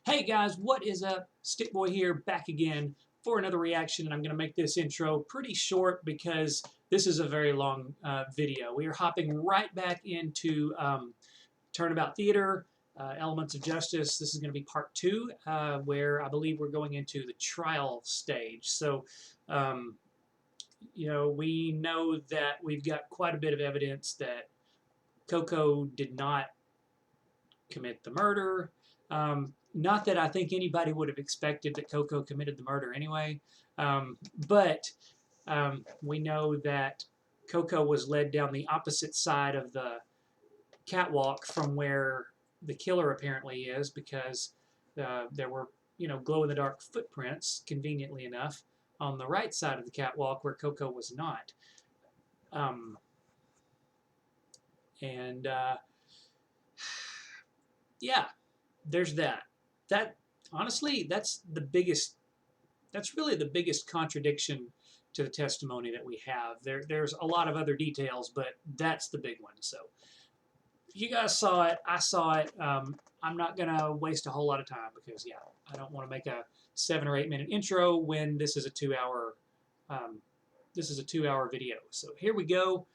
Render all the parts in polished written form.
Hey guys, what is up? Stickboy here, back again for another reaction, and I'm going to make this intro pretty short because this is a very long video. We are hopping right back into Turnabout Theater, Elements of Justice. This is going to be part 2, where I believe we're going into the trial stage. So, we know that we've got quite a bit of evidence that Coco did not commit the murder. Not that I think anybody would have expected that Coco committed the murder anyway, but we know that Coco was led down the opposite side of the catwalk from where the killer apparently is, because there were, glow-in-the-dark footprints, conveniently enough, on the right side of the catwalk where Coco was not. Yeah, there's that. That, honestly, that's really the biggest contradiction to the testimony that we have. There's a lot of other details, but that's the big one. So, you guys saw it, I saw it. I'm not gonna waste a whole lot of time because, yeah, I don't want to make a 7 or 8 minute intro when this is a 2-hour video. So here we go.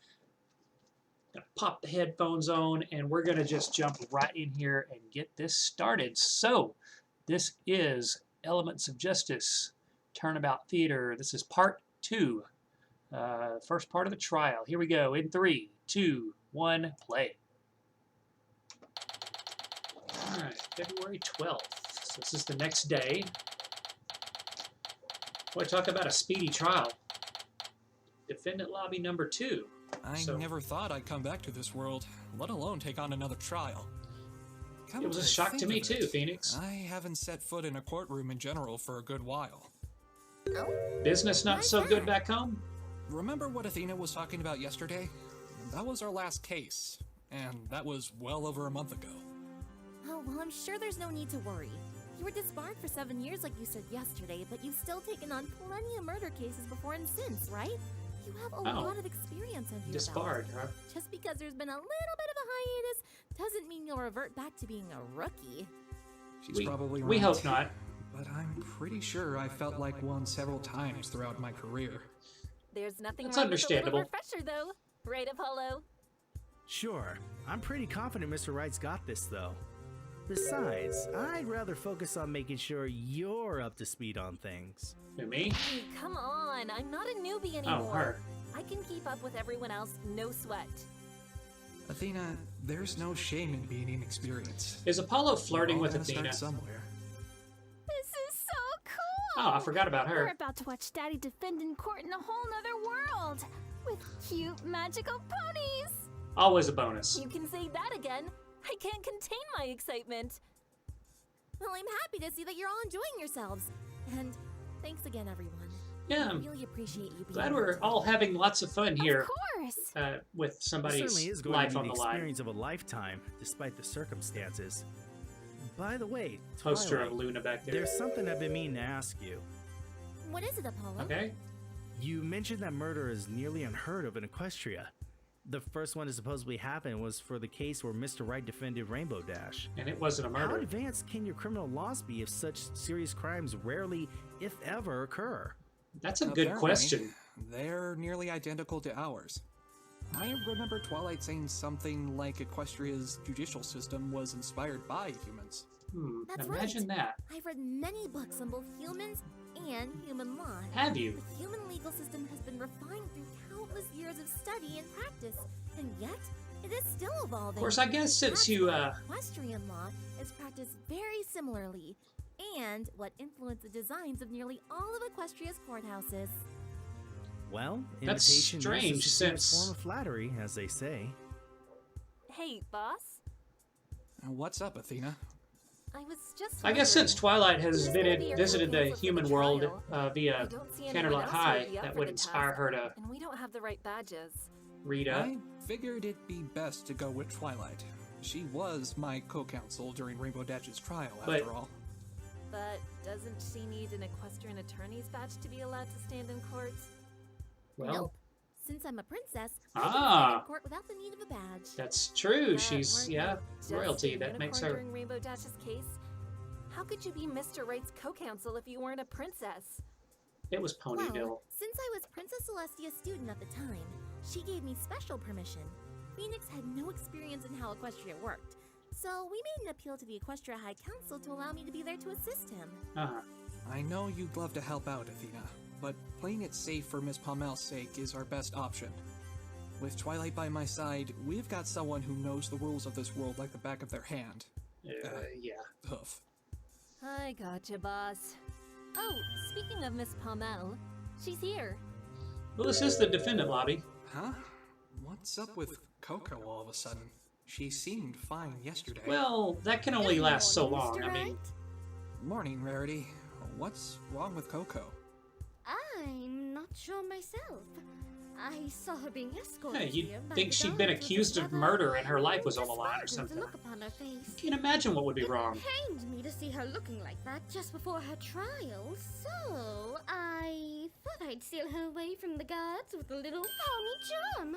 Gonna pop the headphones on, and we're gonna just jump right in here and get this started. So, this is Elements of Justice, Turnabout Theater. This is part 2, first part of the trial. Here we go. In 3, 2, 1, play. All right, February 12th. So this is the next day. Boy, talk about a speedy trial. Defendant lobby number 2. I never thought I'd come back to this world, let alone take on another trial. It was a shock to me too, Phoenix. I haven't set foot in a courtroom in general for a good while. Business not so good back home? Remember what Athena was talking about yesterday? That was our last case, and that was well over a month ago. Oh, well, I'm sure there's no need to worry. You were disbarred for 7 years like you said yesterday, but you've still taken on plenty of murder cases before and since, right? You have a lot of experience under your disbarred, belt. huh? Just because there's been a little bit of a hiatus doesn't mean you'll revert back to being a rookie. She's probably right. We hope not. But I'm pretty sure I felt like one several times throughout my career. There's nothing That's wrong understandable. with a little refresher, though. Right, Apollo? Sure. I'm pretty confident Mr. Wright's got this, though. Besides, I'd rather focus on making sure you're up to speed on things. Who, me? Hey, come on. I'm not a newbie anymore. Oh, her. I can keep up with everyone else, no sweat. Athena, there's no shame in being inexperienced. Is Apollo flirting with Start Athena? somewhere. This is so cool! Oh, I forgot about her. We're about to watch Daddy defend in court in a whole nother world with cute magical ponies. Always a bonus. You can say that again. I can't contain my excitement. Well, I'm happy to see that you're all enjoying yourselves. And thanks again, everyone. Yeah, I I'm really appreciate you being glad here. we're all having lots of fun here. Of course. With It somebody's certainly is going life to on be the the line. experience of a lifetime, despite the circumstances. By the way, Poster Twilight, of Luna back there. there's something I've been meaning to ask you. What is it, Apollo? Okay. You mentioned that murder is nearly unheard of in Equestria. The first one to supposedly happen was for the case where Mr. Wright defended Rainbow Dash. And it wasn't a How murder. advanced can your criminal laws be if such serious crimes rarely, if ever, occur? That's a good question. They're nearly identical to ours. I remember Twilight saying something like Equestria's judicial system was inspired by humans. That's Imagine right. that. I've read many books on both humans and human law. Have you? The human legal system has been refined through countless years of study and practice, and yet it is still evolving. Of course, I guess since That's you, why equestrian law is practiced very similarly, and what influenced the designs of nearly all of Equestria's courthouses. Well, That's imitation is strange, the sincerest since- form of flattery, as they say. Hey, boss. What's up, Athena? I was just I guess since wondering, Twilight has who's gonna be your visited the co-counsel for human the world trial? I via don't see anyone Canterlot else who High, would be up that for would the inspire task, her to and we don't have the right badges. read up. I figured it'd be best to go with Twilight. She was my co-counsel during Rainbow Dash's trial, But- after all. But doesn't she need an equestrian attorney's badge to be allowed to stand in court? Well, Nope. Since I'm a princess, I can Ah. stand in court without the need of a badge. that's true. But She's, weren't yeah, you just royalty. a That makes unicorn her... during Rainbow Dash's case? How could you be Mr. Wright's co-counsel if you weren't a princess? It was Ponyville. Well, since I was Princess Celestia's student at the time, she gave me special permission. Phoenix had no experience in how Equestria worked, so we made an appeal to the Equestria High Council to allow me to be there to assist him. Uh-huh. I know you'd love to help out, Athena, but playing it safe for Miss Pommel's sake is our best option. With Twilight by my side, we've got someone who knows the rules of this world like the back of their hand. Yeah. Hoof. I gotcha, boss. Oh, speaking of Miss Pommel, she's here. Well, this is the defendant lobby. Huh? What's up with Coco all of a sudden? She seemed fine yesterday. Well, that can only last so long. Mr. I mean, Wright? Morning, Rarity. What's wrong with Coco? I'm not sure myself. I saw her being escorted hey, you'd here by think the she'd been guards with accused a of rather murder and her life was on the line or despondent something. look upon her face. Can't imagine what would be wrong. It pained me to see her looking like that just before her trial, so I thought I'd steal her away from the guards with a little pony charm.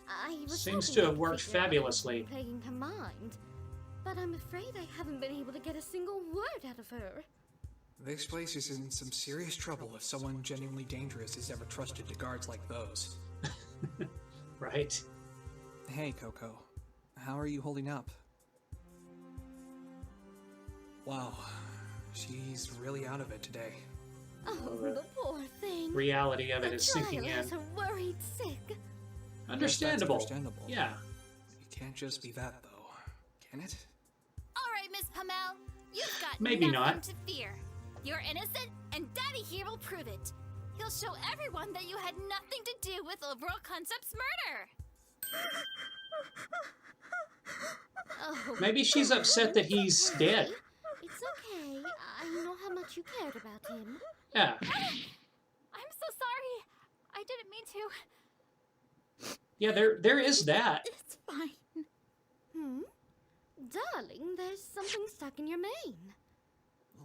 I was Seems hoping to I have could worked figure out what fabulously. was plaguing her mind, but I'm afraid I haven't been able to get a single word out of her. This place is in some serious trouble if someone genuinely dangerous is ever trusted to guards like those. Right? Hey, Coco. How are you holding up? Wow. She's really out of it today. Oh, the poor thing. Reality of it The is sinking trial in. has her worried sick. Understandable. Understandable. Yeah. It can't just be that, though. Can it? All right, Miss Pommel, you've got Maybe nothing not. to fear. You're innocent, and Daddy here will prove it. He'll show everyone that you had nothing to do with Overall Concept's murder. Oh, Maybe she's upset that he's dead. It's okay. I know how much you cared about him. Yeah. I'm so sorry. I didn't mean to. Yeah, there is that. It's fine. Darling, there's something stuck in your mane.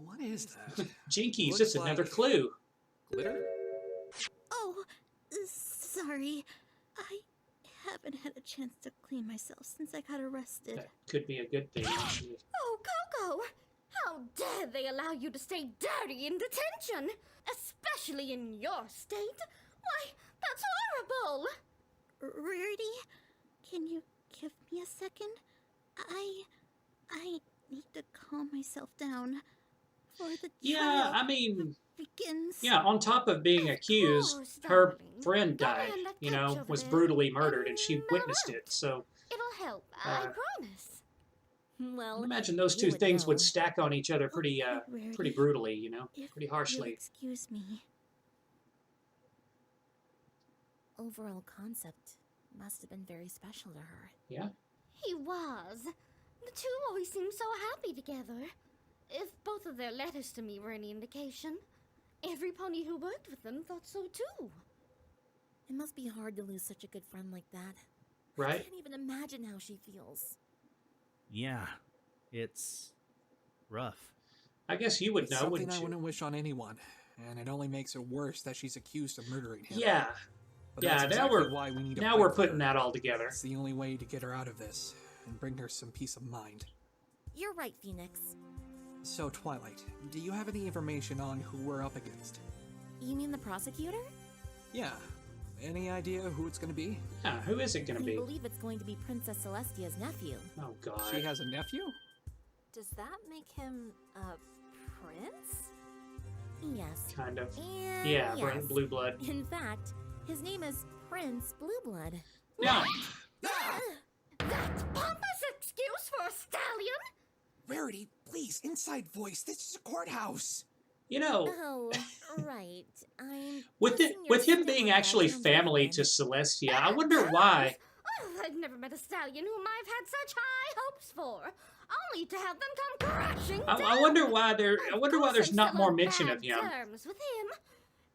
What is that? Jinkies, Looks it's another like- clue. Glitter? Oh, sorry. I haven't had a chance to clean myself since I got arrested. That could be a good thing, actually. Oh, Coco! How dare they allow you to stay dirty in detention? Especially in your state. Why, that's horrible! Rarity, can you give me a second? I need to calm myself down for the Yeah, trial I mean, begins. yeah, on top of being Of accused, course, her darling. friend Go died, on, that you couch know, over was there. brutally murdered, and she Now witnessed what? it, so It'll help, I Uh, promise. Well, I imagine those you two things would know. stack on each other pretty Rarity, brutally, you know, if pretty you'll harshly. excuse me. Overall Concept must have been very special to her. Yeah? He was. The two always seemed so happy together. If both of their letters to me were any indication, every pony who worked with them thought so too. It must be hard to lose such a good friend like that. I Right? can't even imagine how she feels. Yeah, it's rough. I guess you would It's know, something wouldn't I you? wouldn't wish on anyone, and it only makes it worse that she's accused of murdering him. Yeah. But Yeah, that's now exactly we're- why we need to Now fight we're for putting her. that all together. It's the only way to get her out of this and bring her some peace of mind. You're right, Phoenix. So, Twilight, do you have any information on who we're up against? You mean the prosecutor? Yeah. Any idea who it's gonna be? Yeah, who is it going to I be? believe it's going to be Princess Celestia's nephew. Oh, God. She has a nephew? Does that make him a prince? Yes. Kind of. And Yeah, yes. Blueblood. In fact, his name is Prince Blueblood. Now, That pompous excuse for a stallion? Rarity, please, inside voice. This is a courthouse. you know, Oh, right. I'm with guessing you're with him still being in actually background family development. to Celestia, I wonder why. Oh, I've never met a stallion whom I've had such high hopes for, only to have them come crashing down. I wonder why Of why course there's I'm not still more on mention bad of him. terms with him.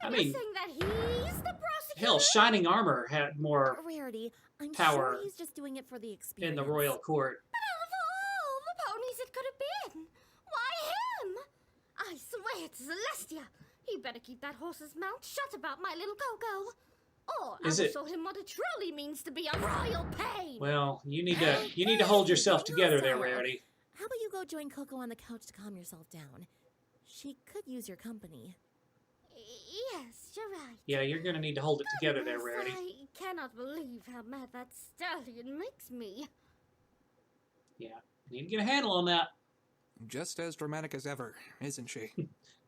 I And mean, you're saying that he's the prosecutor? hell, Shining Armor had more Rarity, I'm power sure he's just doing it for the experience. in the royal court. But of all the ponies it could have been, why him? I swear it's Celestia. He better keep that horse's mouth shut about my little Coco. Or Is I will it- show him what it truly means to be a royal pain. Well, you need to hold yourself together there, Rarity. How about you go join Coco on the couch to calm yourself down? She could use your company. Yes, you're right. Yeah, you're gonna need to hold it together there, Rarity. I cannot believe how mad that stallion makes me. Yeah, need to get a handle on that. Just as dramatic as ever, isn't she?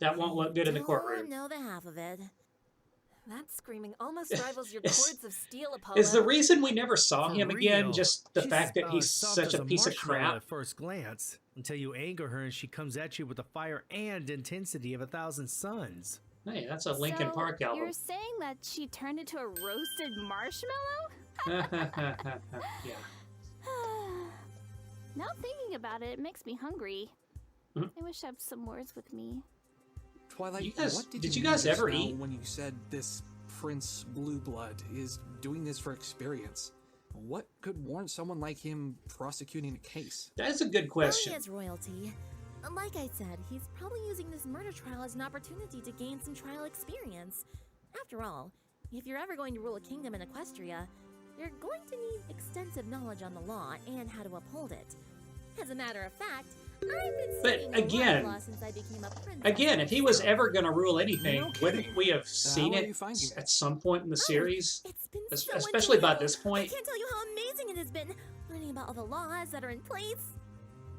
That won't look good in the Don't courtroom. know the half of it. That screaming almost rivals your Is- cords of steel, Apollo. Is the reason we never saw For him again real. just the She's fact that about he's as soft such as a piece of marshmallow crap? at first glance, until you anger her and she comes at you with the fire and intensity of 1,000 suns. Hey, that's a Linkin So, Park album. You're saying that she turned into a roasted marshmallow? Yeah. Now thinking about it, it makes me hungry. Mhm. I wish I had some words with me. Twilight, You guys- what did did you mean guys just ever now eat? when you said this Prince Blueblood is doing this for experience? What could warrant someone like him prosecuting a case? That's a good Well, question. he is royalty. Like I said, he's probably using this murder trial as an opportunity to gain some trial experience. After all, if you're ever going to rule a kingdom in Equestria, you're going to need extensive knowledge on the law and how to uphold it. As a matter of fact, I've been But studying a lot again- of law since I became a princess. Again, if he was ever going to rule anything, No wouldn't kidding. we have seen How are it you finding it? at some point in the series? It's been Es- so especially by enjoyable. this point. I can't tell you how amazing it has been learning about all the laws that are in place.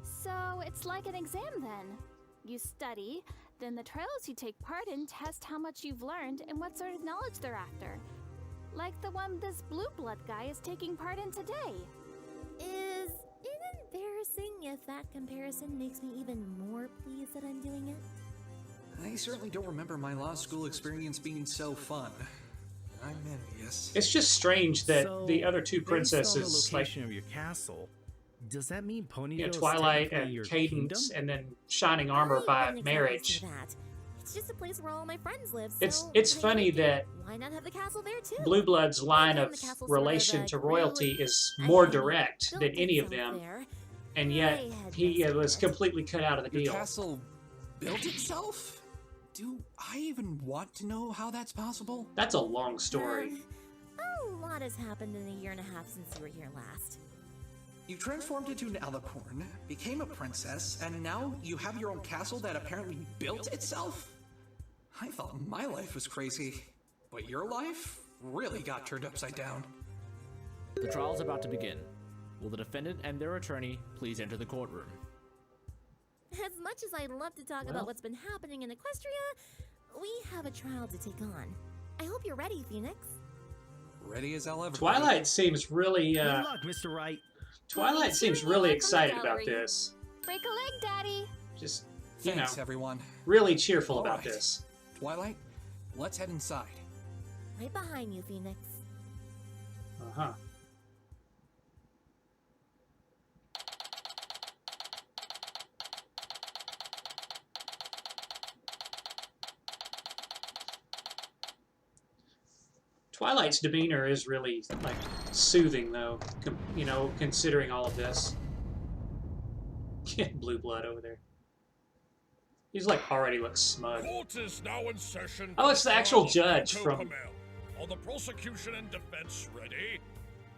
So it's like an exam then. You study, then the trials you take part in test how much you've learned and what sort of knowledge they're after. Like the one this Blueblood guy is taking part in today. Is it embarrassing if that comparison makes me even more pleased that I'm doing it? I certainly don't remember my law school experience being so fun. I'm envious. It's just strange that So, the other two based on the princesses, like location of your castle, does that mean Ponyville you know, is Twilight technically and your Cadence, kingdom? and then Shining I Armor by wouldn't exactly marriage. say that. It's just a place where all my friends live. It's so it's I funny figured, that why not have the castle there too? Blueblood's line then of the castle's sort of relation a to crew, royalty is I more mean, direct built than any of itself them, there. and yet I had he messed was with it. completely cut out of the Your deal. castle built itself? Do I even want to know how that's possible? That's a long story. A lot has happened in a year and a half since you were here last. You transformed into an alicorn, became a princess, and now you have your own castle that apparently built itself? I thought my life was crazy, but your life really got turned upside down. The trial's about to begin. Will the defendant and their attorney please enter the courtroom? As much as I'd love to talk about what's been happening in Equestria, we have a trial to take on. I hope you're ready, Phoenix. Ready as I'll ever be. Twilight seems really Good luck, Mr. Wright. Twilight seems really excited about this. Break a leg, Daddy! Just, you know, Thanks, everyone. really cheerful All about right. this. Twilight, let's head inside. Right behind you, Phoenix. Uh-huh. Twilight's demeanor is really, like, soothing, though, you know, considering all of this. Blue blood over there. He's, like, already looks smug. Court is now in session. Oh, it's the actual Trial judge Coco from... Hamel. Are the prosecution and defense ready?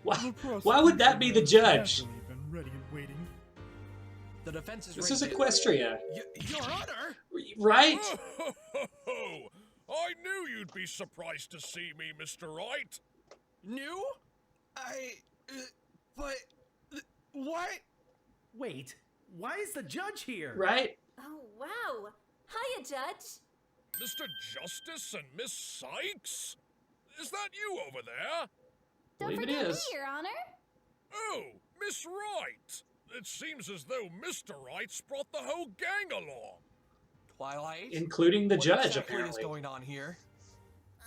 Why would that be the judge? Been ready and waiting. The defense is This ready. is Equestria, Your Honor! right? I knew you'd be surprised to see me, Mr. Wright. New? But... what? Wait, why is the judge here? Right? Oh, wow. Hiya, Judge. Mr. Justice and Miss Sykes? Is that you over there? Don't Believe it forget me, is. Your Honor! Oh, Miss Wright. It seems as though Mr. Wright's brought the whole gang along. Twilight? Including the What judge, exactly apparently. is going on here?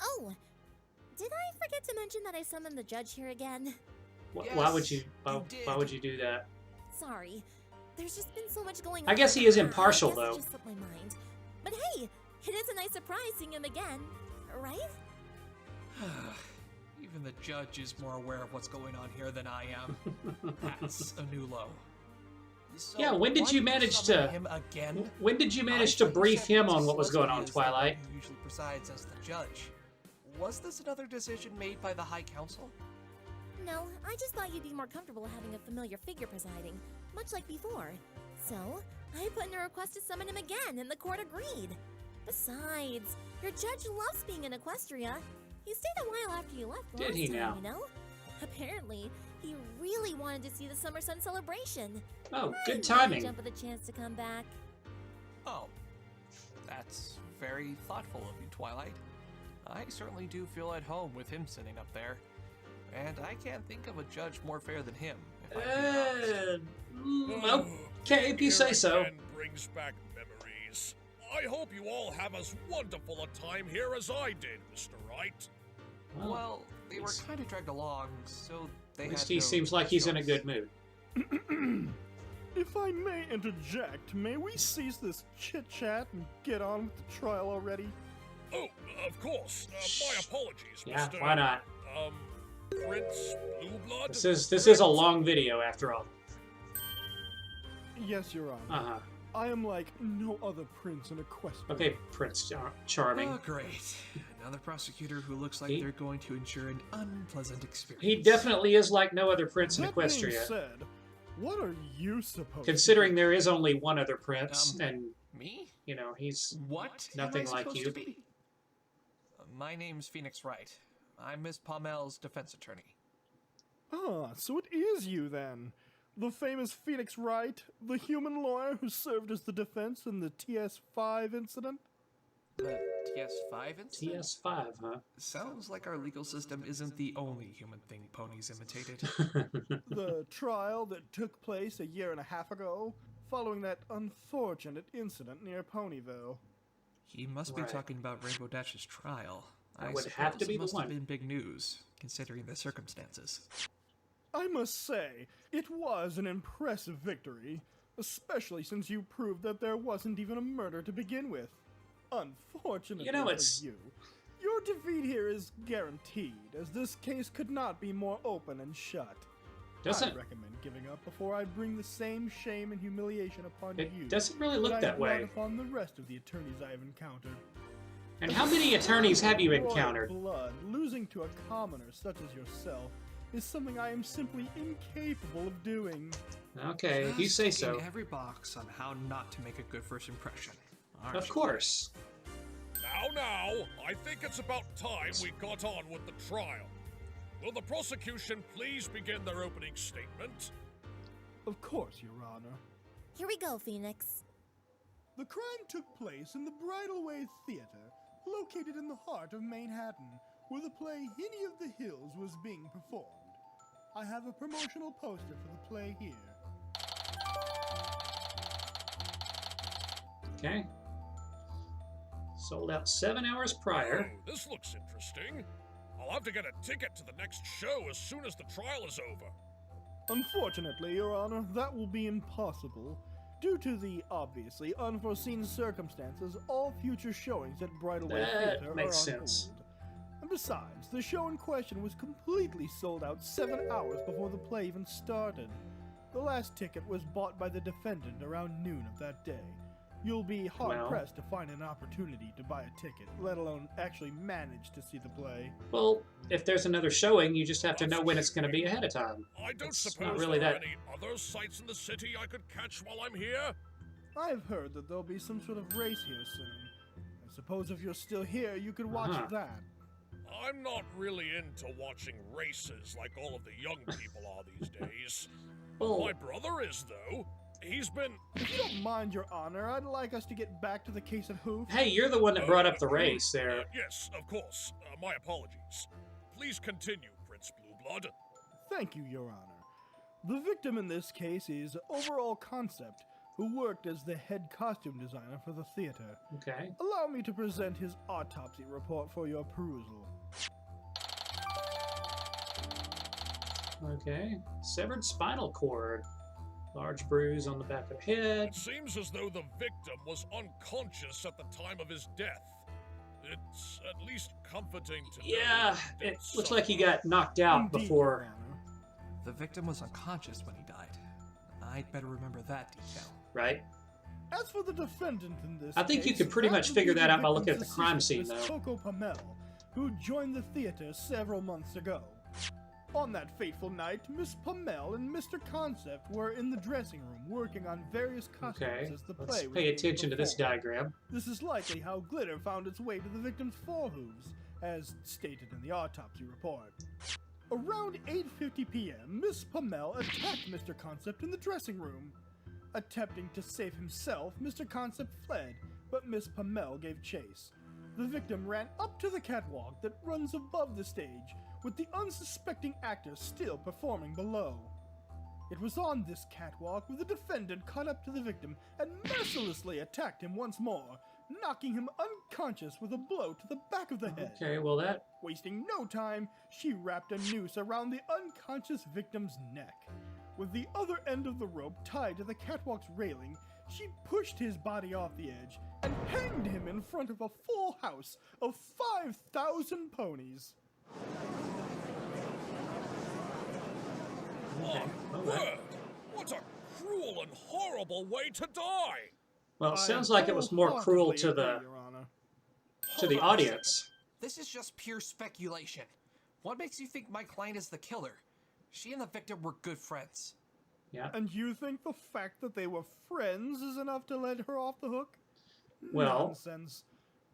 Oh, did I forget to mention that I summoned the judge here again? Why would you? Why did. would you do that? Sorry. There's just been so much going on. I guess he is I impartial, guess it though. just slipped my mind. But hey, it is a nice surprise seeing him again, right? Even the judge is more aware of what's going on here than I am. That's a new low. So Yeah, when did why you manage summon to- him again? When did you manage I to thought you brief said him on Princess what was going on, Celestia is the one Twilight? who usually presides as the judge. Was this another decision made by the High Council? No, I just thought you'd be more comfortable having a familiar figure presiding, much like before. So, I put in a request to summon him again, and the court agreed. Besides, your judge loves being in Equestria. He stayed a while after you left Did last he time, now? you know? Apparently, he really wanted to see the Summer Sun celebration. Oh, I good made timing. Jump at the chance to come back. Oh, that's very thoughtful of you, Twilight. I certainly do feel at home with him sitting up there. And I can't think of a judge more fair than him, if I'm being honest. Okay, if you say so. Again brings back memories. I hope you all have as wonderful a time here as I did, Mr. Wright. Well, they were kind of dragged along, so they At had least he no seems like he's in a choice. good mood. If I may interject, may we cease this chit-chat and get on with the trial already? Oh, of course. My apologies, Yeah, Mr. why not? Prince Blueblood? This is a long video after all. Yes, Your Honor. Uh-huh. I am like no other prince in Equestria. Okay, Prince Charming. Oh, great. Another prosecutor who looks like He- they're going to ensure an unpleasant experience. He definitely is like no other prince in That being Equestria. said, what are you supposed Considering to there is only one other prince, and, Me? you know, he's What? nothing am I like supposed you. to be? My name's Phoenix Wright. I'm Miss Palmel's defense attorney. Ah, so it is you then. The famous Phoenix Wright, the human lawyer who served as the defense in the TS5 incident? The TS5 incident? TS5, huh? Sounds like our legal system isn't the only human thing ponies imitated. The trial that took place 1.5 years ago, following that unfortunate incident near Ponyville. He must be Right. talking about Rainbow Dash's trial. That I would have to suppose be it the must one. have been big news, considering the circumstances. I must say, it was an impressive victory, especially since you proved that there wasn't even a murder to begin with. Unfortunately You know, for it's- you, your defeat here is guaranteed, as this case could not be more open and shut. Doesn't- I recommend giving up before I bring the same shame and humiliation upon It you. doesn't really look I that have brought way. upon the rest of the attorneys I have encountered. And how many attorneys have you Royal encountered? Blood, losing to a commoner such as yourself, is something I am simply incapable of doing. Okay, if you Just say ticking so. every box on how not to make a good first impression. aren't Of you? course. Now, I think it's about time we got on with the trial. Will the prosecution please begin their opening statement? Of course, Your Honor. Here we go, Phoenix. The crime took place in the Bridal Way Theater, located in the heart of Manhattan, where the play Hinny of the Hills was being performed. I have a promotional poster for the play here. Okay. Sold out 7 hours prior. Oh, this looks interesting. I'll have to get a ticket to the next show as soon as the trial is over. Unfortunately, Your Honor, that will be impossible. Due to the obviously unforeseen circumstances, all future showings at Bridal Way That Theater makes are on sense. hold. And besides, the show in question was completely sold out 7 hours before the play even started. The last ticket was bought by the defendant around noon of that day. You'll be hard-pressed to find an opportunity to buy a ticket, let alone actually manage to see the play. Well, if there's another showing, you just have to know when it's going to be ahead of time. I don't It's suppose not really there that. are any other sights in the city I could catch while I'm here? I've heard that there'll be some sort of race here soon. I suppose if you're still here, you could watch Uh-huh. that. I'm not really into watching races like all of the young people are these days. Well, My brother is, though. He's been... If you don't mind, Your Honor, I'd like us to get back to the case at Hoof. hey, you're the one that brought up the race there. Yes, of course. My apologies. Please continue, Prince Blueblood. Thank you, Your Honor. The victim in this case is Overall Concept, who worked as the head costume designer for the theater. Okay. Allow me to present his autopsy report for your perusal. Okay. Severed spinal cord. Large bruise on the back of the head. It seems as though the victim was unconscious at the time of his death. It's at least comforting to know Yeah, that he it did looks like he something. got knocked out Indeed, before. Your Honor. The victim was unconscious when he died. I'd better remember that detail. Right? As for the defendant in this I think you case, could pretty that much would figure be that the out by looking at victim's the crime assistant, scene, Miss though. Coco Pamel, who joined the theater several months ago. On that fateful night, Miss Pommel and Mr. Concept were in the dressing room working on various costumes Okay, as the play let's was pay being attention to this performed. diagram. This is likely how glitter found its way to the victim's forehooves, as stated in the autopsy report. Around 8:50 p.m., Miss Pommel attacked Mr. Concept in the dressing room. Attempting to save himself, Mr. Concept fled, but Miss Pommel gave chase. The victim ran up to the catwalk that runs above the stage, with the unsuspecting actor still performing below. It was on this catwalk where the defendant caught up to the victim and mercilessly attacked him once more, knocking him unconscious with a blow to the back of the head. Okay, well that... Wasting no time, she wrapped a noose around the unconscious victim's neck. With the other end of the rope tied to the catwalk's railing, she pushed his body off the edge and hanged him in front of a full house of 5,000 ponies. My word! What a cruel and horrible way to die! Well, it sounds like it was more cruel to the audience. This is just pure speculation. What makes you think my client is the killer? She and the victim were good friends. Yeah. And you think the fact that they were friends is enough to let her off the hook? Well, Nonsense.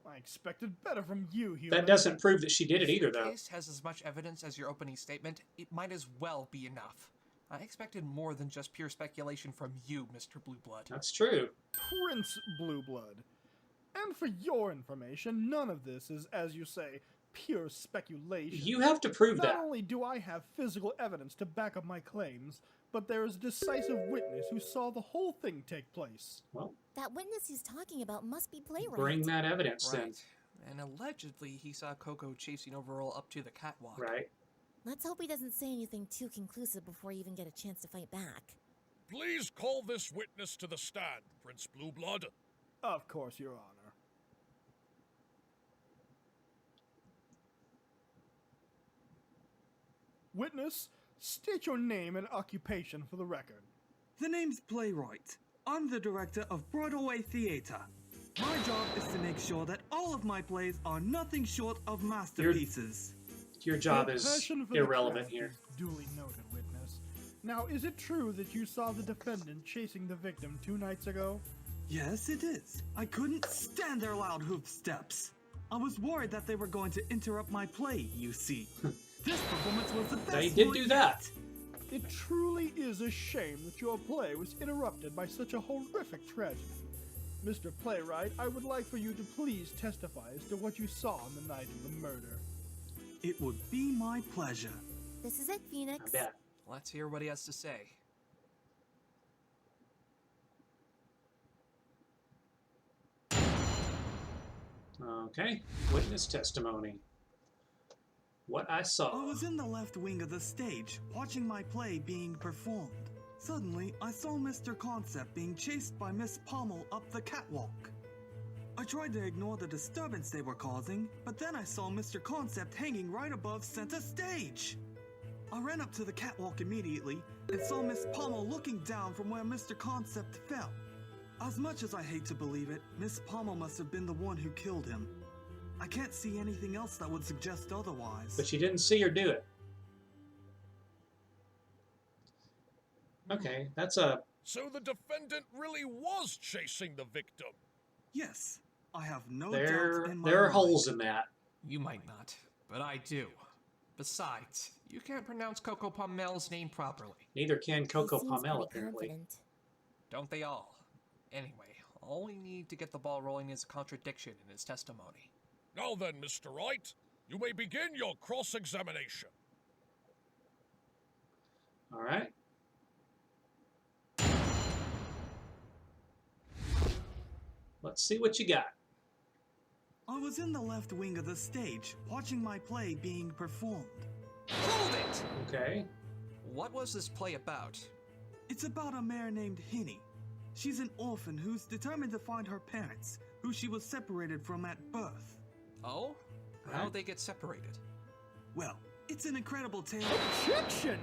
I expected better from you, human. that doesn't prove that she did it either, If the though. case has as much evidence as your opening statement, it might as well be enough. I expected more than just pure speculation from you, Mr. Blueblood. That's true. Prince Blueblood. And for your information, none of this is, as you say, pure speculation. You have to prove Not that. only do I have physical evidence to back up my claims, but there is a decisive witness who saw the whole thing take place. Well, That witness he's talking about must be Playwright. bring that evidence then. Right. And allegedly, he saw Coco chasing Overall up to the catwalk. Right. Let's hope he doesn't say anything too conclusive before you even get a chance to fight back. Please call this witness to the stand, Prince Blueblood. Of course, Your Honor. Witness, state your name and occupation for the record. The name's Playwright. I'm the director of Broadway Theater. My job is to make sure that all of my plays are nothing short of masterpieces. Your job Your is passion for the irrelevant craft here. is duly noted, witness. Now, is it true that you saw the defendant chasing the victim 2 nights ago? Yes, it is. I couldn't stand their loud hoof steps. I was worried that they were going to interrupt my play, you see. This performance was the best They did one do that. yet. It truly is a shame that your play was interrupted by such a horrific tragedy. Mr. Playwright, I would like for you to please testify as to what you saw on the night of the murder. It would be my pleasure. This is it, Phoenix. I bet. Let's hear what he has to say. Okay. Witness testimony. What I saw. I was in the left wing of the stage, watching my play being performed. Suddenly, I saw Mr. Concept being chased by Miss Pommel up the catwalk. I tried to ignore the disturbance they were causing, but then I saw Mr. Concept hanging right above center stage. I ran up to the catwalk immediately and saw Miss Pommel looking down from where Mr. Concept fell. As much as I hate to believe it, Miss Pommel must have been the one who killed him. I can't see anything else that would suggest otherwise. But you didn't see her do it. Okay, that's a... So the defendant really was chasing the victim. Yes, I have no There doubt in my are mind. holes in that. You might not, but I do. Besides, you can't pronounce Coco Pommel's name properly. Neither can Coco He seems Pommel, pretty apparently. confident. Don't they all? Anyway, all we need to get the ball rolling is a contradiction in his testimony. Now then, Mr. Wright, you may begin your cross-examination. All right. Let's see what you got. I was in the left wing of the stage, watching my play being performed. Hold it! Okay. What was this play about? It's about a mare named Hinny. She's an orphan who's determined to find her parents, who she was separated from at birth. Oh? How'd they get separated? Well, it's an incredible tale. Objection!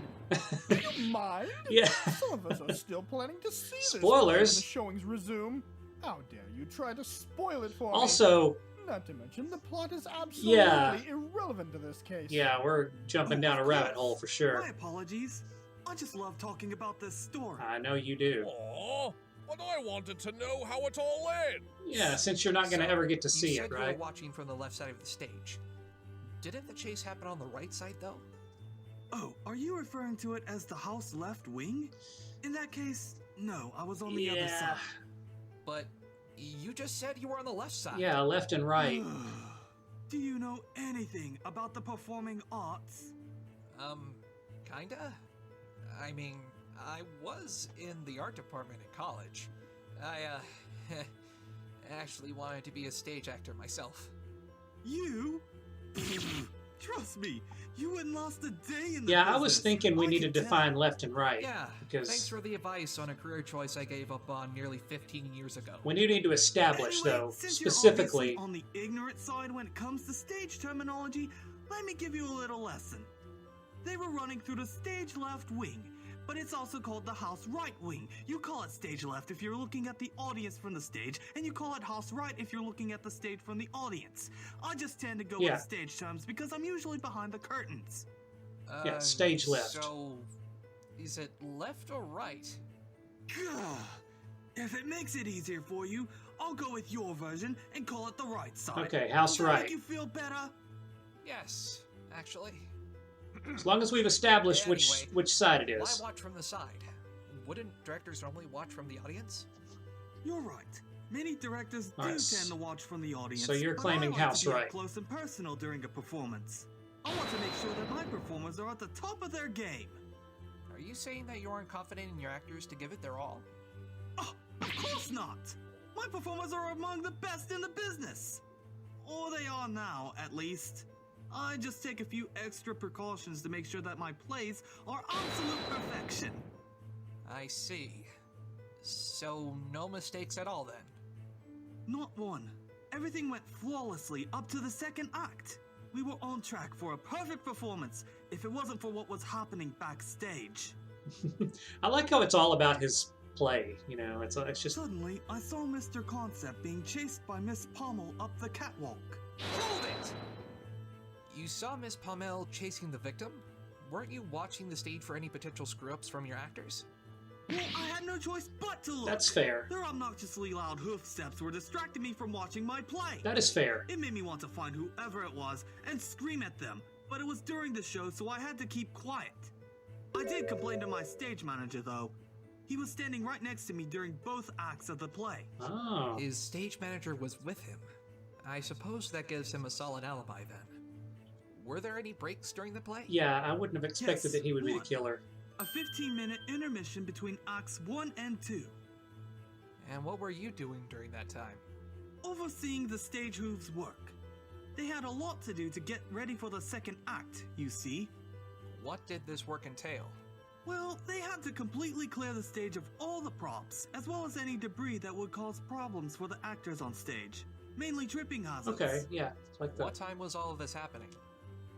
Do you mind? Yeah. Some of us are still planning to see this Spoilers. when the showings resume. How dare you try to spoil it for me? Also, Not to mention, the plot is absolutely irrelevant to this case. Yeah, we're jumping down a rabbit hole for sure. My apologies. I just love talking about this story. I know you do. Aww, but I wanted to know how it all ends. Yeah, since you're not going to ever get to see it, You right? were watching from the left side of the stage. Didn't the chase happen on the right side, though? Oh, are you referring to it as the house left wing? In that case, no, I was on the other side. But you just said you were on the left side. Yeah, left and right. Do you know anything about the performing arts? Kinda. I mean, I was in the art department at college. I, actually wanted to be a stage actor myself. You? Trust me, you wouldn't last a day in the Yeah, I business. was thinking we needed to define left and right. Yeah, because thanks for the advice on a career choice I gave up on nearly 15 years ago. we do need to establish, Anyway, though, since specifically. you're obviously on the ignorant side when it comes to stage terminology, let me give you a little lesson. They were running through the stage left wing, but it's also called the house right wing. You call it stage left if you're looking at the audience from the stage, and you call it house right if you're looking at the stage from the audience. I just tend to go with stage terms because I'm usually behind the curtains. Yeah, stage left. So, is it left or right? Gah. If it makes it easier for you, I'll go with your version and call it the right side. Okay, house Will that right. make you feel better? Yes, actually. As long as we've established Anyway, which side it Why is. watch from the side? Wouldn't directors normally watch from the audience? You're right. Many directors do Alright, tend to watch from the audience. so you're but claiming I like house to be up right. close and personal during a performance. I want to make sure that my performers are at the top of their game. Are you saying that you aren't confident in your actors to give it their all? Oh, of course not. My performers are among the best in the business. Or they are now, at least. I just take a few extra precautions to make sure that my plays are absolute perfection. I see. So, no mistakes at all then? Not one. Everything went flawlessly up to the second act. We were on track for a perfect performance if it wasn't for what was happening backstage. I like how it's all about his play. You know, it's just. Suddenly, I saw Mr. Concept being chased by Miss Pommel up the catwalk. Hold it! You saw Miss Pommel chasing the victim? Weren't you watching the stage for any potential screw-ups from your actors? Well, I had no choice but to look. That's fair. Their obnoxiously loud hoof steps were distracting me from watching my play. That is fair. It made me want to find whoever it was and scream at them, but it was during the show, so I had to keep quiet. I did complain to my stage manager, though. He was standing right next to me during both acts of the play. Oh. His stage manager was with him. I suppose that gives him a solid alibi then. Were there any breaks during the play? Yeah, I wouldn't have expected Yes, that he would be the one. killer. A 15-minute intermission between acts 1 and 2. And what were you doing during that time? Overseeing the stage hooves work. They had a lot to do to get ready for the second act, you see. What did this work entail? Well, they had to completely clear the stage of all the props, as well as any debris that would cause problems for the actors on stage. Mainly tripping hazards. Okay, yeah. It's like What time was all of this happening?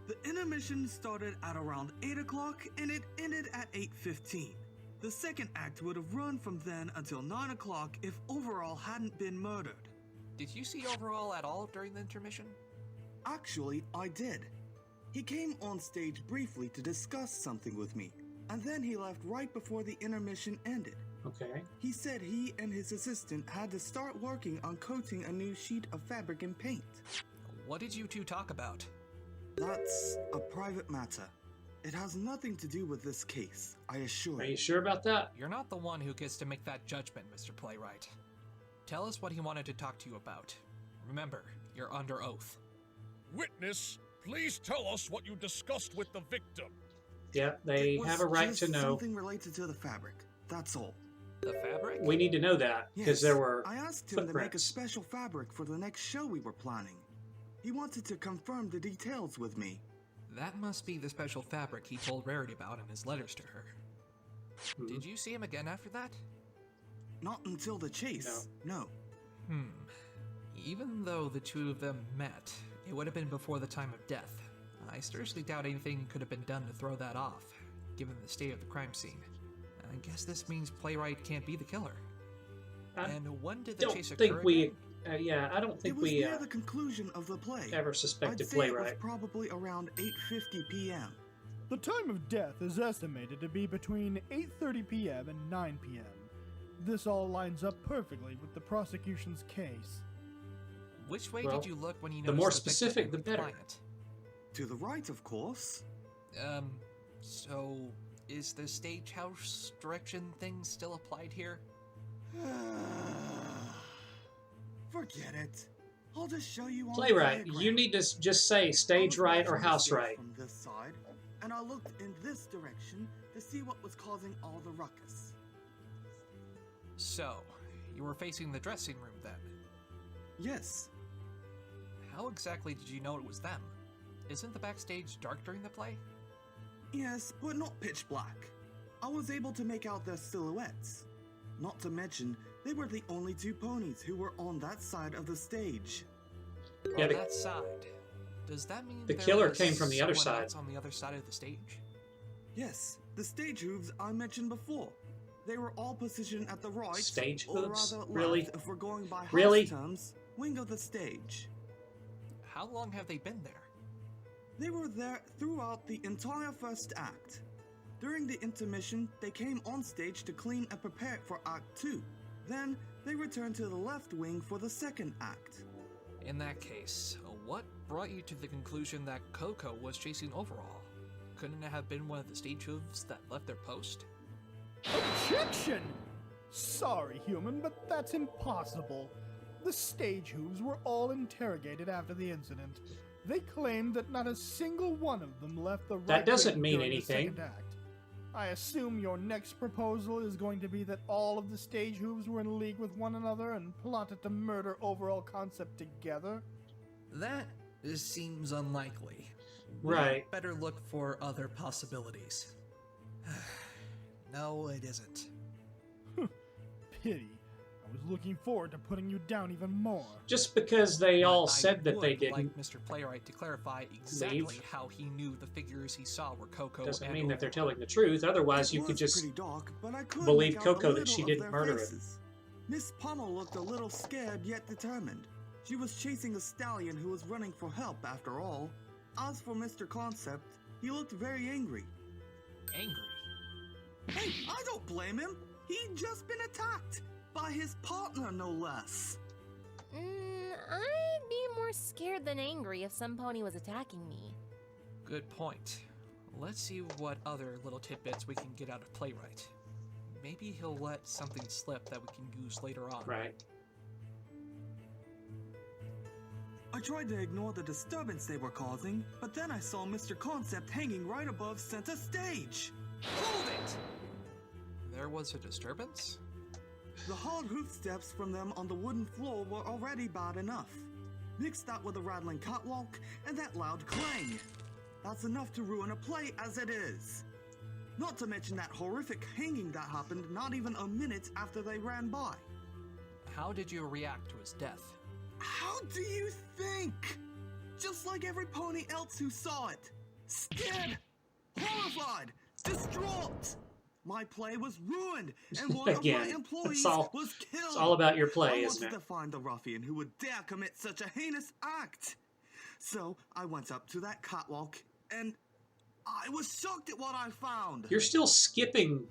The intermission started at around 8 o'clock and it ended at 8:15. The second act would have run from then until 9 o'clock if Overall hadn't been murdered. Did you see Overall at all during the intermission? Actually, I did. He came on stage briefly to discuss something with me, and then he left right before the intermission ended. Okay. He said he and his assistant had to start working on coating a new sheet of fabric and paint. What did you two talk about? That's a private matter. It has nothing to do with this case, I assure Are you. you sure about that? You're not the one who gets to make that judgment, Mr. Playwright. Tell us what he wanted to talk to you about. Remember, you're under oath. Witness, please tell us what you discussed with the victim. Yeah, they It have was a right just to know. Something related to the fabric. That's all. The fabric? We need to know that because there were I asked him to make a footprints. special fabric for the next show we were planning. He wanted to confirm the details with me. That must be the special fabric he told Rarity about in his letters to her. Did you see him again after that? Not until the chase. No. Even though the two of them met, it would have been before the time of death. I seriously doubt anything could have been done to throw that off, given the state of the crime scene. I guess this means Playwright can't be the killer. I And when did the don't chase occur think we again? Yeah, I don't think it was we near the conclusion of the play. ever I'd suspected say it was playwright. probably around 8:50 p.m. The time of death is estimated to be between 8:30 p.m. and 9 p.m. This all lines up perfectly with the prosecution's case. Which way Well, did you look when you the noticed more the victim specific, and the better. client? To the right, of course. So is the stagehouse direction thing still applied here? Forget it. I'll just show you on Playwright, the you diagram. need to just say stage right or house right. From this side, and I looked in this direction to see what was causing all the ruckus. So, you were facing the dressing room then? Yes. How exactly did you know it was them? Isn't the backstage dark during the play? Yes, but not pitch black. I was able to make out their silhouettes. Not to mention, they were the only two ponies who were on that side of the stage. Yeah, On the- that side. Does that mean the there killer was came from the other someone side. else on the other side of the stage? Yes, the stage hooves I mentioned before. They were all positioned at the right, Stage or hooves? rather Really? left if we're going by house Really? terms, wing of the stage. How long have they been there? They were there throughout the entire first act. During the intermission, they came on stage to clean and prepare for Act 2. Then, they returned to the left wing for the second act. In that case, what brought you to the conclusion that Coco was chasing overall? Couldn't it have been one of the stage hooves that left their post? Objection! Sorry, human, but that's impossible. The stage hooves were all interrogated after the incident. They claimed that not a single one of them left the right That doesn't wing mean during the anything. second act. I assume your next proposal is going to be that all of the stage hooves were in league with one another and plotted to murder overall concept together? That seems unlikely. Right. Better look for other possibilities. No, it isn't. Pity. I was looking forward to putting you down even more. Just because they all But said that they would didn't like Mr. Playwright to clarify exactly leave. how he knew the figures he saw were Coco doesn't and mean that they're Overall. telling the truth. Otherwise, It you could was just pretty dark, but I could believe make out Coco a that she little of didn't their murder him. faces. Miss Pommel looked a little scared yet determined. She was chasing a stallion who was running for help after all. As for Mr. Concept, he looked very angry. Angry? Hey, I don't blame him. He'd just been attacked. By his partner, no less. I'd be more scared than angry if some pony was attacking me. Good point. Let's see what other little tidbits we can get out of Playwright. Maybe he'll let something slip that we can use later on. right. I tried to ignore the disturbance they were causing, but then I saw Mr. Concept hanging right above center stage. Hold it! There was a disturbance? The hard hoof steps from them on the wooden floor were already bad enough. Mix that with a rattling catwalk and that loud clang. That's enough to ruin a play as it is. Not to mention that horrific hanging that happened not even a minute after they ran by. How did you react to his death? How do you think? Just like every pony else who saw it. Scared, horrified, distraught. My play was ruined, and one of my Again, employees was killed. It's all about your play, I isn't wanted it? to find the ruffian who would dare commit such a heinous act. So I went up to that catwalk, and I was shocked at what I found. You're still skipping.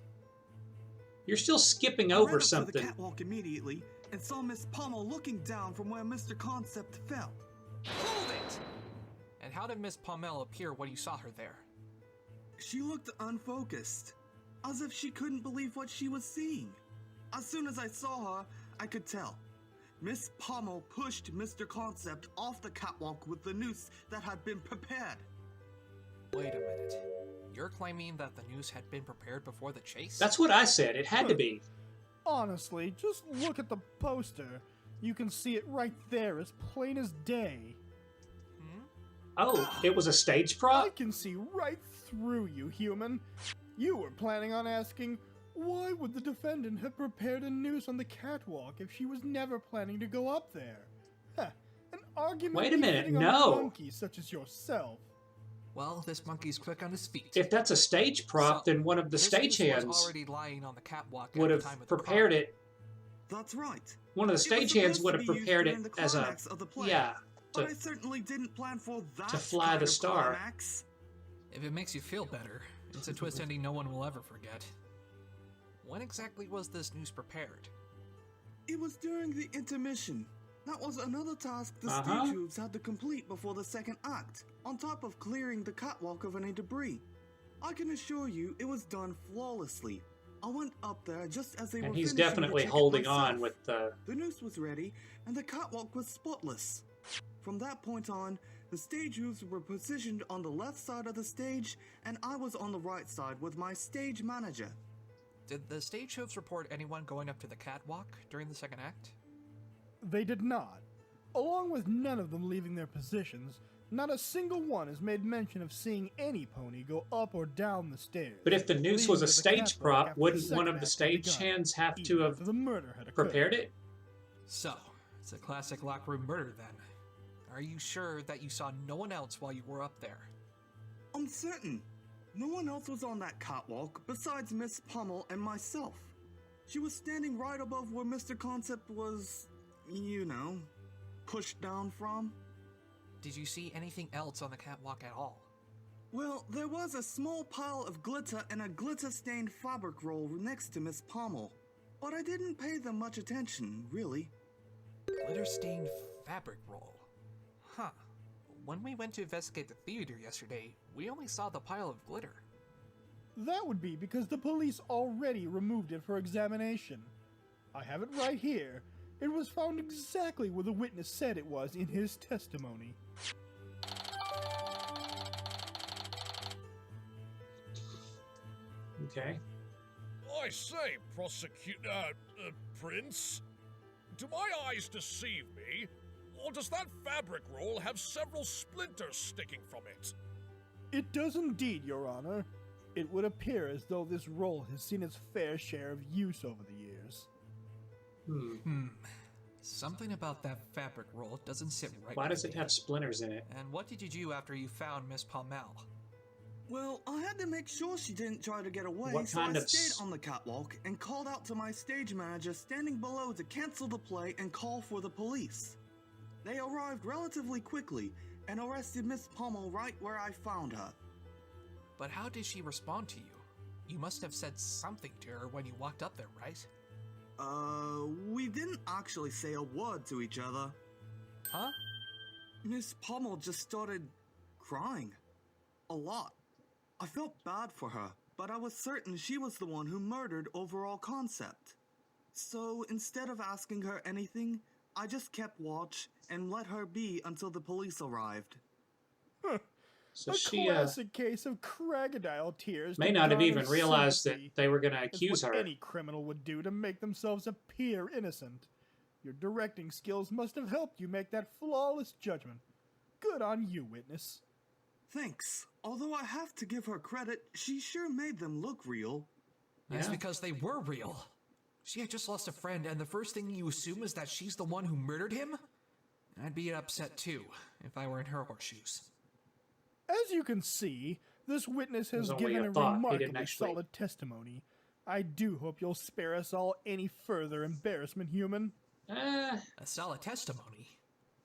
You're still skipping I over ran up to the something. catwalk immediately and saw Miss Pommel looking down from where Mr. Concept fell. Hold it! And how did Miss Pommel appear when you saw her there? She looked unfocused, as if she couldn't believe what she was seeing. As soon as I saw her, I could tell. Miss Pommel pushed Mr. Concept off the catwalk with the noose that had been prepared. Wait a minute. You're claiming that the noose had been prepared before the chase? That's what I said. It had to be. Honestly, just look at the poster. You can see it right there as plain as day. Oh, it was a stage I prop? can see right through you, human. You were planning on asking, why would the defendant have prepared a noose on the catwalk if she was never planning to go up there? Huh, an argument Wait a minute, befitting of a no. monkey such as yourself. Well, this monkey's quick on his feet. If that's a stage prop, So, then one of the this noose stagehands was already lying on the catwalk at would the have time of the prepared crime. it. That's right. One of the It was stagehands supposed would to have be used prepared it during the as a climax of the play, yeah but I to certainly didn't plan for that to fly kind the of star. climax. If it makes you feel better, it's a twist ending no one will ever forget. When exactly was this news prepared? It was during the intermission. That was another task the Uh-huh. stage hooves had to complete before the second act, on top of clearing the catwalk of any debris. I can assure you it was done flawlessly. I went up there just as they And were he's finishing definitely to check it holding myself. on with the. The noose was ready, and the catwalk was spotless. From that point on, the stage hooves were positioned on the left side of the stage, and I was on the right side with my stage manager. Did the stage hooves report anyone going up to the catwalk during the second act? They did not. Along with none of them leaving their positions, not a single one has made mention of seeing any pony go up or down the stairs. But if the noose was a leading to the stage catwalk prop, after wouldn't second one of the act had stage begun, hands have even to have after the murder had occurred. prepared it? So, it's a classic locker room murder then. Are you sure that you saw no one else while you were up there? I'm certain. No one else was on that catwalk besides Miss Pummel and myself. She was standing right above where Mr. Concept was, you know, pushed down from. Did you see anything else on the catwalk at all? Well, there was a small pile of glitter and a glitter-stained fabric roll next to Miss Pummel, but I didn't pay them much attention, really. Glitter-stained fabric roll. Huh. When we went to investigate the theater yesterday, we only saw the pile of glitter. That would be because the police already removed it for examination. I have it right here. It was found exactly where the witness said it was in his testimony. Okay. I say, Prince. Do my eyes deceive me? Or does that fabric roll have several splinters sticking from it? It does indeed, Your Honor. It would appear as though this roll has seen its fair share of use over the years. Something about that fabric roll doesn't sit right. Why with does it me. have splinters in it? And what did you do after you found Miss Palmel? Well, I had to make sure she didn't try to get away, What so kind I of stayed on the catwalk and called out to my stage manager standing below to cancel the play and call for the police. They arrived relatively quickly and arrested Miss Pummel right where I found her. But how did she respond to you? You must have said something to her when you walked up there, right? We didn't actually say a word to each other. Huh? Miss Pummel just started crying. A lot. I felt bad for her, but I was certain she was the one who murdered Overall Concept. So instead of asking her anything, I just kept watch and let her be until the police arrived. So a she classic case of crocodile tears. may to not have garner even realized that sympathy. they were going to It's accuse what her. any criminal would do to make themselves appear innocent. Your directing skills must have helped you make that flawless judgment. Good on you, witness. Thanks. Although I have to give her credit, she sure made them look real. That's Yeah. because they were real. She had just lost a friend, and the first thing you assume is that she's the one who murdered him? I'd be upset too, if I were in her horseshoes. As you can see, this witness was has only given a a thought. He didn't remarkably actually- solid testimony. I do hope you'll spare us all any further embarrassment, human. A solid testimony?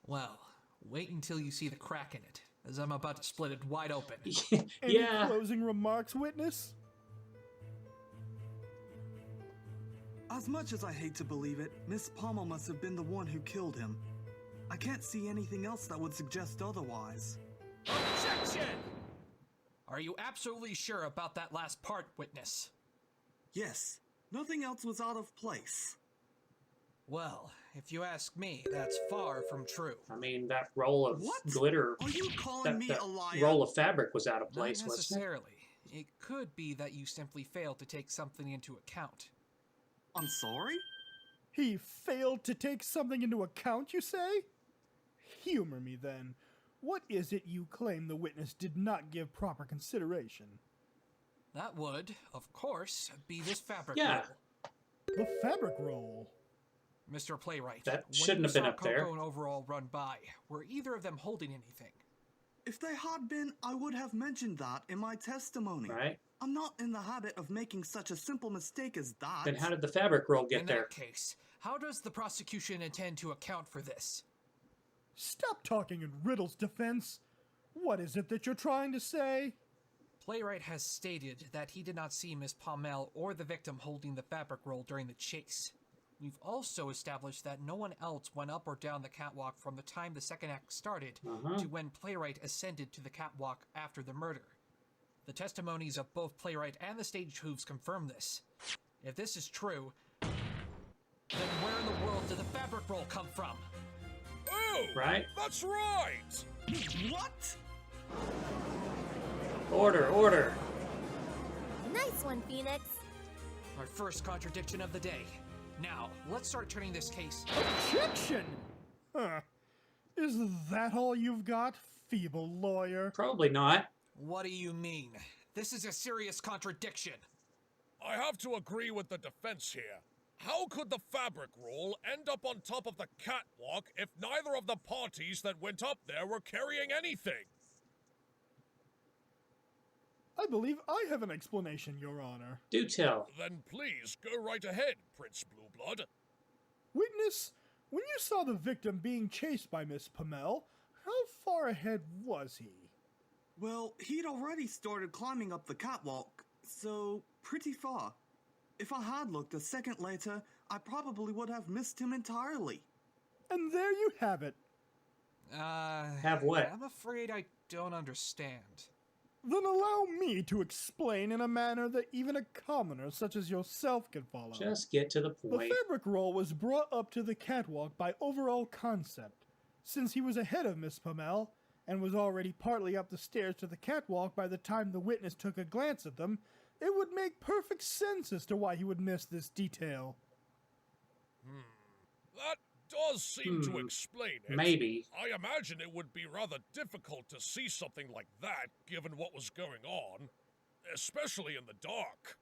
Well, wait until you see the crack in it, as I'm about to split it wide open. Any Yeah. closing remarks, witness? As much as I hate to believe it, Miss Pummel must have been the one who killed him. I can't see anything else that would suggest otherwise. Objection! Are you absolutely sure about that last part, witness? Yes, nothing else was out of place. Well, if you ask me, that's far from true. I mean, that roll of What? glitter, Are you calling me that a liar? roll of fabric was out of Not place, wasn't it? necessarily. It could be that you simply failed to take something into account. I'm sorry? He failed to take something into account, you say? Humor me, then. What is it you claim the witness did not give proper consideration? That would, of course, be this fabric Yeah. roll. The fabric roll. Mr. Playwright, That when shouldn't you have been saw up there. Coco and Overall run by, were either of them holding anything? If they had been, I would have mentioned that in my testimony. Right? I'm not in the habit of making such a simple mistake as that. Then how did the fabric roll get In there? that case, how does the prosecution intend to account for this? Stop talking in riddles, Defense. What is it that you're trying to say? Playwright has stated that he did not see Miss Pommel or the victim holding the fabric roll during the chase. We've also established that no one else went up or down the catwalk from the time the second act started to when Playwright ascended to the catwalk after the murder. The testimonies of both Playwright and the stage hooves confirm this. If this is true, then where in the world did the fabric roll come from? Oh! Right? That's right! What? Order. Nice one, Phoenix. Our first contradiction of the day. Now, let's start turning this case. Objection! Huh. Is that all you've got, feeble lawyer? Probably not. What do you mean? This is a serious contradiction. I have to agree with the defense here. How could the fabric roll end up on top of the catwalk if neither of the parties that went up there were carrying anything? I believe I have an explanation, Your Honor. Do tell. Then please go right ahead, Prince Blueblood. Witness, when you saw the victim being chased by Miss Pommel, how far ahead was he? Well, he'd already started climbing up the catwalk, so pretty far. If I had looked a second later, I probably would have missed him entirely. And there you have it. Have what? I'm afraid I don't understand. Then allow me to explain in a manner that even a commoner such as yourself can follow. Just get to the point. The fabric roll was brought up to the catwalk by overall concept. Since he was ahead of Miss Pommel, and was already partly up the stairs to the catwalk by the time the witness took a glance at them, it would make perfect sense as to why he would miss this detail. That does seem to explain it. Maybe. I imagine it would be rather difficult to see something like that given what was going on, especially in the dark.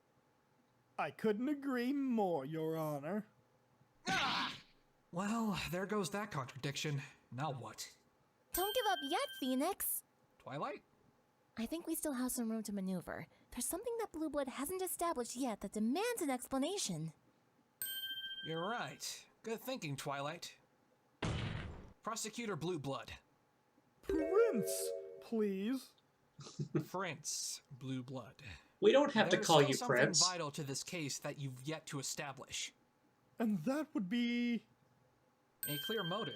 I couldn't agree more, Your Honor. Well, there goes that contradiction. Now what? Don't give up yet, Phoenix. Twilight? I think we still have some room to maneuver. There's something that Blueblood hasn't established yet that demands an explanation. You're right. Good thinking, Twilight. Prosecutor Blueblood. Prince, please. Prince Blueblood. We don't have to call you There's still something Prince. vital to this case that you've yet to establish. And that would be... A clear motive.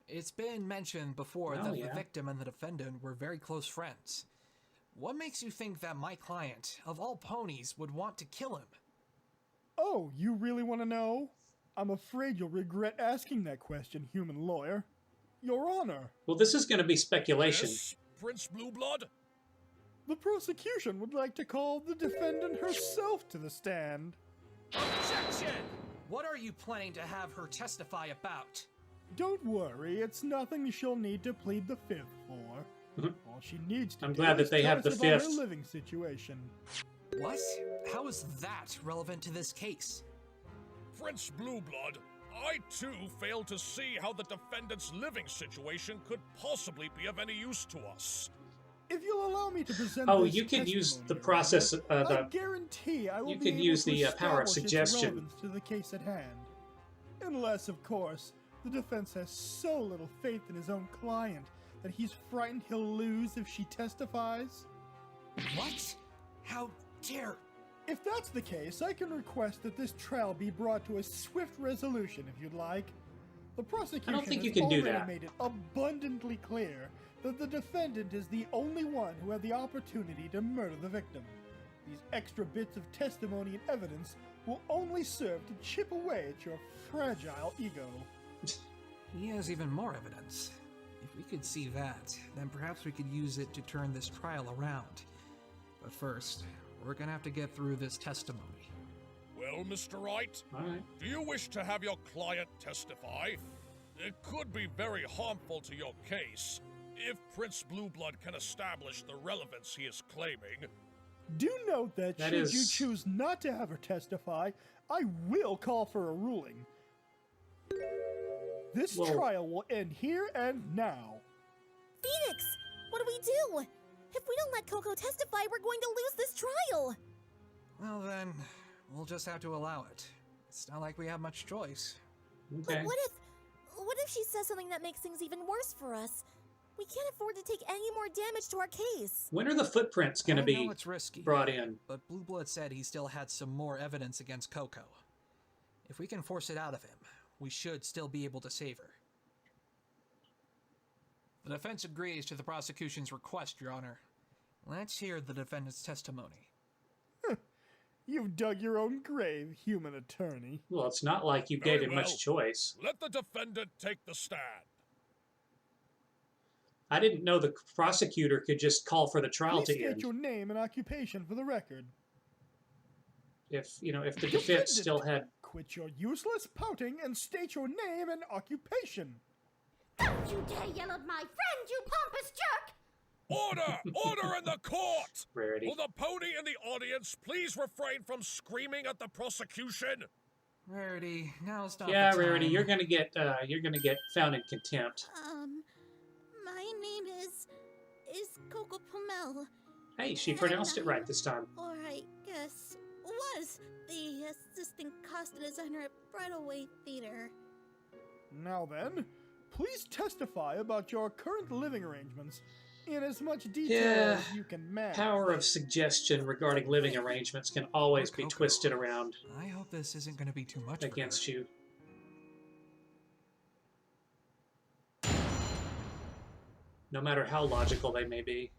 It's been mentioned before that the victim and the defendant were very close friends. What makes you think that my client, of all ponies, would want to kill him? Oh, you really want to know? I'm afraid you'll regret asking that question, human lawyer. Your Honor. Well, this is going to be speculation. Yes, Prince Blueblood? The prosecution would like to call the defendant herself to the stand. Objection! What are you planning to have her testify about? Don't worry, it's nothing she'll need to plead the fifth for. All she needs to I'm do glad that is they tell have us the about her fifth. living situation. What? How is that relevant to this case? Prince Blueblood, I too fail to see how the defendant's living situation could possibly be of any use to us. If you'll allow me to present Oh, this you can use testimony, the Your process. Honor, I guarantee I will you be can able use to the power of establish its suggestion. relevance to the case at hand. Unless, of course, the defense has so little faith in his own client that he's frightened he'll lose if she testifies. What? How dare... If that's the case, I can request that this trial be brought to a swift resolution if you'd like. The prosecution think has you can do already that. made it abundantly clear that the defendant is the only one who had the opportunity to murder the victim. These extra bits of testimony and evidence will only serve to chip away at your fragile ego. He has even more evidence. If we could see that, then perhaps we could use it to turn this trial around. But first, we're gonna have to get through this testimony. Well, Mr. Wright, Alright. do you wish to have your client testify? It could be very harmful to your case if Prince Blueblood can establish the relevance he is claiming. Do note that, That should is- you choose not to have her testify, I will call for a ruling. This Well- trial will end here and now. Phoenix, what do we do? If we don't let Coco testify, we're going to lose this trial. Well then, we'll just have to allow it. It's not like we have much choice. Okay. But what if she says something that makes things even worse for us? We can't afford to take any more damage to our case. When are the footprints going to I be know it's risky, brought in? but Blueblood said he still had some more evidence against Coco. If we can force it out of him, we should still be able to save her. The defense agrees to the prosecution's request, Your Honor. Let's hear the defendant's testimony. You've dug your own grave, human attorney. Well, it's not like you Very gave him well. much choice. Let the defendant take the stand. I didn't know the prosecutor could just call for the trial Please to state end. your name and occupation for the record. If the defense still had... Quit your useless pouting and state your name and occupation. Don't you dare yell at my friend, you pompous jerk! Order! Order in the court! Rarity. Will the pony in the audience please refrain from screaming at the prosecution? Rarity, now's not Yeah, the Rarity, time. you're gonna get found in contempt. My name is Coco Pomel. Hey, she pronounced it right this time. Or I guess was the assistant costume designer at Bridalway Theater. Now then, please testify about your current living arrangements in as much detail as you can manage. Power of suggestion regarding living arrangements can always be Coco, twisted around I hope this isn't going to be too much against you. No matter how logical they may be.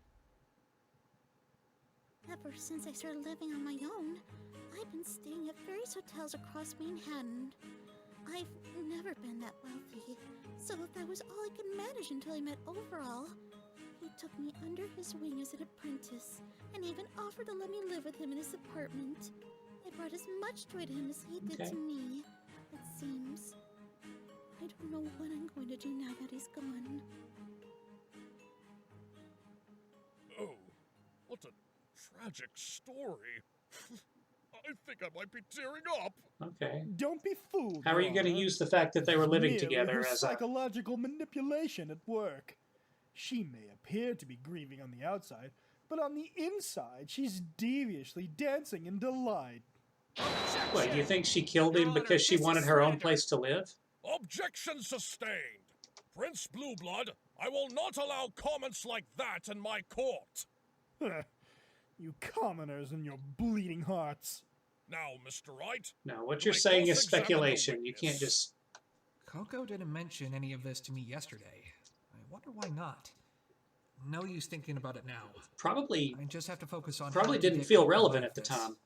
Ever since I started living on my own, I've been staying at various hotels across Manhattan. I've never been that wealthy, so that was all I could manage until I met Overall. He took me under his wing as an apprentice, and even offered to let me live with him in his apartment. I brought as much joy to him as he did to me, it seems. I don't know what I'm going to do now that he's gone. Oh, what a tragic story. I think I might be tearing up. Okay. Don't be fooled. How are you going to Laura. use the fact that they were living Merely together her as a... psychological manipulation at work? She may appear to be grieving on the outside, but on the inside, she's deviously dancing in delight. What, you think she killed him because she wanted her own place to live? Objection sustained. Prince Blueblood, I will not allow comments like that in my court. You commoners and your bleeding hearts. Now, Mr. Wright. No, what you're I saying is cross-examine the speculation. You witness. can't just... Coco didn't mention any of this to me yesterday. I wonder why not. No use thinking about it now. Probably... I just have to focus on Probably how to didn't get feel Coco relevant out of at the this. time.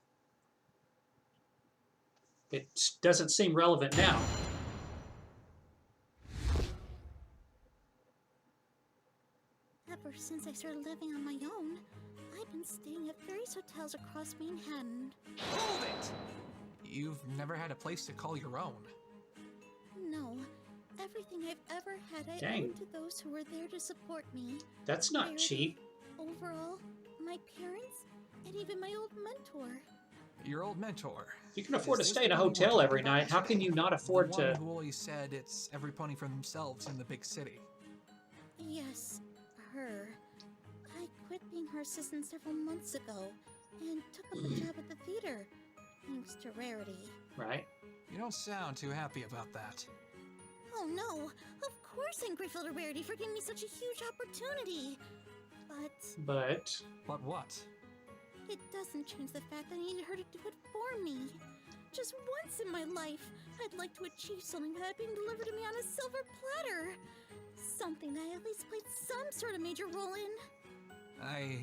It doesn't seem relevant now. Ever since I started living on my own, I've been staying at various hotels across Manhattan. Hold it! You've never had a place to call your own. No, everything I've ever had I Dang. owed to those who were there to support me. That's not Rarity, cheap. Overall, my parents, and even my old mentor. Your old mentor. If you can afford to Is this stay in a the one we're hotel every talking about? night, how can you not afford The one to... who always said it's every pony for themselves in the big city. Yes, her. I quit being her assistant several months ago and took up a job at the theater, thanks to Rarity. Right? You don't sound too happy about that. Oh no, of course I'm grateful to Rarity for giving me such a huge opportunity. But But what? it doesn't change the fact that I needed her to do it for me. Just once in my life, I'd like to achieve something without being delivered to me on a silver platter. Something that I at least played some sort of major role in. I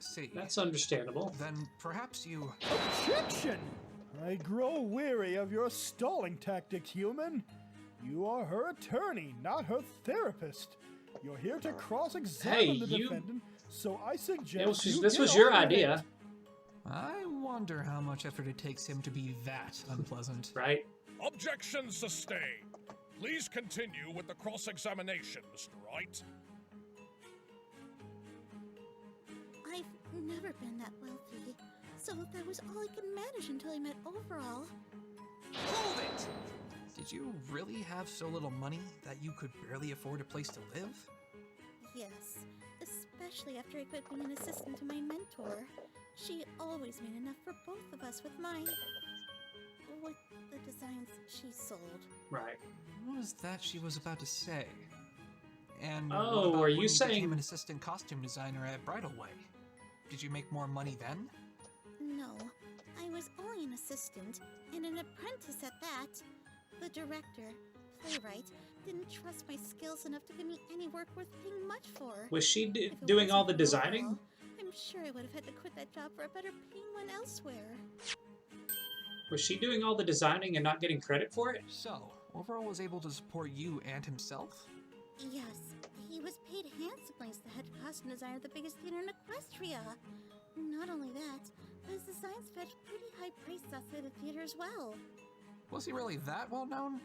see. That's understandable. Then perhaps you... Objection! I grow weary of your stalling tactics, human. You are her attorney, not her therapist. You're here to cross-examine Hey, the you- defendant, so I suggest This you was get your on with idea, it. I wonder how much effort it takes him to be that unpleasant. right? Objection sustained. Please continue with the cross-examination, Mr. Wright. I've never been that wealthy, so that was all I could manage until I met Overall. Hold it! Did you really have so little money that you could barely afford a place to live? Yes, especially after I quit being an assistant to my mentor. She always made enough for both of us with my... with the designs she sold. Right. What was that she was about to say? And Oh, what about are you when saying- became an assistant costume designer at Bridalway? Did you make more money then? No, I was only an assistant, and an apprentice at that. The director, playwright, didn't trust my skills enough to give me any work worth paying much for. Was she If it doing all wasn't the for designing? Overall, I'm sure I would have had to quit that job for a better paying one elsewhere. Was she doing all the designing and not getting credit for it? So, Overall was able to support you and himself? Yes, he was paid handsomely as the head costume designer of the biggest theater in Equestria. Not only that, but his designs fetched pretty high praise outside the theater as well. Was he really that well known?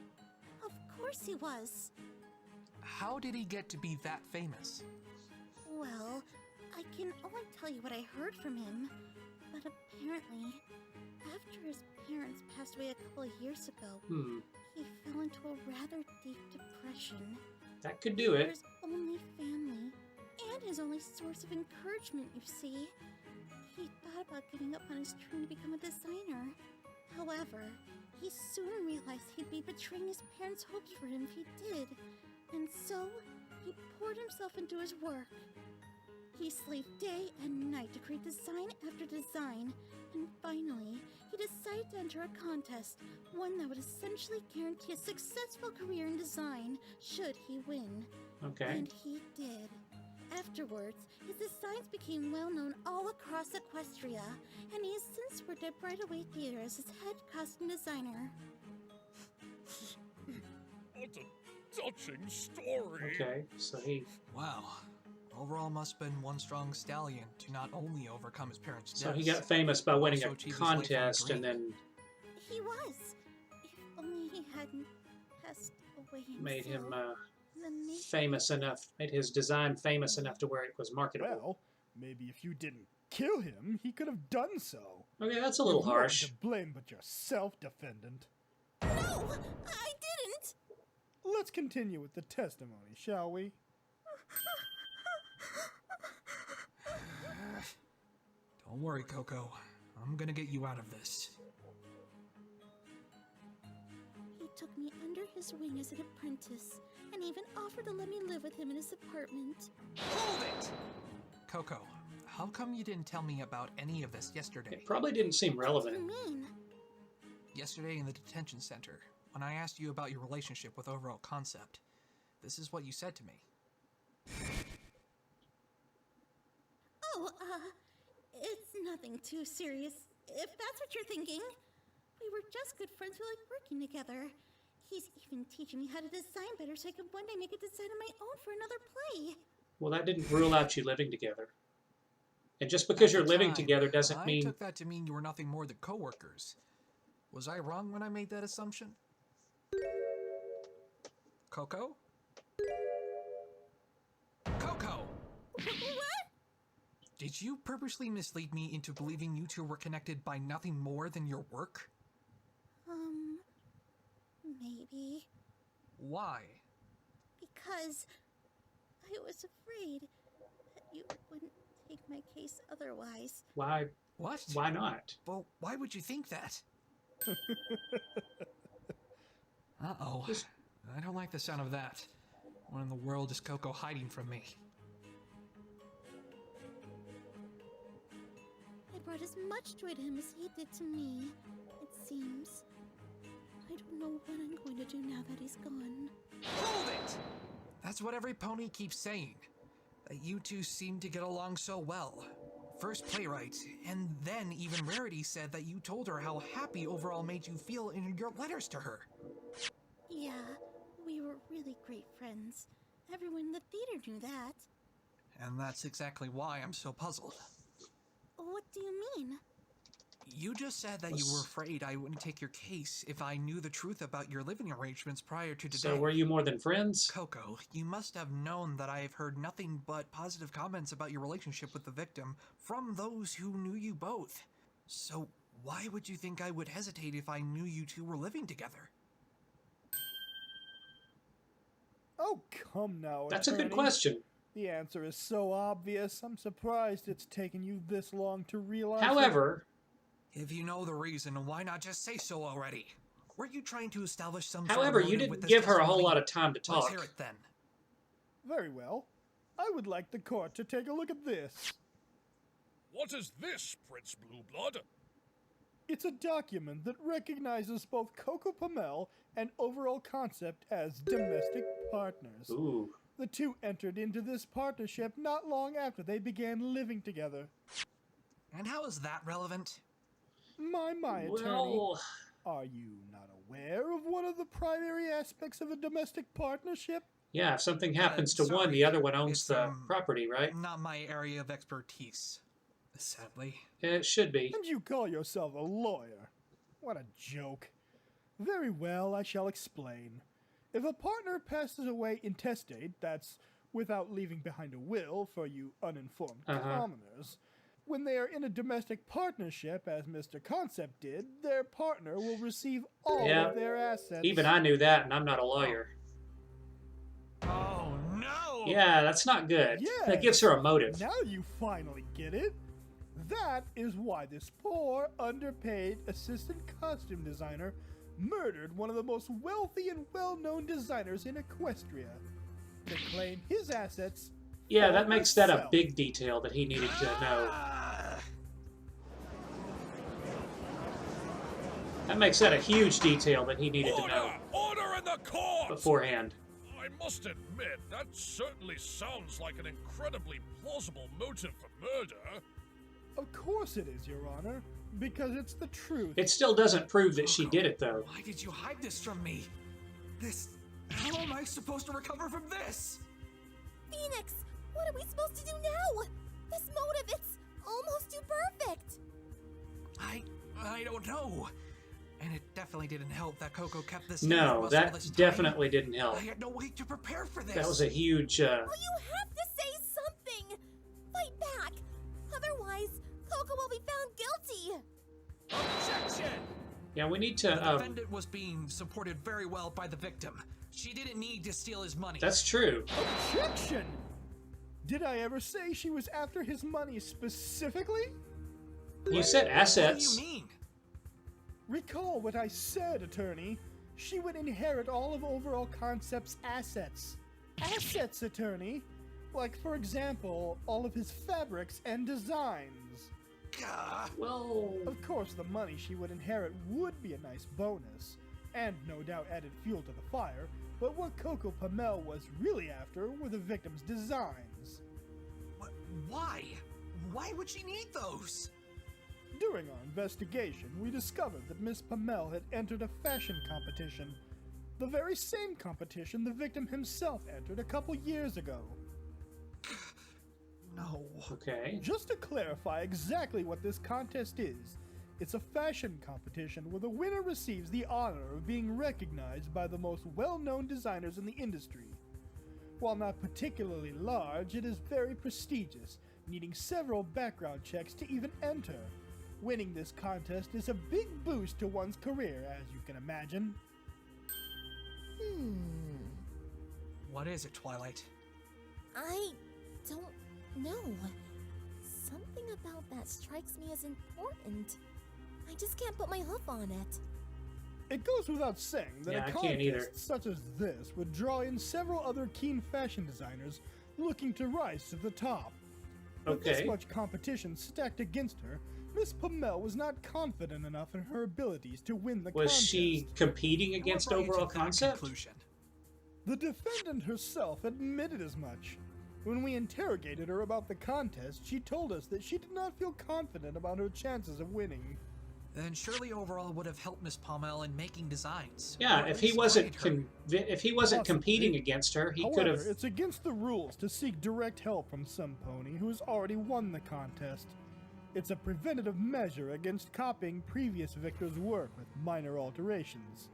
Of course he was. How did he get to be that famous? Well, I can only tell you what I heard from him, but apparently, after his parents passed away a couple of years ago, he fell into a rather deep depression. That could do it. His only family, and his only source of encouragement, you see. He thought about giving up on his dream to become a designer. However, he soon realized he'd be betraying his parents' hopes for him if he did, and so he poured himself into his work. He slaved day and night to create design after design, and finally, he decided to enter a contest, one that would essentially guarantee a successful career in design, should he win. Okay. And he did. Afterwards, his designs became well known all across Equestria, and he has since worked at Bridalway Theater as his head costume designer. What a touching story. Okay, so he... Wow. Overall must have been one strong stallion to not only overcome his parents' deaths. So he got famous by winning also a achieve his lifelong contest and dream. then He was. If only he hadn't passed away himself. made him then maybe famous enough, made his design famous enough to where it was marketable. Well, maybe if you didn't kill him, he could have done so. Okay, that's a little You've no one harsh. to blame but yourself, defendant. No! I didn't! Let's continue with the testimony, shall we? Don't worry, Coco. I'm gonna get you out of this. He took me under his wing as an apprentice, and even offered to let me live with him in his apartment. Hold it! Coco, how come you didn't tell me about any of this yesterday? It probably didn't seem What do relevant. you mean? Yesterday in the detention center, when I asked you about your relationship with Overall Concept, this is what you said to me. Oh, it's nothing too serious, if that's what you're thinking. We were just good friends who liked working together. He's even teaching me how to design better so I could one day make a design of my own for another play. Well, that didn't rule out you living together. And just because you're At the living time, together doesn't I mean... took that to mean you were nothing more than co-workers. Was I wrong when I made that assumption? Coco? Coco! What? Did you purposely mislead me into believing you two were connected by nothing more than your work? Maybe. Why? Because I was afraid that you wouldn't take my case otherwise. Why? What? Why not? Well, why would you think that? Uh-oh. I don't like the sound of that. What in the world is Coco hiding from me? I brought as much joy to him as he did to me, it seems. I don't know what I'm going to do now that he's gone. Hold it! That's what every pony keeps saying. That you two seem to get along so well. First Playwright, and then even Rarity said that you told her how happy Overall made you feel in your letters to her. Yeah, we were really great friends. Everyone in the theater knew that. And that's exactly why I'm so puzzled. What do you mean? You just said that you were afraid I wouldn't take your case if I knew the truth about your living arrangements prior to today. So were you more than friends? Coco, you must have known that I have heard nothing but positive comments about your relationship with the victim from those who knew you both. So why would you think I would hesitate if I knew you two were living together? Oh, come now, That's a good attorney. question. The answer is so obvious, I'm surprised it's taken you this long to realize However, If you know the reason, why not just say so already? Were you trying to establish some sort of However, you motive with didn't this give her a whole testimony? lot of time to Let's talk. hear it then. Very well. I would like the court to take a look at this. What is this, Prince Blueblood? It's a document that recognizes both Coco Pamel and Overall Concept as domestic partners. Ooh. The two entered into this partnership not long after they began living together. And how is that relevant? My attorney. Well, Are you not aware of one of the primary aspects of a domestic partnership? yeah, if something happens to one, sorry, the other one owns it's, the property, right? Not my area of expertise, sadly. It should be. And you call yourself a lawyer? What a joke. Very well, I shall explain. If a partner passes away intestate, that's without leaving behind a will for you uninformed commoners, when they are in a domestic partnership, as Mr. Concept did, their partner will receive all of their assets. Even I knew that, and I'm not a lawyer. Oh, no! Yeah, that's not good. Yes. That gives her a motive. Now you finally get it. That is why this poor, underpaid assistant costume designer murdered one of the most wealthy and well-known designers in Equestria to claim his assets. Yeah, that makes that a big detail that he needed to know. That makes that a huge detail that he needed to know Order in the court! beforehand. I must admit, that certainly sounds like an incredibly plausible motive for murder. Of course it is, Your Honor, because it's the truth. It still doesn't prove that she did it, though. Why did you hide this from me? This... How am I supposed to recover from this? Phoenix, what are we supposed to do now? This motive, it's almost too perfect. I don't know. And it definitely didn't help that Coco kept this. No, that definitely didn't help. I had no way to prepare for this. That was a huge. Well, you have to say something. Fight back. Otherwise, Coco will be found guilty. Objection! Yeah, we need to. The defendant was being supported very well by the victim. She didn't need to steal his money. That's true. Objection! Did I ever say she was after his money specifically? You said assets. What do you mean? Recall what I said, attorney. She would inherit all of Overall Concept's assets. Assets, attorney. Like, for example, all of his fabrics and designs. Well... Of course, the money she would inherit would be a nice bonus, and no doubt added fuel to the fire, but what Coco Pamel was really after were the victim's designs. Why? Why would she need those? During our investigation, we discovered that Miss Pamel had entered a fashion competition. The very same competition the victim himself entered a couple years ago. No. Okay. Just to clarify exactly what this contest is, it's a fashion competition where the winner receives the honor of being recognized by the most well-known designers in the industry. While not particularly large, it is very prestigious, needing several background checks to even enter. Winning this contest is a big boost to one's career, as you can imagine. What is it, Twilight? I don't know. Something about that strikes me as important. I just can't put my hoof on it. It goes without saying that Yeah, a I can't either. contest such as this would draw in several other keen fashion designers looking to rise to the top. With this much competition stacked against her, Miss Pamel was not confident enough in her abilities to win the contest. Was she competing against Overall Concept? The defendant herself admitted as much. When we interrogated her about the contest, she told us that she did not feel confident about her chances of winning. Then surely Overall would have helped Miss Pamel in making designs. Yeah, Or if at he least wasn't guide her. if he wasn't Possibly. competing against her, he could However, have. it's against the rules to seek direct help from some pony who has already won the contest. It's a preventative measure against copying previous victors' work with minor alterations.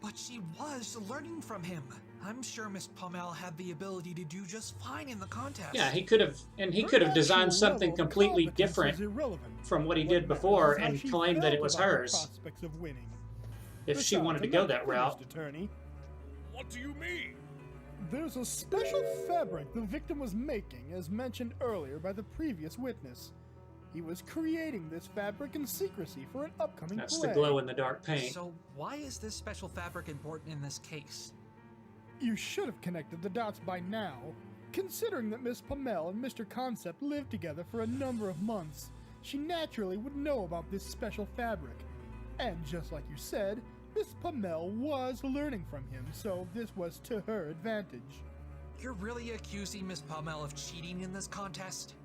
But she was learning from him. I'm sure Miss Pamel had the ability to do just fine in the contest. Yeah, he could have, and he could have designed something completely different from what he did before and claimed that it was hers. Prospects of winning. If she wanted to go that route. Attorney. What do you mean? There's a special fabric the victim was making, as mentioned earlier by the previous witness. He was creating this fabric in secrecy for an upcoming That's play. the glow-in-the-dark paint. So why is this special fabric important in this case? You should have connected the dots by now. Considering that Miss Pommel and Mr. Concept lived together for a number of months, she naturally would know about this special fabric. And just like you said, Miss Pommel was learning from him, so this was to her advantage. You're really accusing Miss Pommel of cheating in this contest?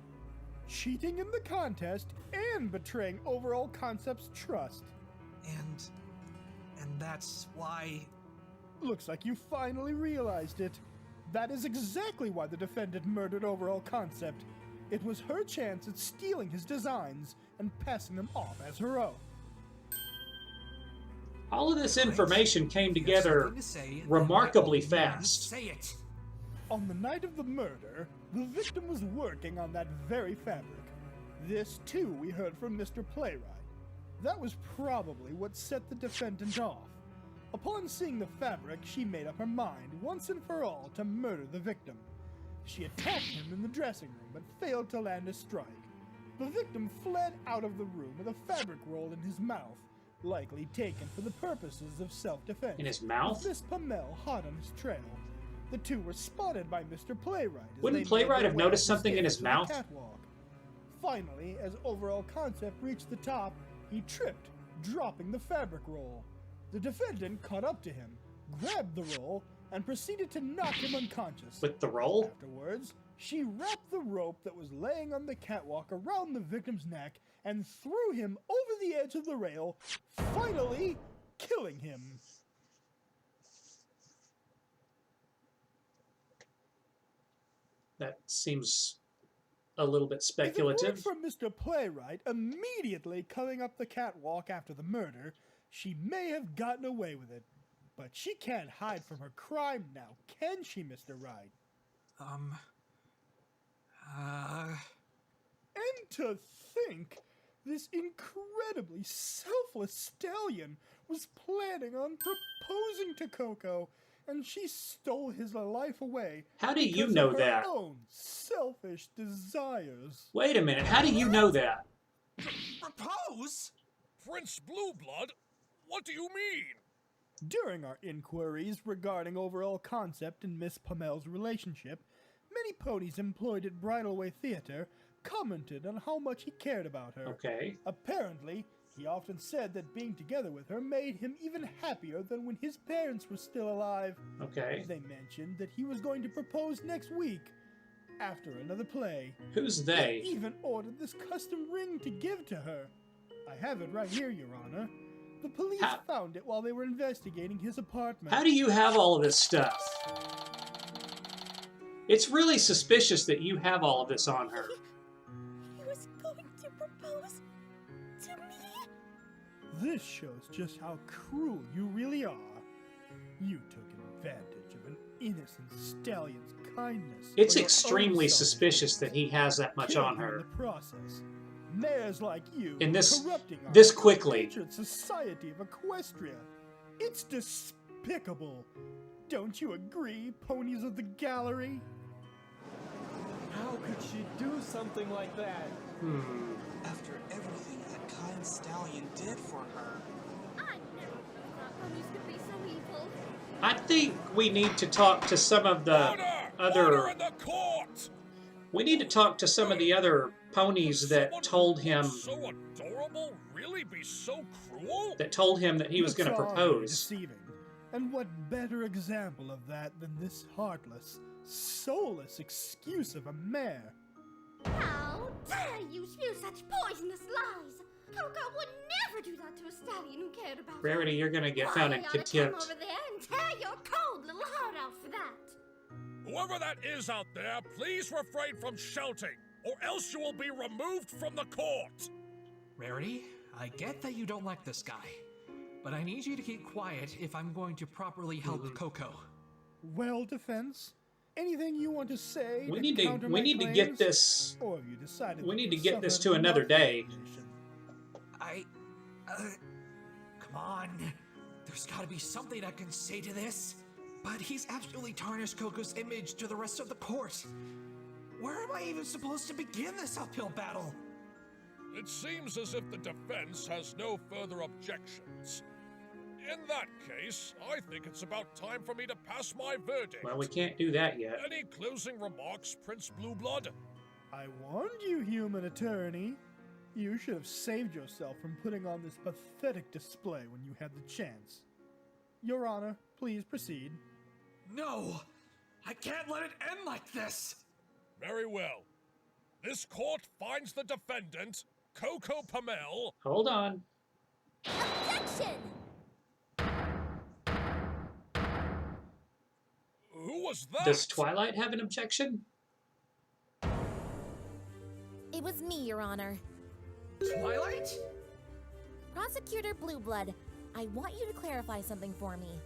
Cheating in the contest and betraying Overall Concept's trust. And that's why... Looks like you finally realized it. That is exactly why the defendant murdered Overall Concept. It was her chance at stealing his designs and passing them off as her own. All of this information came together remarkably fast. Say it. On the night of the murder, the victim was working on that very fabric. This, too, we heard from Mr. Playwright. That was probably what set the defendant off. Upon seeing the fabric, she made up her mind, once and for all, to murder the victim. She attacked him in the dressing room, but failed to land a strike. The victim fled out of the room with a fabric roll in his mouth, likely taken for the purposes of self-defense. In his mouth? With Miss Pommel hot on his trail. The two were spotted by Mr. Playwright. Wouldn't Playwright have noticed something in his mouth? Finally, as Overall Concept reached the top, he tripped, dropping the fabric roll. The defendant caught up to him, grabbed the roll, and proceeded to knock him unconscious. With the roll? Afterwards, she wrapped the rope that was laying on the catwalk around the victim's neck and threw him over the edge of the rail, finally killing him. That seems a little bit If speculative. it weren't for Mr. Playwright immediately coming up the catwalk after the murder, she may have gotten away with it. But she can't hide from her crime now, can she, Mr. Wright? And to think, this incredibly selfless stallion was planning on proposing to Coco, and she stole his life away. How do you because know of her that? own selfish desires. Wait a minute, how do you know that? Propose? Prince Blueblood? What do you mean? During our inquiries regarding Overall Concept and Miss Pommel's relationship, many ponies employed at Bridalway Theater commented on how much he cared about her. Okay. Apparently, he often said that being together with her made him even happier than when his parents were still alive. Okay. They mentioned that he was going to propose next week, after another play. Who's they? He even ordered this custom ring to give to her. I have it right here, Your Honor. The police found it while they were investigating his apartment. How do you have all of this stuff? It's really suspicious that you have all of this on her. He was going to propose to me? This shows just how cruel you really are. You took advantage of an innocent stallion's kindness. It's for your own extremely selfish suspicious that he has that much killing on her her. in the process. Mayors like you In this- corrupting our this quickly. cultured society of Equestria. It's despicable. Don't you agree, ponies of the gallery? How could she do something like that? After everything that kind stallion did for her. I never thought ponies could be so evil. I think we need to talk to some of the other... in the court! We need to talk to some of the other ponies that told him... So adorable? Really be so cruel? That told him that he was going to It's already propose. deceiving. And what better example of that than this heartless, soulless excuse of a mare? How dare you spew such poisonous lies! Coco would never do that to a stallion who cared about her. Rarity, you're going to get found in Why, I ought to contempt. come over there and tear your cold little heart out for that. Whoever that is out there, please refrain from shouting, or else you will be removed from the court! Rarity, I get that you don't like this guy, but I need you to keep quiet if I'm going to properly help Coco. Well, Defense, anything you want to say? We to need to counter we my need to claims? get this Or have you decided we that need to you've get this suffered to another enough day. humiliation? Come on. There's gotta be something I can say to this. But he's absolutely tarnished Coco's image to the rest of the court. Where am I even supposed to begin this uphill battle? It seems as if the defense has no further objections. In that case, I think it's about time for me to pass my verdict. Well, we can't do that yet. Any closing remarks, Prince Blueblood? I warned you, human attorney. You should have saved yourself from putting on this pathetic display when you had the chance. Your Honor, please proceed. No! I can't let it end like this! Very well. This court finds the defendant, Coco Pamel. Hold on. Objection! Who was that? Does Twilight have an objection? It was me, Your Honor. Twilight? Prosecutor Blueblood, I want you to clarify something for me.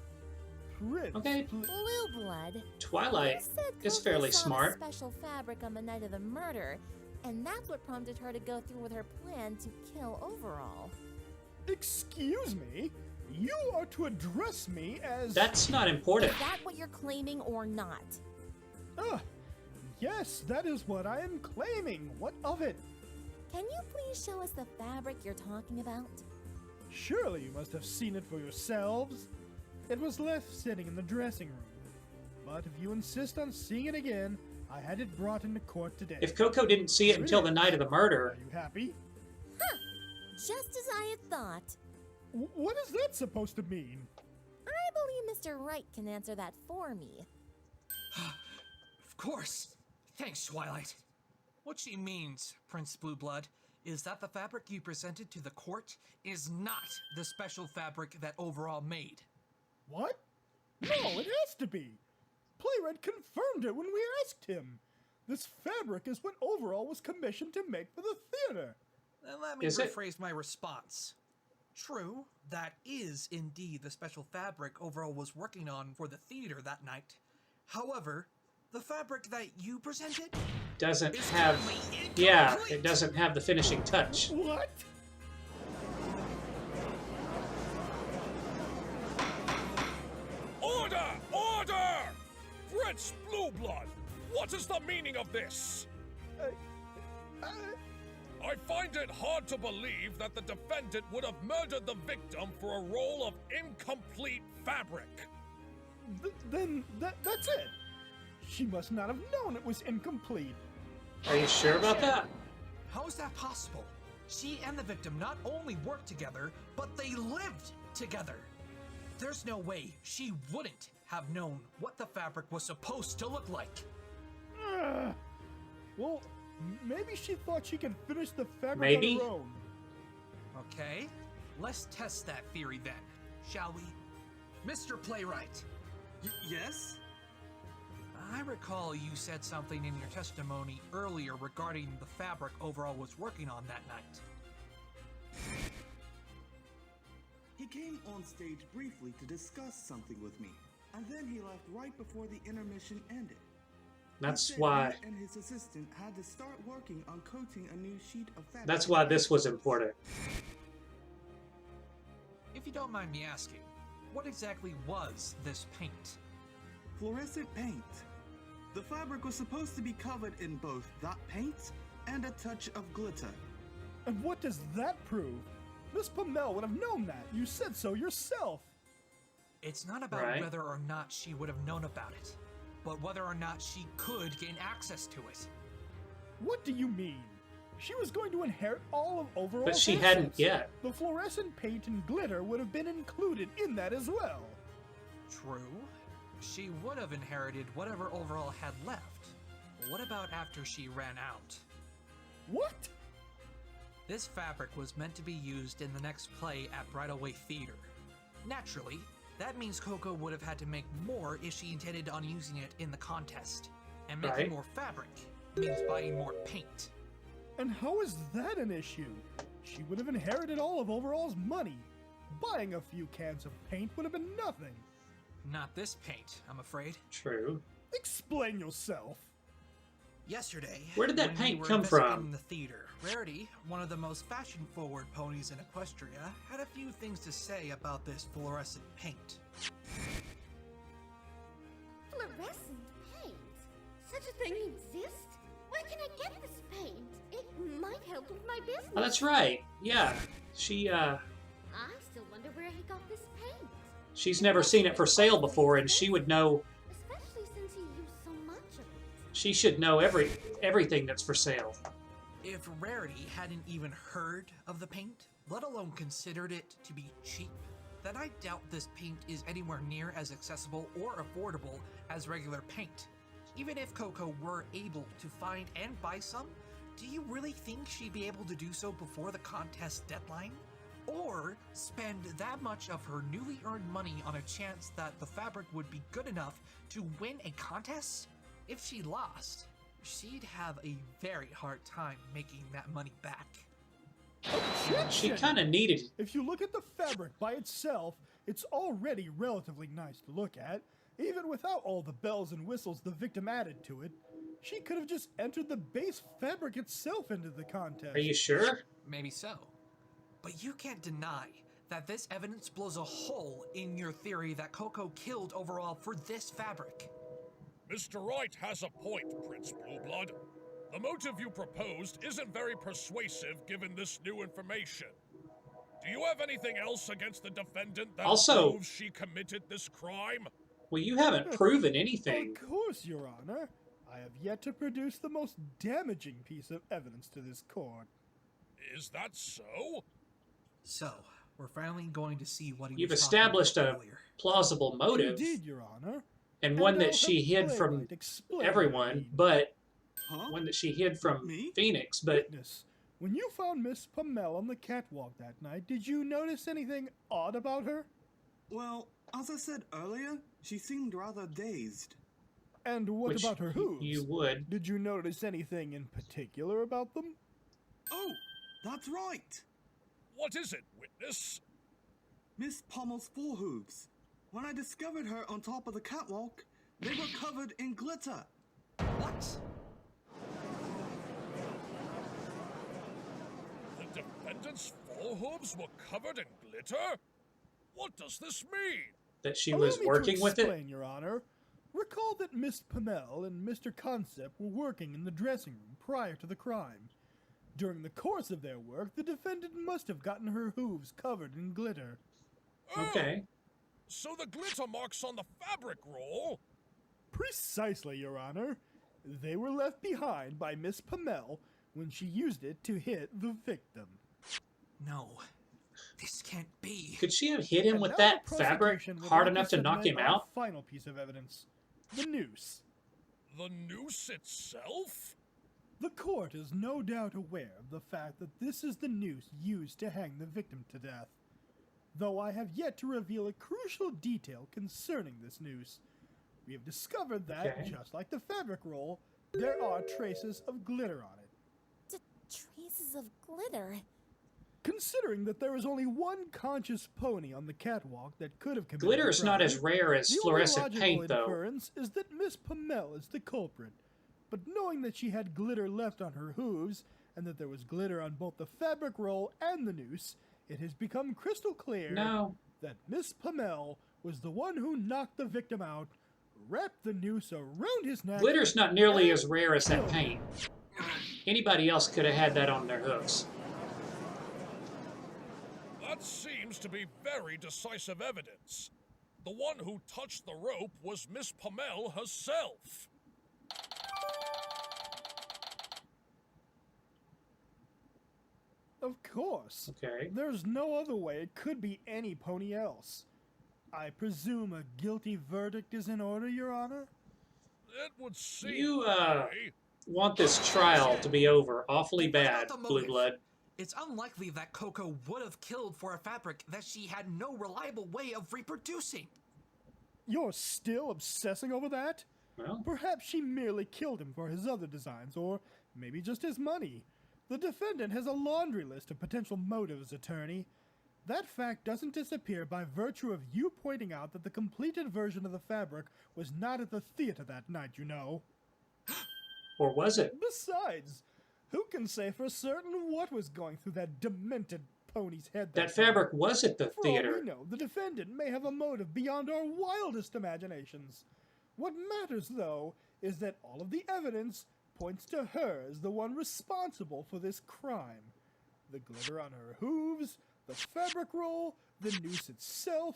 Prince. Okay. Blueblood. Twilight you said is Coco fairly saw smart. The special fabric on the night of the murder, and that's what prompted her to go through with her plan to kill Overall. Excuse me? You are to address me as... That's not important. Is that what you're claiming or not? Yes, that is what I am claiming. What of it? Can you please show us the fabric you're talking about? Surely you must have seen it for yourselves. It was left sitting in the dressing room. But if you insist on seeing it again, I had it brought into court today. If Coco didn't see it until the night of the murder... Are you happy? Huh! Just as I had thought. What is that supposed to mean? I believe Mr. Wright can answer that for me. Of course. Thanks, Twilight. What she means, Prince Blueblood, is that the fabric you presented to the court is not the special fabric that Overall made. What? No, it has to be. Playwright confirmed it when we asked him. This fabric is what Overall was commissioned to make for the theater. Then let me rephrase my response. True, that is indeed the special fabric Overall was working on for the theater that night. However, the fabric that you presented doesn't have... Yeah, it doesn't have the finishing touch. What? Order! Order! Prince Blueblood, what is the meaning of this? I find it hard to believe that the defendant would have murdered the victim for a roll of incomplete fabric. Then that's it. She must not have known it was incomplete. Are you sure about that? How is that possible? She and the victim not only worked together, but they lived together. There's no way she wouldn't have known what the fabric was supposed to look like. Well, maybe she thought she could finish the fabric Maybe. on her own. Okay, let's test that theory then, shall we? Mr. Playwright. Yes? I recall you said something in your testimony earlier regarding the fabric Overall was working on that night. He came on stage briefly to discuss something with me, and then he left right before the intermission ended. That's He said why... he and his assistant had to start working on coating a new sheet of fabric. That's why this was important. If you don't mind me asking, what exactly was this paint? Fluorescent paint. The fabric was supposed to be covered in both that paint and a touch of glitter. And what does that prove? Miss Pamel would have known that. You said so yourself. It's not about whether or not she would have known about it, but whether or not she could gain access to it. What do you mean? She was going to inherit all of Overall's But she assets. hadn't yet. The fluorescent paint and glitter would have been included in that as well. True. She would have inherited whatever Overall had left. But what about after she ran out? What? This fabric was meant to be used in the next play at Bridalway Theater. Naturally, that means Coco would have had to make more if she intended on using it in the contest. And making more fabric means buying more paint. And how is that an issue? She would have inherited all of Overall's money. Buying a few cans of paint would have been nothing. Not this paint, I'm afraid. True. Explain yourself. Yesterday, Where did that when paint we were come investigating from? the theater, Rarity, one of the most fashion-forward ponies in Equestria, had a few things to say about this fluorescent paint. Fluorescent paint? Such a thing exists? Where can I get this paint? It might helped with my business. Oh, that's right. Yeah. She, I still wonder where he got this paint. she's never seen it for sale before, and she would know, Especially since he used so much of it. she should know everything that's for sale. If Rarity hadn't even heard of the paint, let alone considered it to be cheap, then I doubt this paint is anywhere near as accessible or affordable as regular paint. Even if Coco were able to find and buy some, do you really think she'd be able to do so before the contest deadline? Or spend that much of her newly earned money on a chance that the fabric would be good enough to win a contest? If she lost, she'd have a very hard time making that money back. She kind of needed it. If you look at the fabric by itself, it's already relatively nice to look at. Even without all the bells and whistles the victim added to it, she could have just entered the base fabric itself into the contest. Are you sure? Maybe so. But you can't deny that this evidence blows a hole in your theory that Coco killed overall for this fabric. Mr. Wright has a point, Prince Blueblood. The motive you proposed isn't very persuasive given this new information. Do you have anything else against the defendant that Also, proves she committed this crime? Well, you haven't proven anything. Of course, Your Honor. I have yet to produce the most damaging piece of evidence to this court. Is that so? So, we're finally going to see what he You've was talking established about a earlier. plausible motive, Indeed, Your Honor. and one I'll that she have hid from Playwright explain everyone, it. but Huh? one that she hid from Me? Phoenix. But Witness, when you found Miss Pamela on the catwalk that night, did you notice anything odd about her? Well, as I said earlier, she seemed rather dazed. And what Which about her hooves? you would. Did you notice anything in particular about them? Oh, that's right! What is it, witness? Miss Pommel's forehooves. When I discovered her on top of the catwalk, they were covered in glitter. What? The defendant's forehooves were covered in glitter? What does this mean? That she Allow was me working to with it? explain, Your Honor. Recall that Miss Pamela and Mr. Concept were working in the dressing room prior to the crime. During the course of their work, the defendant must have gotten her hooves covered in glitter. Okay. So the glitter marks on the fabric roll? Precisely, Your Honor. They were left behind by Miss Pamela when she used it to hit the victim. No. This can't be. Could she have hit him And with now that the fabric prosecution would hard like enough to knock submit him our out? Final piece of evidence. The noose. The noose itself? The court is no doubt aware of the fact that this is the noose used to hang the victim to death. Though I have yet to reveal a crucial detail concerning this noose. We have discovered that, Okay. just like the fabric roll, there are traces of glitter on it. Traces of glitter. Considering that there is only one conscious pony on the catwalk that could have committed Glitter the is not crime, as rare as the only fluorescent logical paint, though. inference is that Miss Pamela is the culprit. But knowing that she had glitter left on her hooves, and that there was glitter on both the fabric roll and the noose, it has become crystal clear that Miss Pamela was the one who knocked the victim out, wrapped the noose around his neck. Glitter's not nearly and as rare as that killed him. paint. Anybody else could have had that on their hooks. That seems to be very decisive evidence. The one who touched the rope was Miss Pamela herself. Of course. Okay. There's no other way it could be any pony else. I presume a guilty verdict is in order, Your Honor? It would seem You, that way. want this trial to be over awfully What about bad, the motive? Blueblood. It's unlikely that Coco would have killed for a fabric that she had no reliable way of reproducing. You're still obsessing over that? Well, Perhaps she merely killed him for his other designs, or maybe just his money. The defendant has a laundry list of potential motives, attorney. That fact doesn't disappear by virtue of you pointing out that the completed version of the fabric was not at the theater that night, you know. or was it? Besides, who can say for certain what was going through that demented pony's head That night? fabric was at the For all theater. we know, the defendant may have a motive beyond our wildest imaginations. What matters, though, is that all of the evidence points to her as the one responsible for this crime. The glitter on her hooves, the fabric roll, the noose itself,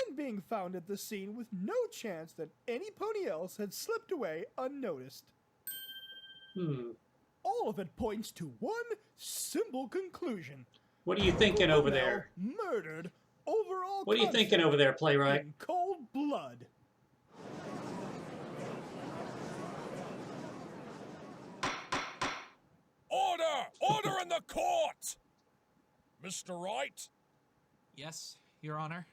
and being found at the scene with no chance that any pony else had slipped away unnoticed. All of it points to one simple conclusion. What are you thinking over there? Murdered overall. What are you thinking over there, playwright? In cold blood. Order! Order in the court! Mr. Wright? Yes, Your Honor.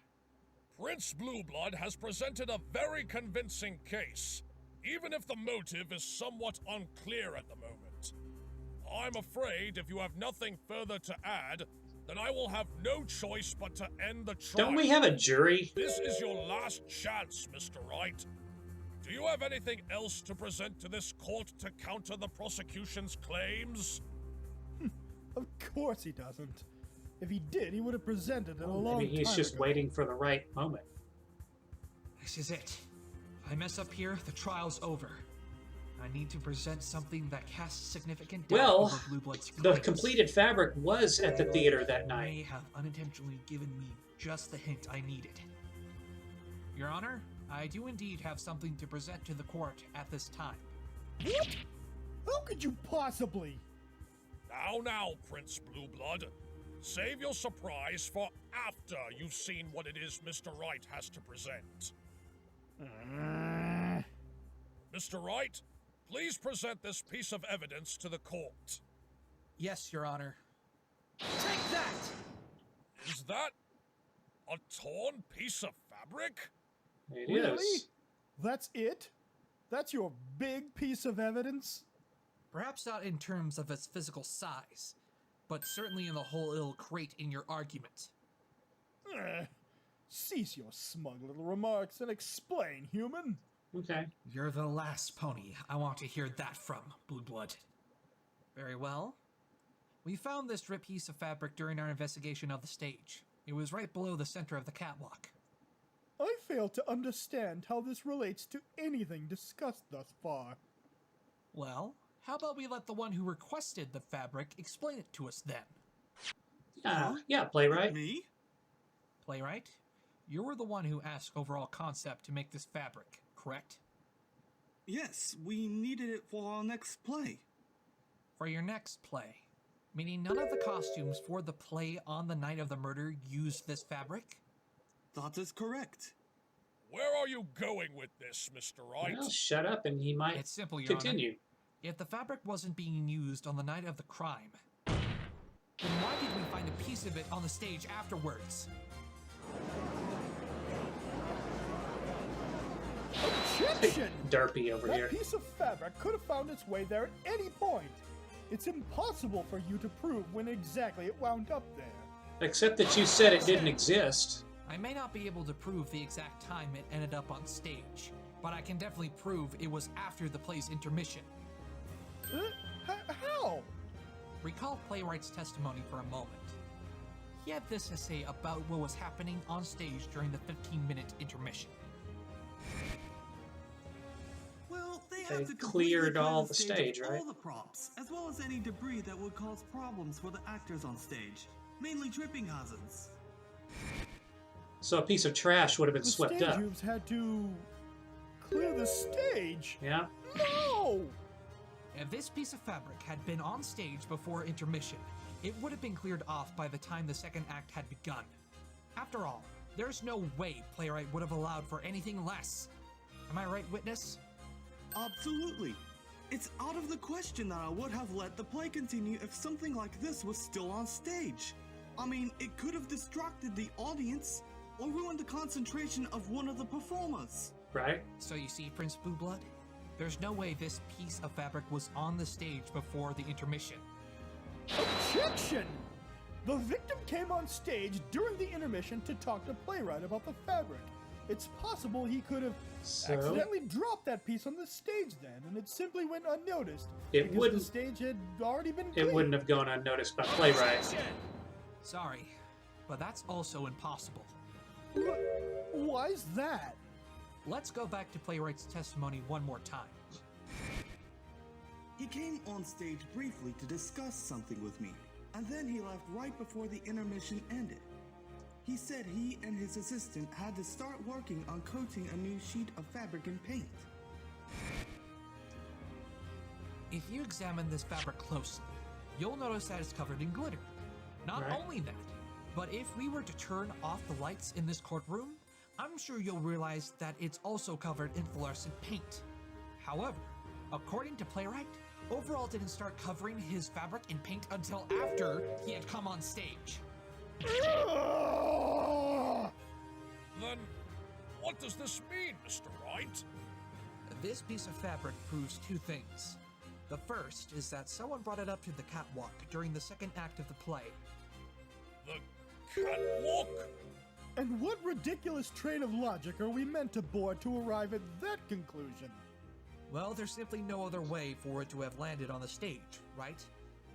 Prince Blueblood has presented a very convincing case, even if the motive is somewhat unclear at the moment. I'm afraid if you have nothing further to add, then I will have no choice but to end the trial. Don't we have a jury? This is your last chance, Mr. Wright. Do you have anything else to present to this court to counter the prosecution's claims? Of course he doesn't. If he did, he would have presented it a long time Maybe he's just ago. waiting for the right moment. This is it. If I mess up here, the trial's over. I need to present something that casts significant doubt Well, over Blueblood's the claims. completed fabric was at the theater that night. May have unintentionally given me just the hint I needed. Your Honor, I do indeed have something to present to the court at this time. What? How could you possibly? Now, Prince Blueblood. Save your surprise for after you've seen what it is Mr. Wright has to present. Mr. Wright, please present this piece of evidence to the court. Yes, Your Honor. Take that! Is that a torn piece of fabric? It Really? is. That's it? That's your big piece of evidence? Perhaps not in terms of its physical size, but certainly in the whole it'll create in your argument. Cease your smug little remarks and explain, human. Okay. You're the last pony I want to hear that from, Blueblood. Very well. We found this ripped piece of fabric during our investigation of the stage. It was right below the center of the catwalk. I fail to understand how this relates to anything discussed thus far. Well, how about we let the one who requested the fabric explain it to us then? Yeah, playwright. Me? Playwright, you were the one who asked overall concept to make this fabric, correct? Yes, we needed it for our next play. For your next play? Meaning none of the costumes for the play on the night of the murder used this fabric? That is correct. Where are you going with this, Mr. Wright? Well, shut up and he might It's simple, Your continue. Honor. If the fabric wasn't being used on the night of the crime, then why did we find a piece of it on the stage afterwards? Objection! Derpy over That here. piece of fabric could have found its way there at any point. It's impossible for you to prove when exactly it wound up there. Except that you said it didn't exist. I may not be able to prove the exact time it ended up on stage, but I can definitely prove it was after the play's intermission. How? Recall Playwright's testimony for a moment. He had this to say about what was happening on stage during the 15-minute intermission. Well, they They have to cleared completely all clear the stage stage, of right? all the props, as well as any debris that would cause problems for the actors on stage, mainly tripping hazards. So a piece of trash would have been The swept stage up. hooves had to clear the stage. Yeah. No! If this piece of fabric had been on stage before intermission, it would have been cleared off by the time the second act had begun. After all, there's no way Playwright would have allowed for anything less. Am I right, witness? Absolutely. It's out of the question that I would have let the play continue if something like this was still on stage. I mean, it could have distracted the audience or ruined the concentration of one of the performers. Right? So you see, Prince Blueblood, there's no way this piece of fabric was on the stage before the intermission. Objection! The victim came on stage during the intermission to talk to Playwright about the fabric. It's possible he could have accidentally dropped that piece on the stage then, and it simply went unnoticed. It because wouldn't. the stage had already been It cleared. wouldn't have gone unnoticed by playwright. Sorry, but that's also impossible. Why's that? Let's go back to Playwright's testimony one more time. He came on stage briefly to discuss something with me, and then he left right before the intermission ended. He said he and his assistant had to start working on coating a new sheet of fabric and paint. If you examine this fabric closely, you'll notice that it's covered in glitter. Not only that, but if we were to turn off the lights in this courtroom, I'm sure you'll realize that it's also covered in fluorescent paint. However, according to Playwright, Overall didn't start covering his fabric in paint until after he had come on stage. Then, what does this mean, Mr. Wright? This piece of fabric proves two things. The first is that someone brought it up to the catwalk during the second act of the play. The catwalk? And what ridiculous train of logic are we meant to board to arrive at that conclusion? Well, there's simply no other way for it to have landed on the stage, right?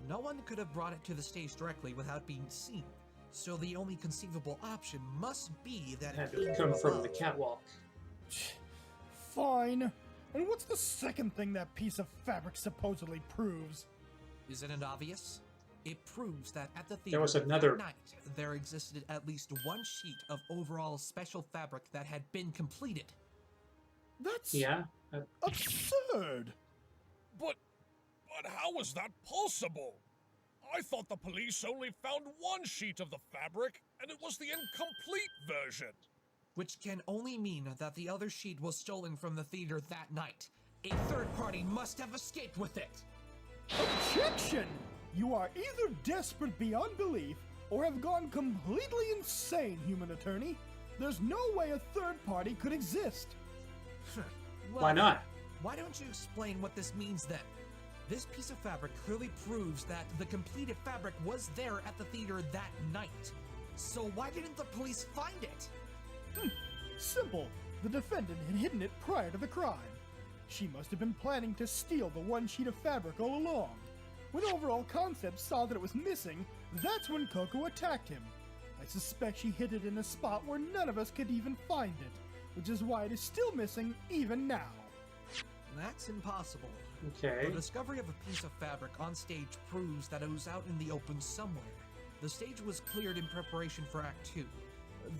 No one could have brought it to the stage directly without being seen, so the only conceivable option must be that Had it to came come from above. the catwalk. Fine. And what's the second thing that piece of fabric supposedly proves? Isn't it obvious? It proves that at the theater There was another that night, there existed at least one sheet of overall special fabric that had been completed. That's absurd. But how is that possible? I thought the police only found one sheet of the fabric, and it was the incomplete version. Which can only mean that the other sheet was stolen from the theater that night. A third party must have escaped with it. Objection! You are either desperate beyond belief or have gone completely insane, human attorney. There's no way a third party could exist. Well, Why not? Why don't you explain what this means then? This piece of fabric clearly proves that the completed fabric was there at the theater that night. So why didn't the police find it? Simple. The defendant had hidden it prior to the crime. She must have been planning to steal the one sheet of fabric all along. When Overall Concept saw that it was missing, that's when Coco attacked him. I suspect she hid it in a spot where none of us could even find it, which is why it is still missing even now. That's impossible. Okay. The discovery of a piece of fabric on stage proves that it was out in the open somewhere. The stage was cleared in preparation for Act 2.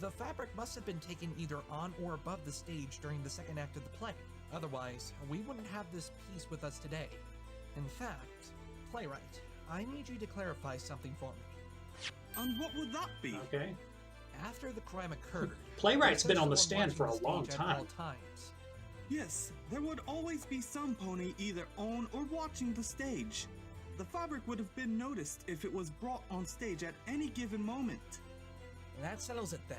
The fabric must have been taken either on or above the stage during the second act of the play. Otherwise, we wouldn't have this piece with us today. In fact, Playwright, I need you to clarify something for me. And what would that be? Okay. After the crime occurred, Playwright's been on the someone stand for a watching the long stage at time. all times. Yes, there would always be some pony either on or watching the stage. The fabric would have been noticed if it was brought on stage at any given moment. That settles it then.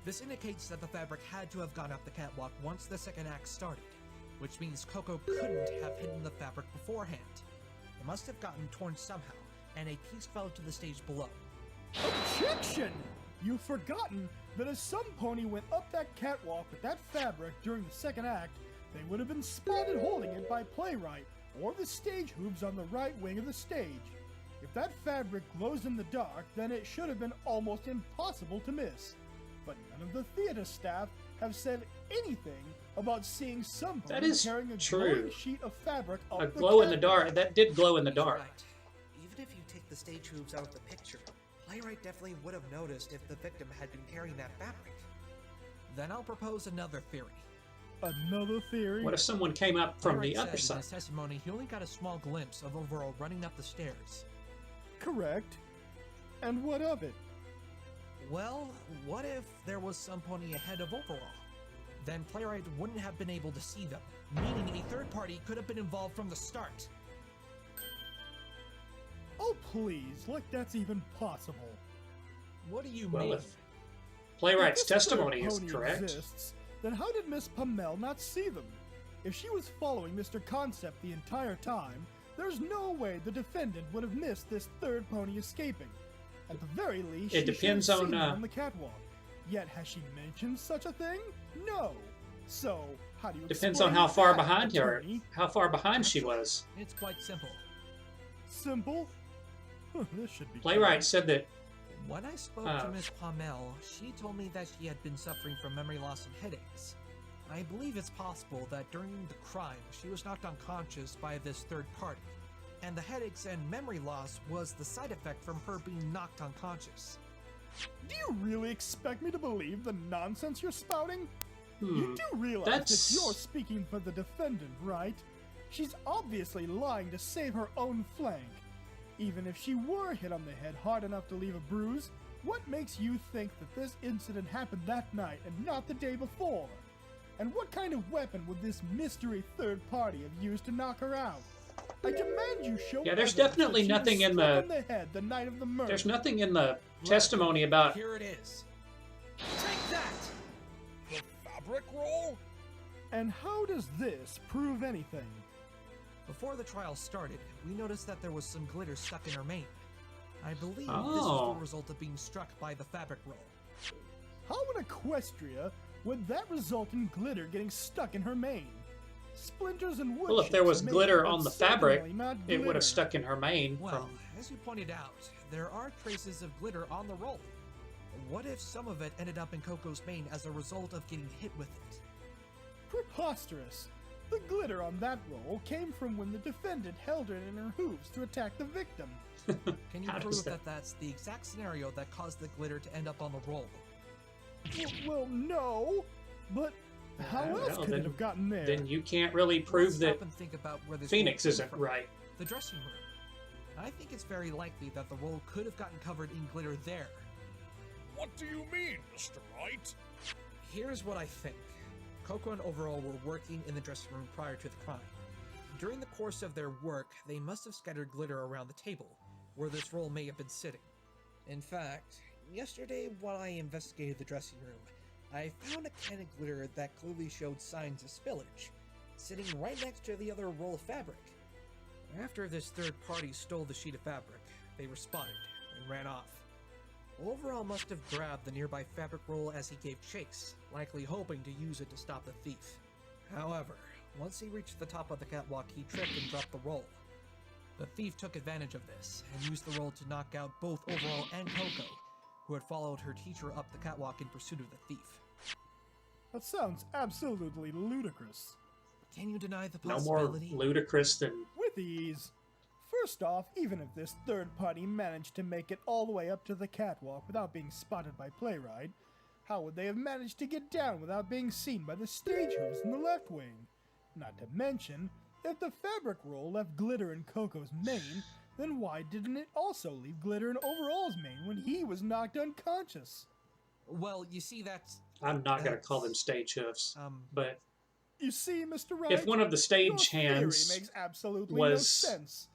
This indicates that the fabric had to have gone up the catwalk once the second act started, which means Coco couldn't have hidden the fabric beforehand. It must have gotten torn somehow, and a piece fell to the stage below. Objection! You've forgotten that if some pony went up that catwalk with that fabric during the second act, they would have been spotted holding it by Playwright or the stage hooves on the right wing of the stage. If that fabric glows in the dark, then it should have been almost impossible to miss. But none of the theater staff have said anything about seeing somebody That is carrying a true. glowing sheet of fabric up A the glow in the catwalk. dark. That did glow in the dark. Right. Even if you take the stage hooves out of the picture, Playwright definitely would have noticed if the victim had been carrying that fabric. Then I'll propose another theory. Another theory? What if someone came up from the Playwright other said side? in his testimony he only got a small glimpse of Overall running up the stairs. Correct. And what of it? Well, what if there was some pony ahead of Overall? Then Playwright wouldn't have been able to see them, meaning a third party could have been involved from the start. Oh please, like that's even possible. What do you Well, mean? if Playwright's If this testimony third is pony correct. exists, then how did Miss Pamel not see them? If she was following Mr. Concept the entire time, there's no way the defendant would have missed this third pony escaping. At the very least, It she depends should have on, seen them on the catwalk. Yet has she mentioned such a thing? No. So how do you Depends on explain how far that, behind her, attorney? how far behind she was. It's quite simple. Simple? This should be Playwright said that When I spoke to Miss Pamel, she told me that she had been suffering from memory loss and headaches. I believe it's possible that during the crime, she was knocked unconscious by this third party. and the headaches and memory loss was the side effect from her being knocked unconscious. Do you really expect me to believe the nonsense you're spouting? You do realize that you're speaking for the defendant, right? She's obviously lying to save her own flank. Even if she were hit on the head hard enough to leave a bruise, what makes you think that this incident happened that night and not the day before? And what kind of weapon would this mystery third party have used to knock her out? I demand you show Yeah, there's evidence definitely that she was nothing in struck on the head the night of the murder. There's nothing in the testimony about. Here it is. Take that! The fabric roll? And how does this prove anything? Before the trial started, we noticed that there was some glitter stuck in her mane. I believe this Oh. was the result of being struck by the fabric roll. How in Equestria would that result in glitter getting stuck in her mane? Splinters and wood. Well, if there was chips, glitter maybe, on but the fabric, certainly not it would glitter. have stuck in her mane. Well, as you pointed out, there are traces of glitter on the roll. What if some of it ended up in Coco's mane as a result of getting hit with it? Preposterous. The glitter on that roll came from when the defendant held her in her hooves to attack the victim. Can you prove that that's the exact scenario that caused the glitter to end up on the roll? Well, no. But how else could it have gotten there? Then you can't really prove Let's that stop and think about where this Phoenix roll came isn't from. right. The dressing room. I think it's very likely that the roll could have gotten covered in glitter there. What do you mean, Mr. Wright? Here's what I think. Coco and Overall were working in the dressing room prior to the crime. During the course of their work, they must have scattered glitter around the table, where this roll may have been sitting. In fact, yesterday while I investigated the dressing room, I found a can of glitter that clearly showed signs of spillage, sitting right next to the other roll of fabric. After this third party stole the sheet of fabric, they were spotted and ran off. Overall must have grabbed the nearby fabric roll as he gave chase, likely hoping to use it to stop the thief. However, once he reached the top of the catwalk, he tripped and dropped the roll. The thief took advantage of this and used the roll to knock out both Overall and Coco, who had followed her teacher up the catwalk in pursuit of the thief. That sounds absolutely ludicrous. Can you deny the No more possibility? ludicrous than. With ease. First off, even if this third party managed to make it all the way up to the catwalk without being spotted by Playwright, how would they have managed to get down without being seen by the stage hooves in the left wing? Not to mention, if the fabric roll left glitter in Coco's mane, then why didn't it also leave glitter in Overall's mane when he was knocked unconscious? Well, you see, that's... I'm not going to call them stage hoofs, but You see, Mr. Wright, if one of the stage your hands theory makes absolutely was no sense.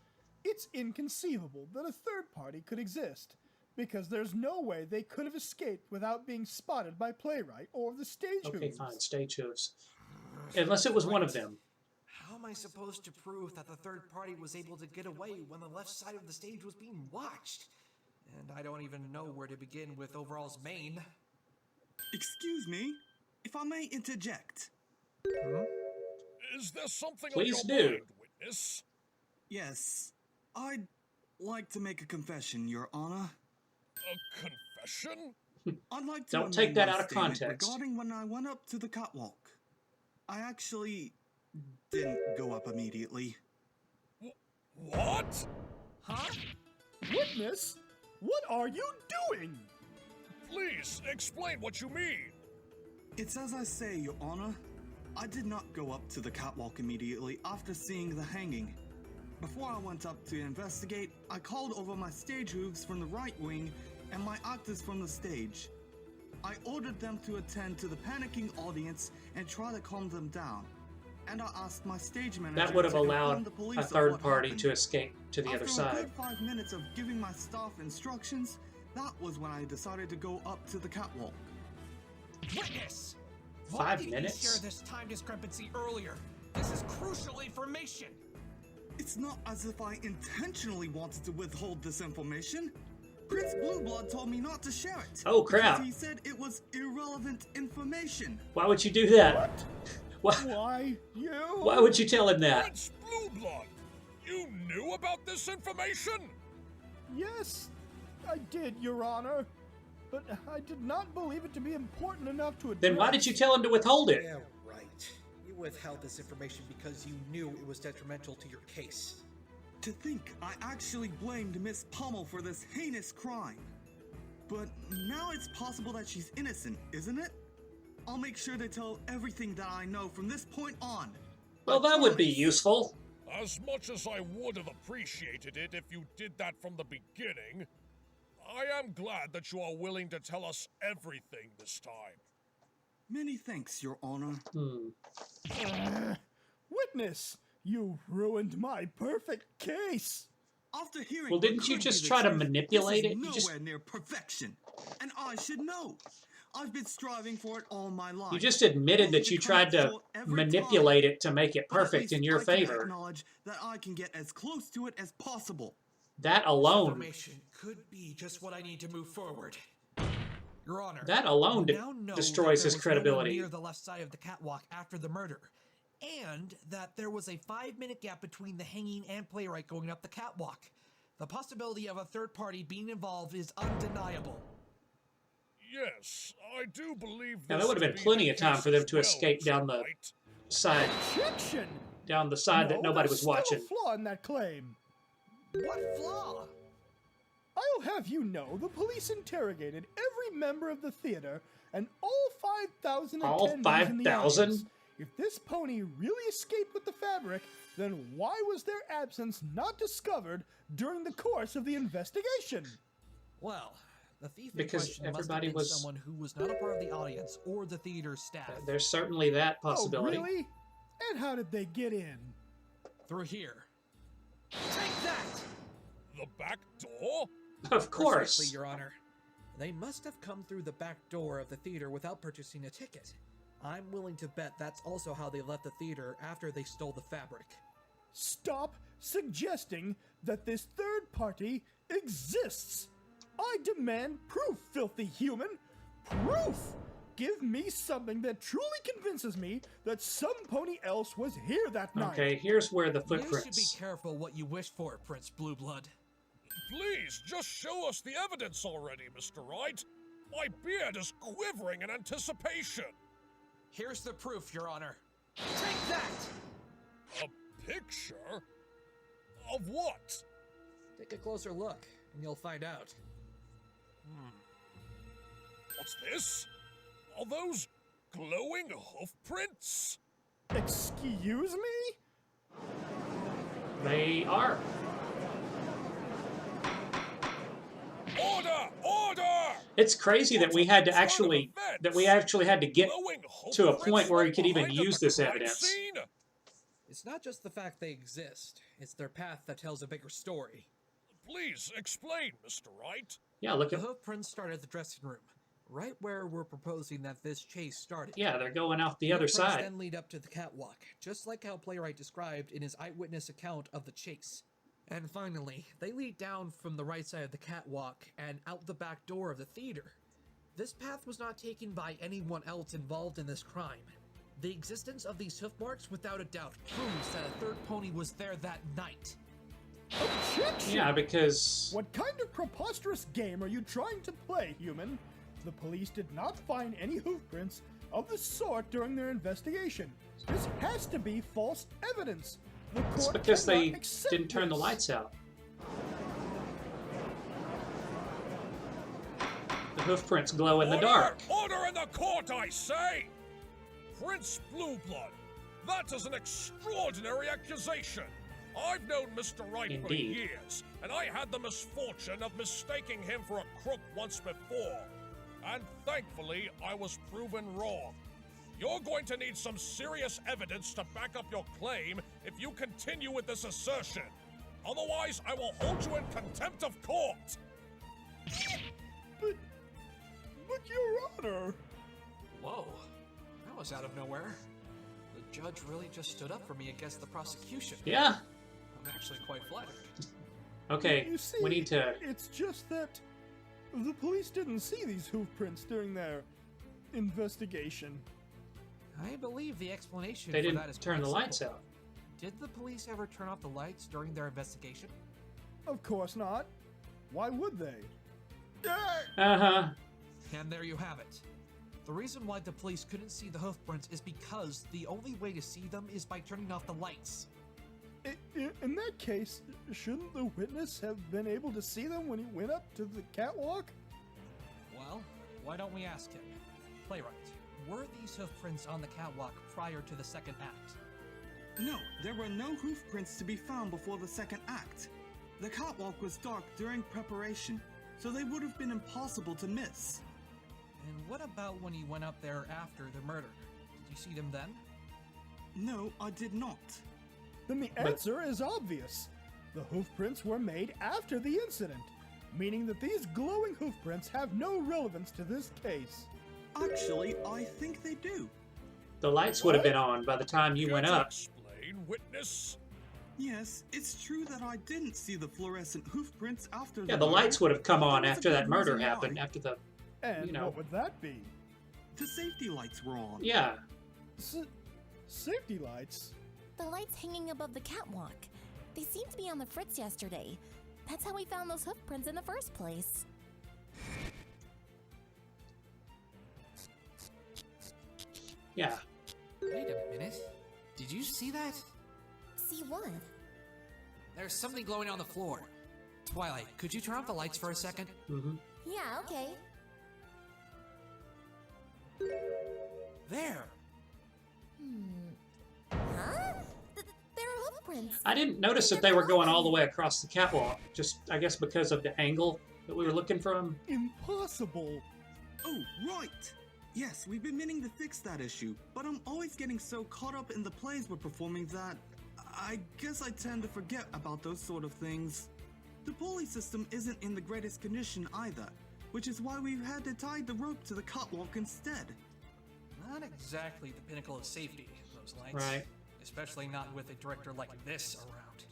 It's inconceivable that a third party could exist, because there's no way they could have escaped without being spotted by Playwright or the stage okay, hooves. fine, stage hoofs, unless it was one of them. How am I supposed to prove that the third party was able to get away when the left side of the stage was being watched? And I don't even know where to begin with Overall's mane. Excuse me, if I may interject. Is there something Please on your do. mind, witness? Yes, I'd like to make a confession, Your Honor. A confession? I'd like to Don't amend take that my out of statement context. regarding when I went up to the catwalk. I actually didn't go up immediately. What? Huh? Witness, what are you doing? Please, explain what you mean. It's as I say, Your Honor. I did not go up to the catwalk immediately after seeing the hanging. Before I went up to investigate, I called over my stage hooves from the right wing and my actors from the stage. I ordered them to attend to the panicking audience and try to calm them down. And I asked my stage manager That would have to inform allowed the police a of third what party happened. to escape to the other After a side. good 5 minutes of giving my staff instructions, that was when I decided to go up to the catwalk. Witness! 5 Why didn't minutes? you share this time discrepancy earlier? This is crucial information! It's not as if I intentionally wanted to withhold this information. Prince Blueblood told me not to share it. Oh, crap. Because he said it was irrelevant information. Why would you do that? Why you? Why would you tell him that? Prince Blueblood! You knew about this information? Yes, I did, Your Honor. But I did not believe it to be important enough to address. Then why did you tell him to withhold it? Yeah, right. You withheld this information because you knew it was detrimental to your case. To think I actually blamed Miss Pommel for this heinous crime. But now it's possible that she's innocent, isn't it? I'll make sure to tell everything that I know from this point on. Well, that would be useful. As much as I would have appreciated it if you did that from the beginning, I am glad that you are willing to tell us everything this time. Many thanks, Your Honor. Witness, you ruined my perfect case. After hearing Well, didn't you just try to manipulate it? This is nowhere near perfection, and I should know. I've been striving for it all my life. You just admitted that you tried to manipulate it to make it perfect in your favor. Acknowledge that I can get as close to it as possible. That alone. Information could be just what I need to move forward. Your Honor, that alone destroys his credibility. No one near the left side of the catwalk after the murder, and that there was a 5-minute gap between the hanging and playwright going up the catwalk. The possibility of a third party being involved is undeniable. Yes, I do believe this. Now, there would have been plenty of time for them to escape down the side. Down the side that nobody was watching. There's still a flaw in that claim. What flaw? I'll have you know, the police interrogated every member of the theater and all 5,000 attendees in the audience. If this pony really escaped with the fabric, then why was their absence not discovered during the course of the investigation? Well, the thief in because question everybody must have been was someone who was not a part of the audience or the theater staff. There's certainly that possibility. Oh, really? And how did they get in? Through here. Take that! The back door? Of course. Precisely, Your Honor. They must have come through the back door of the theater without purchasing a ticket. I'm willing to bet that's also how they left the theater after they stole the fabric. Stop suggesting that this third party exists! I demand proof, filthy human! Proof! Give me something that truly convinces me that some pony else was here that night. Okay, here's where the You should footprints. be careful what you wish for, Prince Blueblood. Please, just show us the evidence already, Mr. Wright. My beard is quivering in anticipation. Here's the proof, Your Honor. Take that! A picture? Of what? Take a closer look, and you'll find out. What's this? Are those glowing hoof prints? Excuse me? They are. Order! Order! It's crazy that we had to actually had to get to a point where we could even use this evidence. It's not just the fact they exist, it's their path that tells a bigger story. Please explain, Mr. Wright. Yeah, look at the hoof prints start at the dressing room, right where we're proposing that this chase started. Yeah, they're going off the other side. Then lead up to the catwalk, just like how playwright described in his eyewitness account of the chase. And finally, they lead down from the right side of the catwalk and out the back door of the theater. This path was not taken by anyone else involved in this crime. The existence of these hoof marks without a doubt proves that a third pony was there that night. Objection! Yeah, because... What kind of preposterous game are you trying to play, human? The police did not find any hoof prints of the sort during their investigation. This has to be false evidence. The court It's because they cannot didn't turn the this. lights out. The hoof prints glow in the dark. Order in the court, I say! Prince Blueblood, that is an extraordinary accusation. I've known Mr. Wright for Indeed. years, and I had the misfortune of mistaking him for a crook once before. And thankfully, I was proven wrong. You're going to need some serious evidence to back up your claim if you continue with this assertion. Otherwise, I will hold you in contempt of court. But Your Honor... Whoa, that was out of nowhere. The judge really just stood up for me against the prosecution. Yeah. I'm actually quite flattered. Okay, You see, we need to... It's just that the police didn't see these hoof prints during their investigation. I believe the explanation They for didn't that is turn quite the lights simple. out. Did the police ever turn off the lights during their investigation? Of course not. Why would they? Uh-huh. And there you have it. The reason why the police couldn't see the hoof prints is because the only way to see them is by turning off the lights. In that case, shouldn't the witness have been able to see them when he went up to the catwalk? Well, why don't we ask him? Playwright, were these hoof prints on the catwalk prior to the second act? No, there were no hoof prints to be found before the second act. The catwalk was dark during preparation, so they would have been impossible to miss. And what about when he went up there after the murder? Did you see them then? No, I did not. Then the answer is obvious. The hoof prints were made after the incident, meaning that these glowing hoof prints have no relevance to this case. Actually, I think they do. The lights would have been on by the time you went up. Explain, witness. Yes, it's true that I didn't see the fluorescent hoof prints after the Yeah, the murder, lights would have come but on there was a after that good murder reason happened, why. after the, And you know. what would that be? The safety lights were on. Yeah. Safety lights? The lights hanging above the catwalk. They seemed to be on the fritz yesterday. That's how we found those hoof prints in the first place. Yeah. Wait a minute. Did you see that? See what? There's something glowing on the floor. Twilight, could you turn off the lights for a second? Mm-hmm. Yeah, okay. There! Huh? There are hoof prints. I didn't notice that they were going all the way across the catwalk, just, I guess, because of the angle that we were looking from. Impossible! Oh, right! Yes, we've been meaning to fix that issue, but I'm always getting so caught up in the plays we're performing that I guess I tend to forget about those sort of things. The pulley system isn't in the greatest condition either, which is why we've had to tie the rope to the catwalk instead. Not exactly the pinnacle of safety, those lights. Right. Especially not with a director like this around.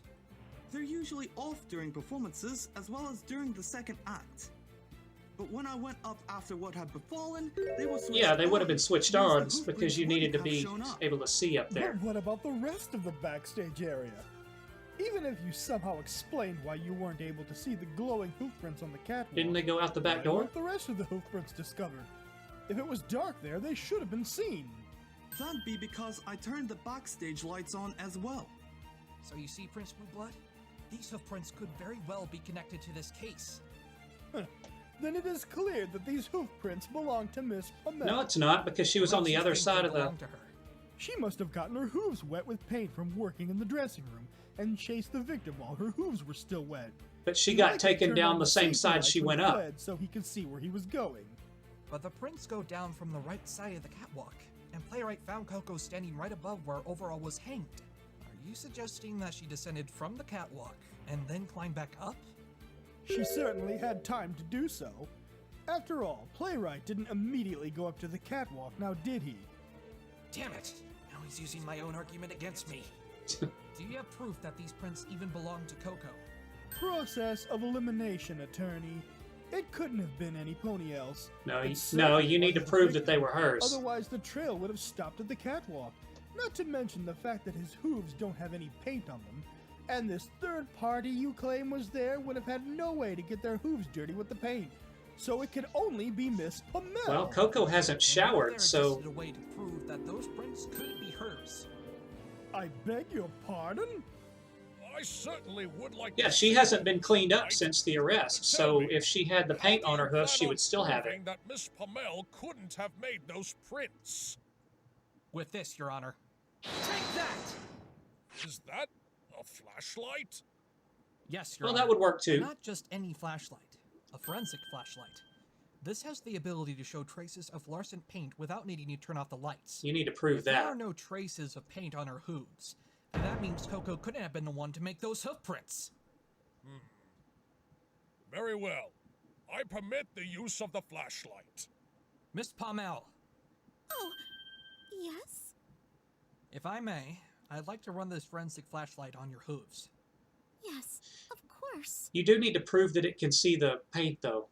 They're usually off during performances, as well as during the second act. But when I went up after what had befallen, they were switched Yeah, they would have on, been switched means the on hoof because prints you needed to wouldn't be have shown up. able to see up there. But what about the rest of the backstage area? Even if you somehow explained why you weren't able to see the glowing hoof prints on the catwalk, Didn't they go out the back why door? weren't the rest of the hoof prints discovered? If it was dark there, they should have been seen. That'd be because I turned the backstage lights on as well. So you see, Prince Blueblood? These hoof prints could very well be connected to this case. Then it is clear that these hoof prints belong to Miss Pamela. No, it's not, because she was on the other side of the... She must have gotten her hooves wet with paint from working in the dressing room and chased the victim while her hooves were still wet. But she He got likely taken turned down on the same safety side lights she when went he up. fled so he could see where he was going. But the prints go down from the right side of the catwalk, and Playwright found Coco standing right above where Overall was hanged. Are you suggesting that she descended from the catwalk and then climbed back up? She certainly had time to do so. After all, Playwright didn't immediately go up to the catwalk, now did he? Damn it! Now he's using my own argument against me. Do you have proof that these prints even belong to Coco? Process of elimination, attorney. It couldn't have been any pony else. No, It no, certainly you need to wasn't the prove that victim. they were hers. Otherwise, the trail would have stopped at the catwalk. Not to mention the fact that his hooves don't have any paint on them. And this third party you claim was there would have had no way to get their hooves dirty with the paint. So it could only be Miss Pamela. Well, Coco hasn't showered, so... There existed a way to prove that those prints could be hers. I beg your pardon? I certainly would like Yeah, to she see hasn't been it cleaned up tonight. since the arrest, Tell so me, if she had the paint on her hoof, she would still have it. proving that Miss Pamela couldn't have made those prints. With this, Your Honor. Take that! Is that a flashlight? Yes, Your Well, Honor. that would work too. Not just any flashlight. A forensic flashlight. This has the ability to show traces of fluorescent paint without needing to turn off the lights. You need to prove If there are that. no traces of paint on her hooves, then that means Coco couldn't have been the one to make those hoof prints. Very well. I permit the use of the flashlight. Miss Palmel, Oh, yes? if I may, I'd like to run this forensic flashlight on your hooves. Yes, of course. You do need to prove that it can see the paint, though.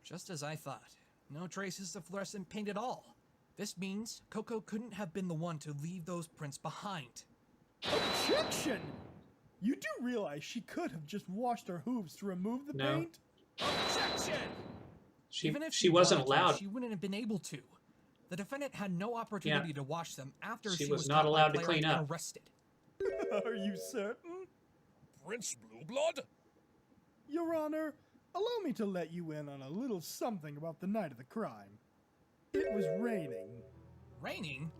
Just as I thought. No traces of fluorescent paint at all. This means Coco couldn't have been the one to leave those prints behind. Objection! You do realize she could have just washed her hooves to remove the No. paint? Objection! She, Even if she wasn't wanted to, allowed. she wouldn't have been able to. The defendant had no opportunity to wash them after She she was was not caught allowed by to clean Playwright up. and arrested. Are you certain? Prince Blueblood? Your Honor, allow me to let you in on a little something about the night of the crime. It was raining. Raining?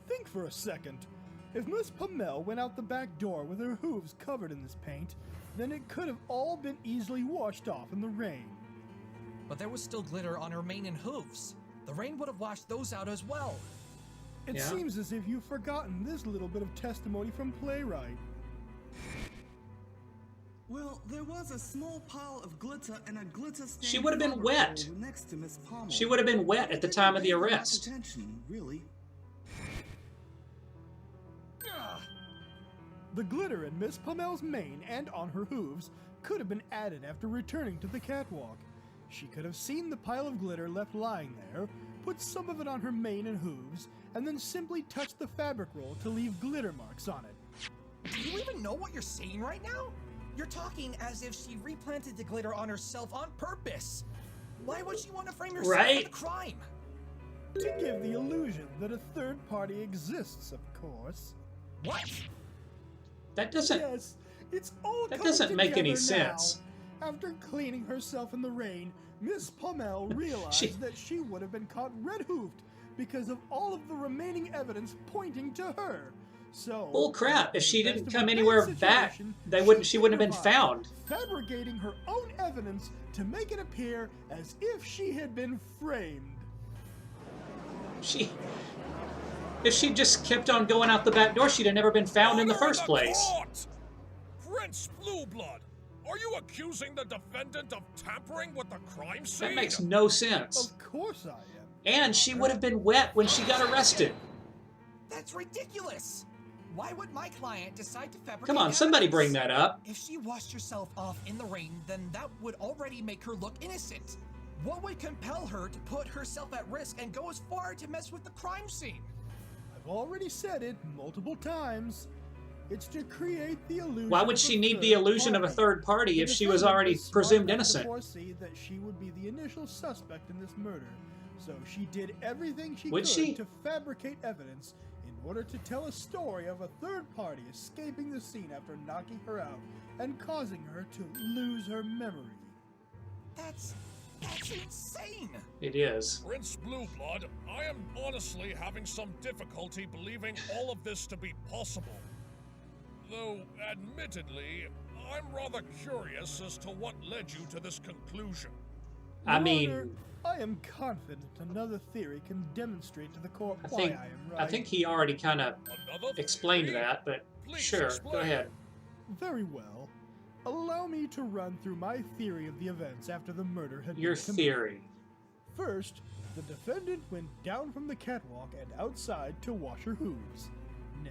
Think for a second. If Miss Pamel went out the back door with her hooves covered in this paint, then it could have all been easily washed off in the rain. But there was still glitter on her mane and hooves. The rain would have washed those out as well. It seems as if you've forgotten this little bit of testimony from Playwright. Well, there was a small pile of glitter and a glitter stain. She would have been wet. Next to Miss Pommel. She would have been wet at the time of the arrest. Attention, really. The glitter in Miss Pamel's mane and on her hooves could have been added after returning to the catwalk. She could have seen the pile of glitter left lying there, put some of it on her mane and hooves, and then simply touched the fabric roll to leave glitter marks on it. Do you even know what you're saying right now? You're talking as if she replanted the glitter on herself on purpose. Why would she want to frame herself for the crime? To give the illusion that a third party exists, of course. What? That doesn't. Yes, it's all that coming doesn't make any together sense. now. After cleaning herself in the rain, Miss Pommel realized that she would have been caught red-hoofed because of all of the remaining evidence pointing to her. So, Bull crap! If she in the didn't best come of a anywhere bad back, situation, she wouldn't have been found. fabricating her own evidence to make it appear as if she had been framed. If she just kept on going out the back door, she'd have never been found in the first place. Court! Prince Blueblood, are you accusing the defendant of tampering with the crime scene? That makes no sense. Of course I am. And she would have been wet when she got arrested. That's ridiculous. Why would my client decide to fabricate Come on, somebody bring that up. If she washed herself off in the rain, then that would already make her look innocent. What would compel her to put herself at risk and go as far to mess with the crime scene? I've already said it multiple times. It's to create the illusion. Why would she need the illusion of a third party if she was already presumed innocent? To foresee that she would be the initial suspect in this murder, so she did everything she Would could she? to fabricate evidence in order to tell a story of a third party escaping the scene after knocking her out and causing her to lose her memory. That's insane! It is. Prince Blueblood, I am honestly having some difficulty believing all of this to be possible. Though, admittedly, I'm rather curious as to what led you to this conclusion. I Your mean, Honor, I am confident another theory can demonstrate to the court why I am right. I think he already kind of explained that, but sure, go ahead. Very well. Allow me to run through my theory of the events after the murder had Your been committed. theory. First, the defendant went down from the catwalk and outside to wash her hooves.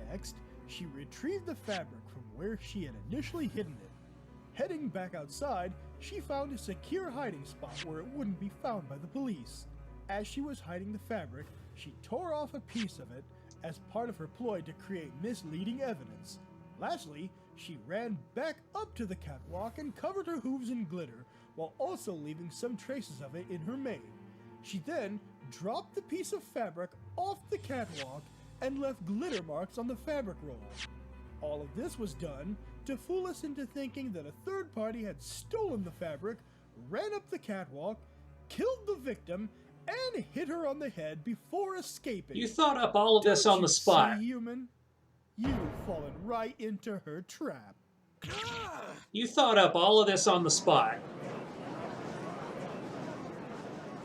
Next, she retrieved the fabric from where she had initially hidden it. Heading back outside, she found a secure hiding spot where it wouldn't be found by the police. As she was hiding the fabric, she tore off a piece of it as part of her ploy to create misleading evidence. Lastly, she ran back up to the catwalk and covered her hooves in glitter, while also leaving some traces of it in her mane. She then dropped the piece of fabric off the catwalk and left glitter marks on the fabric roll. All of this was done to fool us into thinking that a third party had stolen the fabric, ran up the catwalk, killed the victim, and hit her on the head before escaping. You thought up all of this on the spot. See, human? You've fallen right into her trap. You thought up all of this on the spot.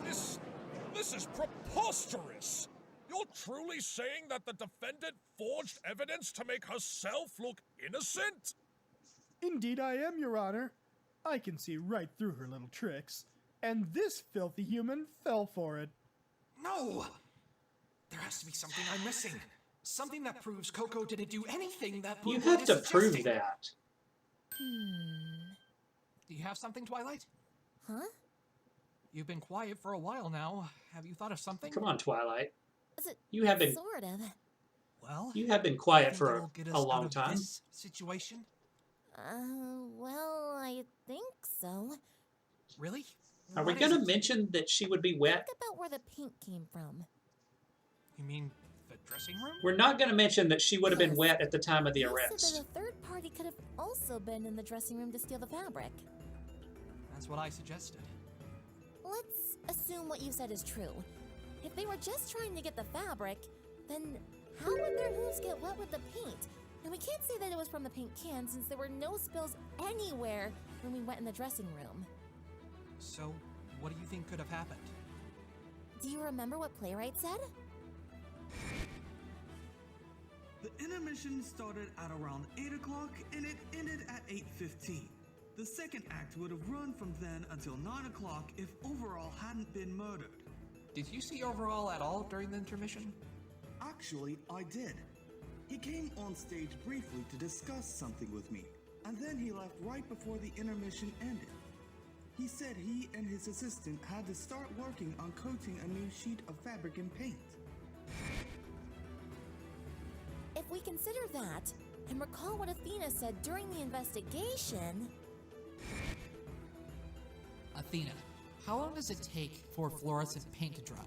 This is preposterous! You're truly saying that the defendant forged evidence to make herself look innocent? Indeed I am, Your Honor. I can see right through her little tricks. And this filthy human fell for it. No! There has to be something I'm missing. Something that proves Coco didn't do anything that You Blueblood have to is prove suggesting. that. Do you have something, Twilight? Huh? You've been quiet for a while now. Have you thought of something? Come on, Twilight. Sort You have been of. Well, you have been quiet think for that'll get us a out long of time. This situation? Well, I think so. Really? Are we What going is to it? mention that she would be wet? Think about where the paint came from. You mean the dressing room? We're not going to mention that she would have been wet at the time of the You said arrest. that a third party could have also been in the dressing room to steal the fabric. That's what I suggested. Let's assume what you said is true. If they were just trying to get the fabric, then how would their hooves get wet with the paint? And we can't say that it was from the paint can since there were no spills anywhere when we went in the dressing room. So, what do you think could have happened? Do you remember what Playwright said? The intermission started at around 8 o'clock and it ended at 8:15. The second act would have run from then until 9 o'clock if Overall hadn't been murdered. Did you see Overall at all during the intermission? Actually, I did. He came on stage briefly to discuss something with me, and then he left right before the intermission ended. He said he and his assistant had to start working on coating a new sheet of fabric and paint. If we consider that, and recall what Athena said during the investigation... Athena, how long does it take for fluorescent paint to dry?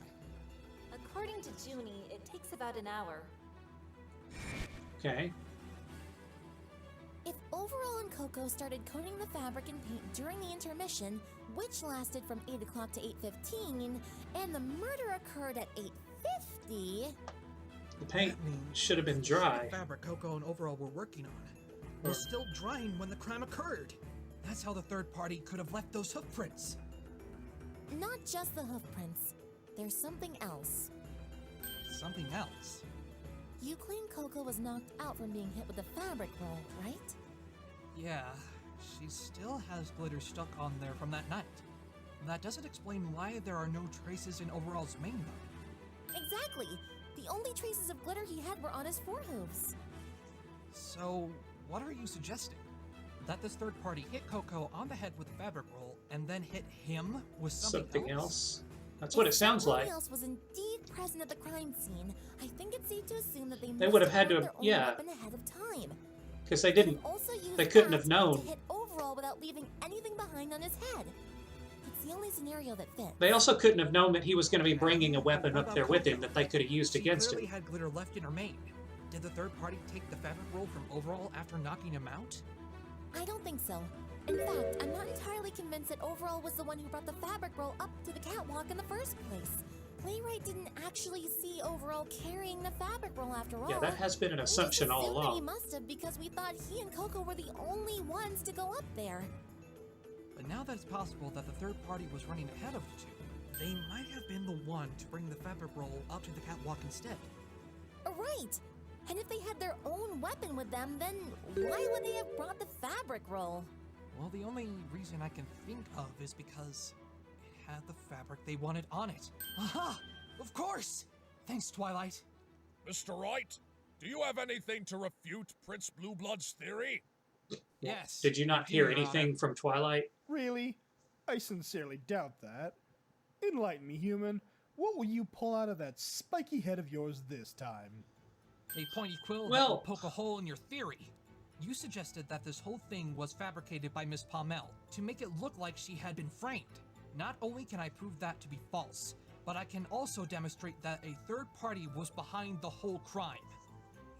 According to Junie, it takes about an hour. Okay. If Overall and Coco started coating the fabric and paint during the intermission, which lasted from 8 o'clock to 8:15, and the murder occurred at 8:50... The paint should have been dry. The fabric Coco and Overall were working on was still drying when the crime occurred. That's how the third party could have left those hoof prints. Not just the hoof prints. There's something else. Something else? You claim Coco was knocked out from being hit with the fabric roll, right? Yeah, she still has glitter stuck on there from that night. That doesn't explain why there are no traces in Overall's main body. Exactly! The only traces of glitter he had were on his forehooves. So, what are you suggesting? That this third party hit Coco on the head with the fabric roll and then hit him with something else? That's what it sounds like. If someone else was indeed present at the crime scene, I think it's safe to assume that They would have had to, their own yeah, weapon ahead of time. because they didn't. Also used They couldn't that have known. to hit Overall without leaving anything behind on his head. It's the only scenario that fits. They also couldn't have known that he was going to be bringing a weapon up there with him that they could have used She against clearly him. had glitter left in her mane. Did the third party take the fabric roll from Overall after knocking him out? I don't think so. In fact, I'm not entirely convinced that Overall was the one who brought the fabric roll up to the catwalk in the first place. Playwright didn't actually see Overall carrying the fabric roll after all. Yeah, that has been an assumption all He along. must have because we thought he and Coco were the only ones to go up there. But now that it's possible that the third party was running ahead of the two, they might have been the one to bring the fabric roll up to the catwalk instead. Right! And if they had their own weapon with them, then why would they have brought the fabric roll? Well, the only reason I can think of is because it had the fabric they wanted on it. Aha! Of course! Thanks, Twilight. Mr. Wright, do you have anything to refute Prince Blueblood's theory? Yes. Did you not hear Your anything Honor. from Twilight? Really? I sincerely doubt that. Enlighten me, human. What will you pull out of that spiky head of yours this time? A pointy quill that Well- will poke a hole in your theory. You suggested that this whole thing was fabricated by Miss Pommel to make it look like she had been framed. Not only can I prove that to be false, but I can also demonstrate that a third party was behind the whole crime.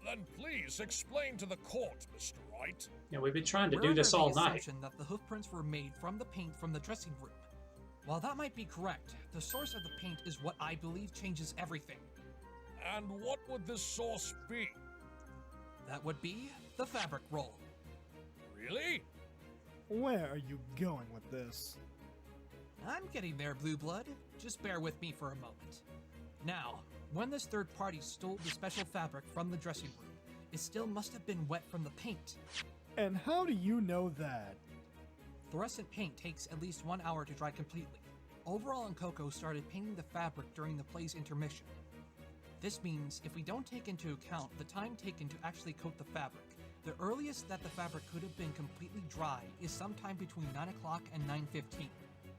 Then please explain to the court, Mr. Wright. Yeah, we've been trying to We're do this under all the night. assumption that the hoof prints were made from the paint from the dressing room. While that might be correct, the source of the paint is what I believe changes everything. And what would this source be? That would be the fabric roll. Really? Where are you going with this? I'm getting there, Blueblood. Just bear with me for a moment. Now, when this third party stole the special fabric from the dressing room, it still must have been wet from the paint. And how do you know that? Fluorescent paint takes at least 1 hour to dry completely. Overall and Coco started painting the fabric during the play's intermission. This means if we don't take into account the time taken to actually coat the fabric, the earliest that the fabric could have been completely dry is sometime between 9 o'clock and 9:15.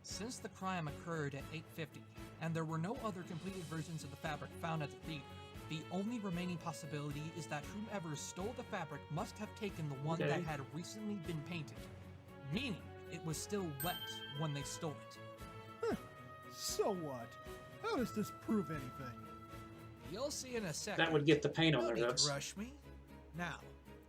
Since the crime occurred at 8:50, and there were no other completed versions of the fabric found at the theater, the only remaining possibility is that whomever stole the fabric must have taken the one that had recently been painted, meaning it was still wet when they stole it. So what? How does this prove anything? You'll see in a second. That would get the paint on No their need to hooves. rush me. Now,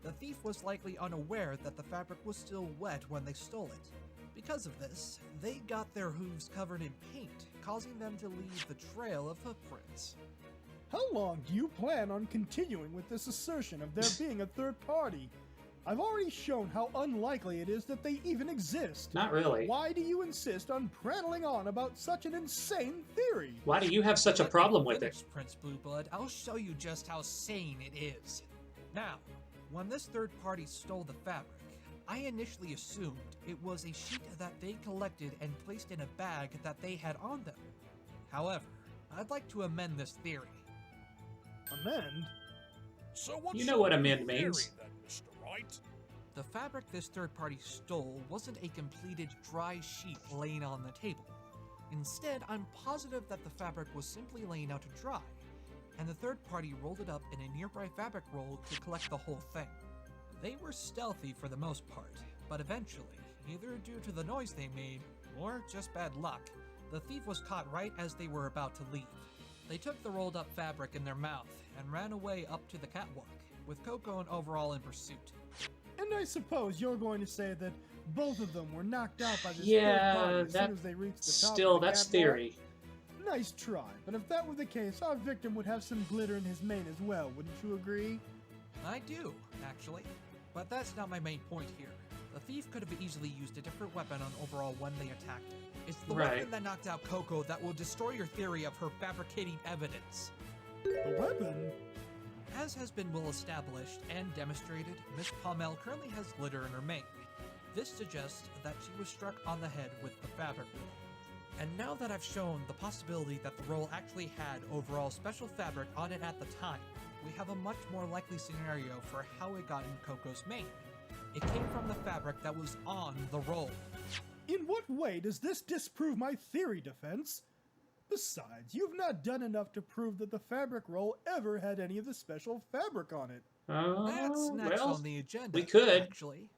the thief was likely unaware that the fabric was still wet when they stole it. Because of this, they got their hooves covered in paint, causing them to leave the trail of footprints. How long do you plan on continuing with this assertion of there being a third party? I've already shown how unlikely it is that they even exist. Not really. Why do you insist on prattling on about such an insane theory? Why do you have such a problem with it? Prince Blueblood, I'll show you just how sane it is. Now, when this third party stole the fabric, I initially assumed it was a sheet that they collected and placed in a bag that they had on them. However, I'd like to amend this theory. Amend? So what's You know what your amend theory means. then, Mr. Wright? The fabric this third party stole wasn't a completed dry sheet laying on the table. Instead, I'm positive that the fabric was simply laying out to dry, and the third party rolled it up in a nearby fabric roll to collect the whole thing. They were stealthy for the most part, but eventually, either due to the noise they made, or just bad luck, the thief was caught right as they were about to leave. They took the rolled up fabric in their mouth and ran away up to the catwalk, with Coco and Overall in pursuit. And I suppose you're going to say that both of them were knocked out by this Yeah, third party as that- soon as they reached the top Still, of the that's catwalk? theory. Nice try, but if that were the case, our victim would have some glitter in his mane as well, wouldn't you agree? I do, actually. But that's not my main point here. The thief could have easily used a different weapon on Overall when they attacked him. It's the Right. weapon that knocked out Coco that will destroy your theory of her fabricating evidence. The weapon? As has been well established and demonstrated, Miss Pommel currently has glitter in her mane. This suggests that she was struck on the head with the fabric roll. And now that I've shown the possibility that the roll actually had Overall special fabric on it at the time, we have a much more likely scenario for how it got in Coco's mane. It came from the fabric that was on the roll. In what way does this disprove my theory, Defense? Besides, you've not done enough to prove that the fabric roll ever had any of the special fabric on it. That's next well, on the agenda, we could. actually.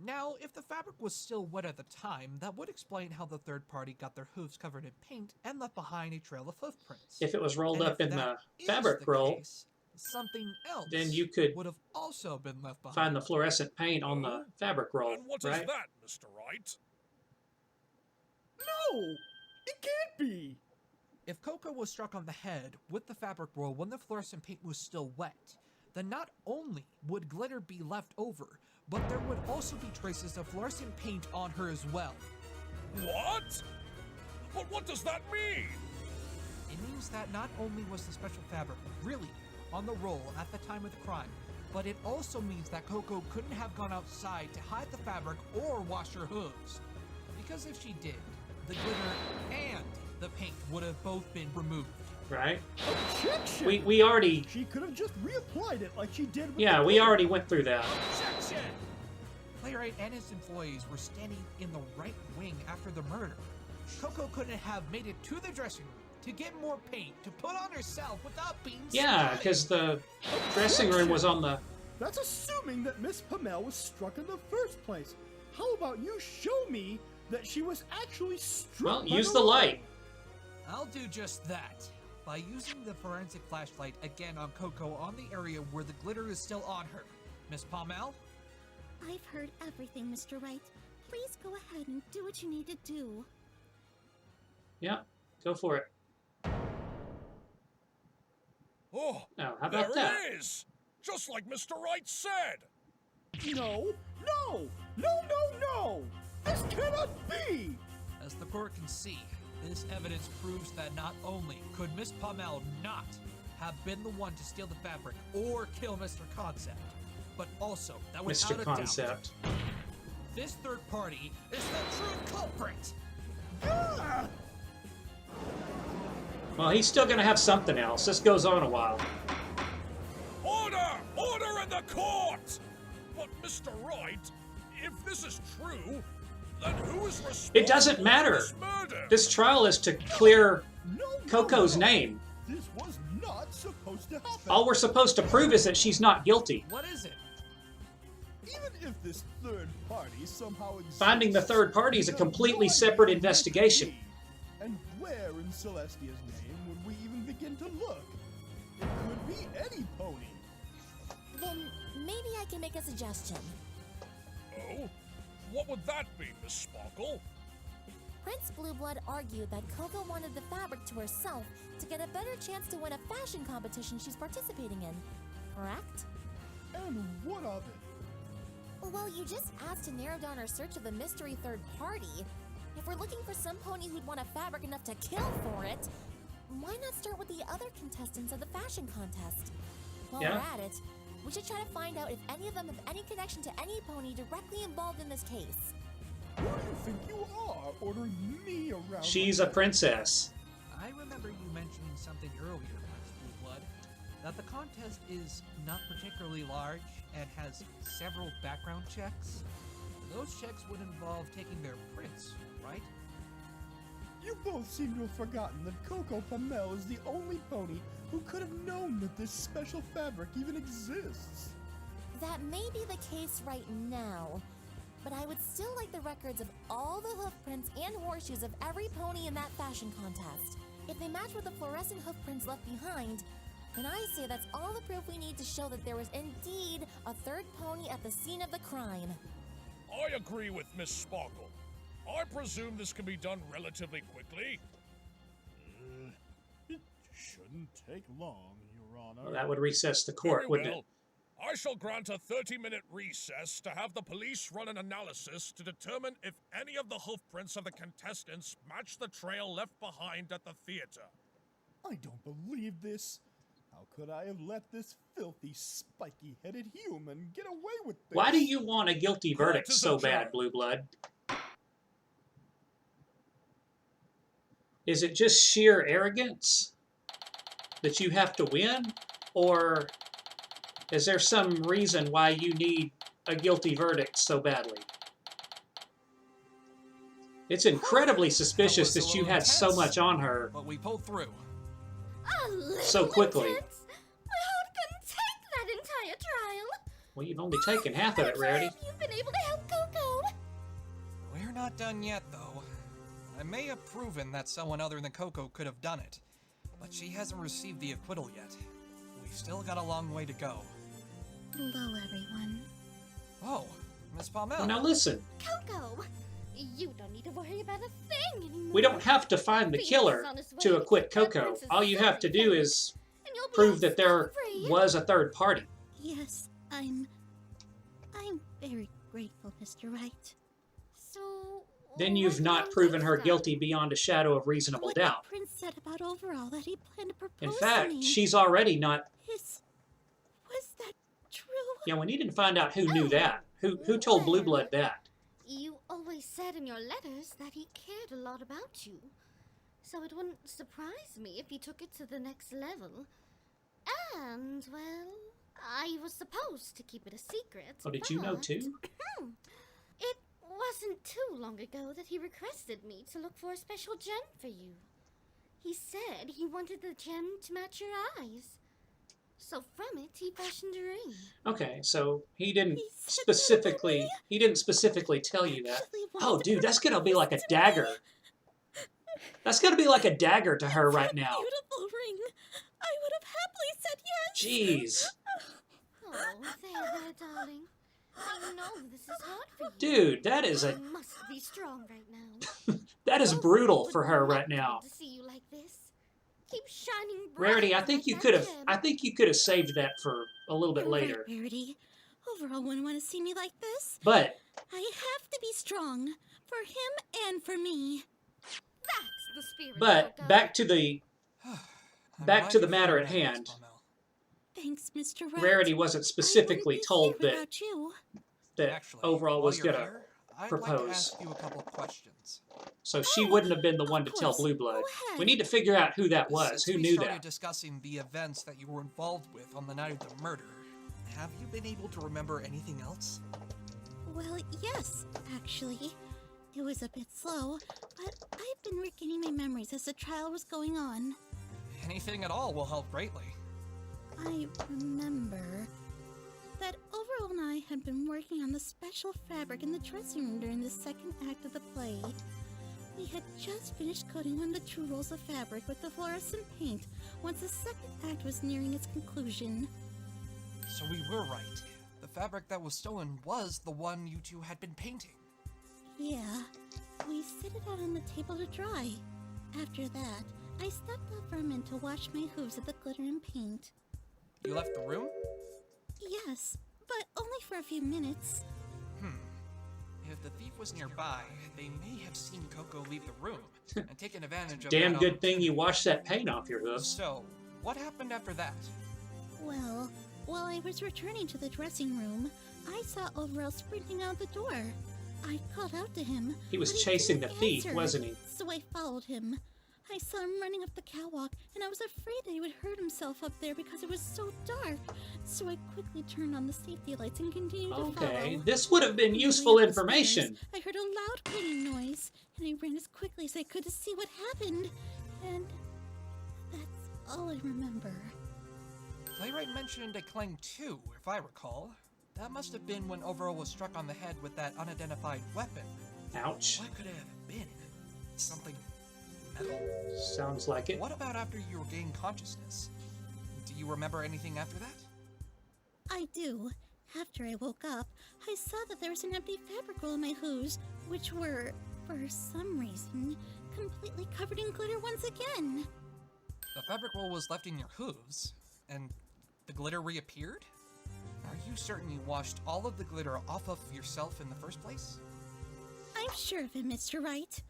Now, if the fabric was still wet at the time, that would explain how the third party got their hooves covered in paint and left behind a trail of footprints. If it was rolled And up if in the that is fabric the roll, case, something else then you could would have also been left behind. find the fluorescent paint on the fabric roll, And what is right? that, Mr. Wright? No! It can't be! If Coco was struck on the head with the fabric roll when the fluorescent paint was still wet, then not only would glitter be left over, but there would also be traces of fluorescent paint on her as well. What? But what does that mean? It means that not only was the special fabric really on the roll at the time of the crime, but it also means that Coco couldn't have gone outside to hide the fabric or wash her hooves. Because if she did, the glitter and the paint would have both been removed. Right? Objection! We already, She could have just reapplied it like she did with yeah, the we glitter. already went through that. Objection! Playwright and his employees were standing in the right wing after the murder. Coco couldn't have made it to the dressing room to get more paint to put on herself without being Yeah, spotted. because the dressing room was on the... That's assuming that Miss Pommel was struck in the first place. How about you show me that she was actually struck Well, by use the light. I'll do just that. By using the forensic flashlight again on Coco on the area where the glitter is still on her. Miss Pommel? I've heard everything, Mr. Wright. Please go ahead and do what you need to do. Yeah, go for it. Oh, Now, how about there that? it is! Just like Mr. Wright said! No! No! No, no, no! This cannot be! As the court can see, this evidence proves that not only could Miss Pommel not have been the one to steal the fabric or kill Mr. Concept, but also that without Mr. a doubt, Concept. this third party is the true culprit. Ah! Well, he's still going to have something else. This goes on a while. Order! Order in the court! But, Mr. Wright, if this is true, then who is responsible It doesn't matter. for this murder? This trial is to clear No, Coco's no. name. This was not supposed to happen. All we're supposed to prove is that she's not guilty. What is it? Even if this third party somehow exists, Finding the third party is a we have completely no separate idea who it could investigation. be. And where in Celestia's name would we even begin to look? It could be any pony. Then maybe I can make a suggestion. Oh? What would that be, Miss Sparkle? Prince Blueblood argued that Coco wanted the fabric to herself to get a better chance to win a fashion competition she's participating in. Correct? And what of it? Well, you just asked to narrow down our search of the mystery third party. If we're looking for some pony who'd want a fabric enough to kill for it, why not start with the other contestants of the fashion contest? While Yeah. we're at it, we should try to find out if any of them have any connection to any pony directly involved in this case. Who do you think you are, ordering me around? She's a princess. I remember you mentioning something earlier, Max Blueblood, that the contest is not particularly large and has several background checks. Those checks would involve taking their prints, right? You both seem to have forgotten that Coco Pamel is the only pony who could have known that this special fabric even exists. That may be the case right now, but I would still like the records of all the hoof prints and horseshoes of every pony in that fashion contest. If they match with the fluorescent hoof prints left behind, then I say that's all the proof we need to show that there was indeed a third pony at the scene of the crime. I agree with Miss Sparkle. I presume this can be done relatively quickly. It shouldn't take long, Your Honor. Well, that would recess the court, Very wouldn't well. it? I shall grant a 30-minute recess to have the police run an analysis to determine if any of the hoof prints of the contestants match the trail left behind at the theater. I don't believe this. How could I have let this filthy, spiky-headed human get away with this? Why do you want a guilty verdict Court is so adjourned. bad, Blueblood? Is it just sheer arrogance that you have to win? Or is there some reason why you need a guilty verdict so badly? It's incredibly suspicious That was that a you little had so intense, much on her But we pulled through. A little so quickly. intense. My heart couldn't take that entire trial. Well, you've only taken half of it, Rarity. You've been able to help Coco. We're not done yet, though. I may have proven that someone other than Coco could have done it, but she hasn't received the acquittal yet. We've still got a long way to go. Hello, everyone. Oh, Miss Palmel. Well, now listen, Coco, you don't need to worry about a thing anymore. we don't have to find the Phoenix killer is on his way to acquit get Coco. Princess All you have to do Sophie, is and you'll be prove that there free. was a third party. Yes, I'm very grateful, Mr. Wright. So. Then what you've do not you proven do her then? guilty beyond a shadow of reasonable What doubt. the prince said about overall that he planned to propose In to fact, me. she's already not... Was that true? Yeah, we need to find out who knew that. Who told Blueblood that? You always said in your letters that he cared a lot about you. So it wouldn't surprise me if he took it to the next level. And, well, I was supposed to keep it a secret. Oh, did you know but- too? It wasn't too long ago that he requested me to look for a special gem for you. He said he wanted the gem to match your eyes. So from it, he fashioned a ring. Okay, so he didn't specifically tell you that. Oh, dude, that's gonna be like a dagger. That's gonna be like a dagger to her right now. Beautiful ring. I would have happily said yes. Jeez. Oh, there, darling. I know this is hard for you. Dude, that is a... You must be strong right now. That is brutal for her right now. To see you like this. Keep shining bright. Rarity, I think like you that could have gem. saved that for a little bit later. Rarity. Overall wouldn't want to see me like this. But I have to be strong. For him and for me. That's the spirit. but Coco. back to the matter at hand. Thanks, Mr. Wright. Rarity wasn't specifically told Hear that about you. overall while was you're gonna here, I'd propose. like to ask you a couple questions. So she wouldn't have been the one to tell course. Blueblood. Go ahead. We need to figure out who that was. Since Who we knew started that? discussing the events that you were involved with on the night of the murder, have you been able to remember anything else? Well, yes, actually. It was a bit slow, but I've been regaining my memories as the trial was going on. Anything at all will help greatly. I remember that Overall and I had been working on the special fabric in the dressing room during the second act of the play. We had just finished coating one of the true rolls of fabric with the fluorescent paint once the second act was nearing its conclusion. So we were right. The fabric that was stolen was the one you two had been painting. Yeah, we set it out on the table to dry. After that, I stepped out for a minute to wash my hooves of the glitter and paint. You left the room? Yes, but only for a few minutes. If the thief was nearby, they may have seen Coco leave the room and taken advantage of Damn that good thing you washed that paint off your hooves. So, what happened after that? Well, while I was returning to the dressing room, I saw Overall sprinting out the door. I called out to him. He was but chasing the didn't thief, answer, wasn't he? So I followed him. I saw him running up the catwalk, and I was afraid that he would hurt himself up there because it was so dark. So I quickly turned on the safety lights and continued to follow. Okay, this would have been On the useful way up the information. stairs, I heard a loud clicking noise, and I ran as quickly as I could to see what happened. And that's all I remember. Playwright mentioned a clang too, if I recall. That must have been when Overall was struck on the head with that unidentified weapon. Ouch. What could it have been? Something metal? Sounds like it. What about after you regained consciousness? Do you remember anything after that? I do. After I woke up, I saw that there was an empty fabric roll in my hooves, which were, for some reason, completely covered in glitter once again. The fabric roll was left in your hooves, and the glitter reappeared? Are you certain you washed all of the glitter off of yourself in the first place? I'm sure of it, Mr. Wright.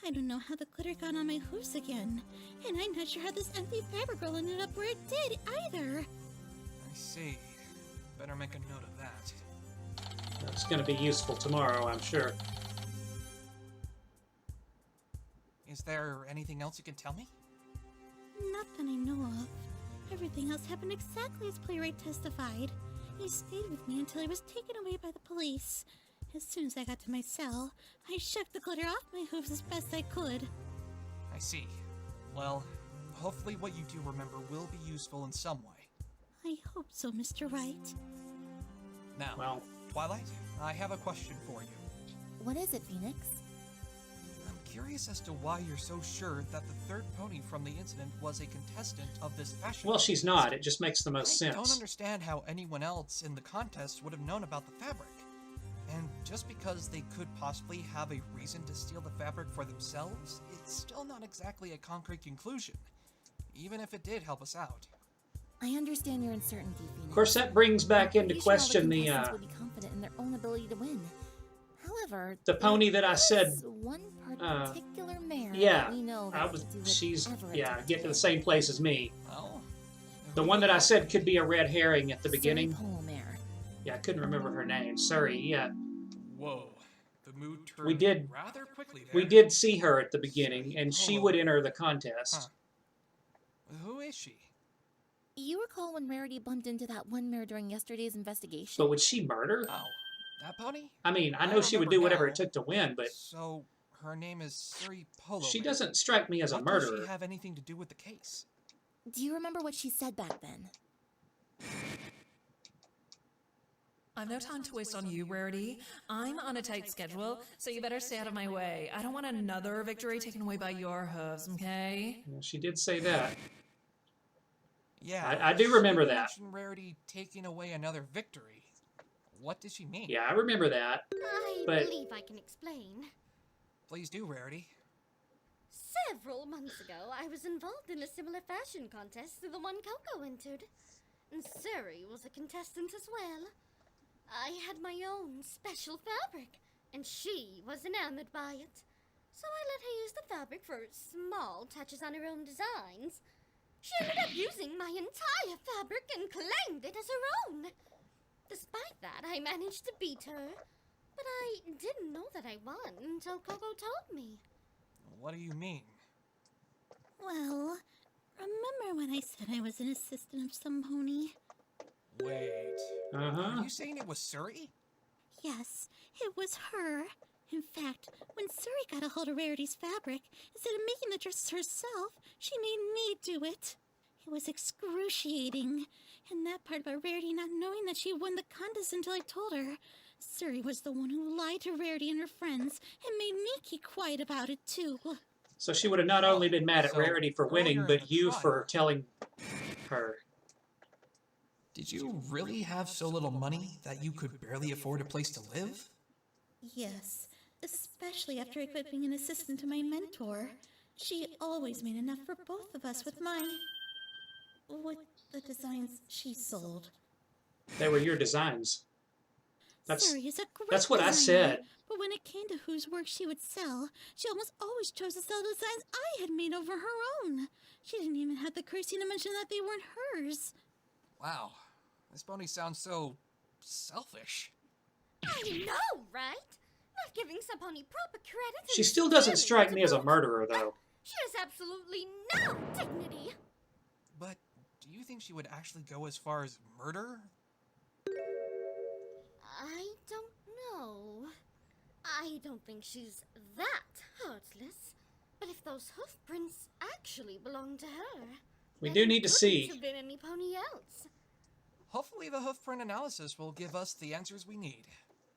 I don't know how the glitter got on my hooves again, and I'm not sure how this empty fabric roll ended up where it did, either. I see. Better make a note of that. That's going to be useful tomorrow, I'm sure. Is there anything else you can tell me? Not that I know of. Everything else happened exactly as Playwright testified. He stayed with me until he was taken away by the police. As soon as I got to my cell, I shook the glitter off my hooves as best I could. I see. Well, hopefully what you do remember will be useful in some way. I hope so, Mr. Wright. Now, well, Twilight, I have a question for you. What is it, Phoenix? I'm curious as to why you're so sure that the third pony from the incident was a contestant of this fashion well, she's contest. not. It just makes the most sense. I don't understand how anyone else in the contest would have known about the fabric. And just because they could possibly have a reason to steal the fabric for themselves, it's still not exactly a concrete conclusion, even if it did help us out. I understand your uncertainty, Phoenix. Of course, that brings back into question the would be confident in their own ability to win. However, the pony that I said. One particular mare yeah, that we know I that was. can do She's whatever it yeah, takes get to the same place as me. Oh. The one that I said could be a red herring at the beginning. Pole mare. Yeah, I couldn't remember her name. Surrey. Yeah. Whoa. The mood turned We did. rather quickly there. We did see her at the beginning, and she would enter the contest. Huh. Who is she? You recall when Rarity bumped into that one mare during yesterday's investigation? But would she murder? Oh, that pony? I mean, I know don't she would remember do whatever now. it took to win, but So, her name is Surrey Polo. she Mare. doesn't strike me as a What does murderer. she have anything to do with the case? Do you remember what she said back then? I've no time to waste on you, Rarity. I'm on a tight schedule, so you better stay out of my way. I don't want another victory taken away by your hooves, okay? Well, she did say that. Yeah, I do remember she that. mentioned Rarity taking away another victory. What did she mean? Yeah, I remember that. I But believe I can explain. Please do, Rarity. Several months ago, I was involved in a similar fashion contest to the one Coco entered. And Surrey was a contestant as well. I had my own special fabric, and she was enamored by it. So I let her use the fabric for small touches on her own designs. She ended up using my entire fabric and claimed it as her own. Despite that, I managed to beat her. But I didn't know that I won until Coco told me. What do you mean? Well, remember when I said I was an assistant of some pony? Wait. Uh-huh. Are you saying it was Surrey? Yes, it was her. In fact, when Surrey got a hold of Rarity's fabric, instead of making the dresses herself, she made me do it. It was excruciating. And that part about Rarity not knowing that she won the contest until I told her. Suri was the one who lied to Rarity and her friends and made me keep quiet about it, too. So she would have not only been mad at So, Rarity for earlier winning, in but the you trial- for telling her. Did you really have so little money that you could barely afford a place to live? Yes, especially after I quit being an assistant to my mentor. She always made enough for both of us with the designs she sold. They were your designs. Suri is a great That's what I designer, said. but when it came to whose work she would sell, she almost always chose to sell designs I had made over her own. She didn't even have the courtesy to mention that they weren't hers. Wow, this pony sounds so selfish. I know, right? Not giving Saponi proper credit. She and still doesn't stealing strike to me as a boot. murderer, though. She has absolutely no dignity. But do you think she would actually go as far as murder? I don't know. I don't think she's that heartless. But if those hoof prints actually belong to her, We then do it need to couldn't see. have been any pony else. Hopefully the hoofprint analysis will give us the answers we need.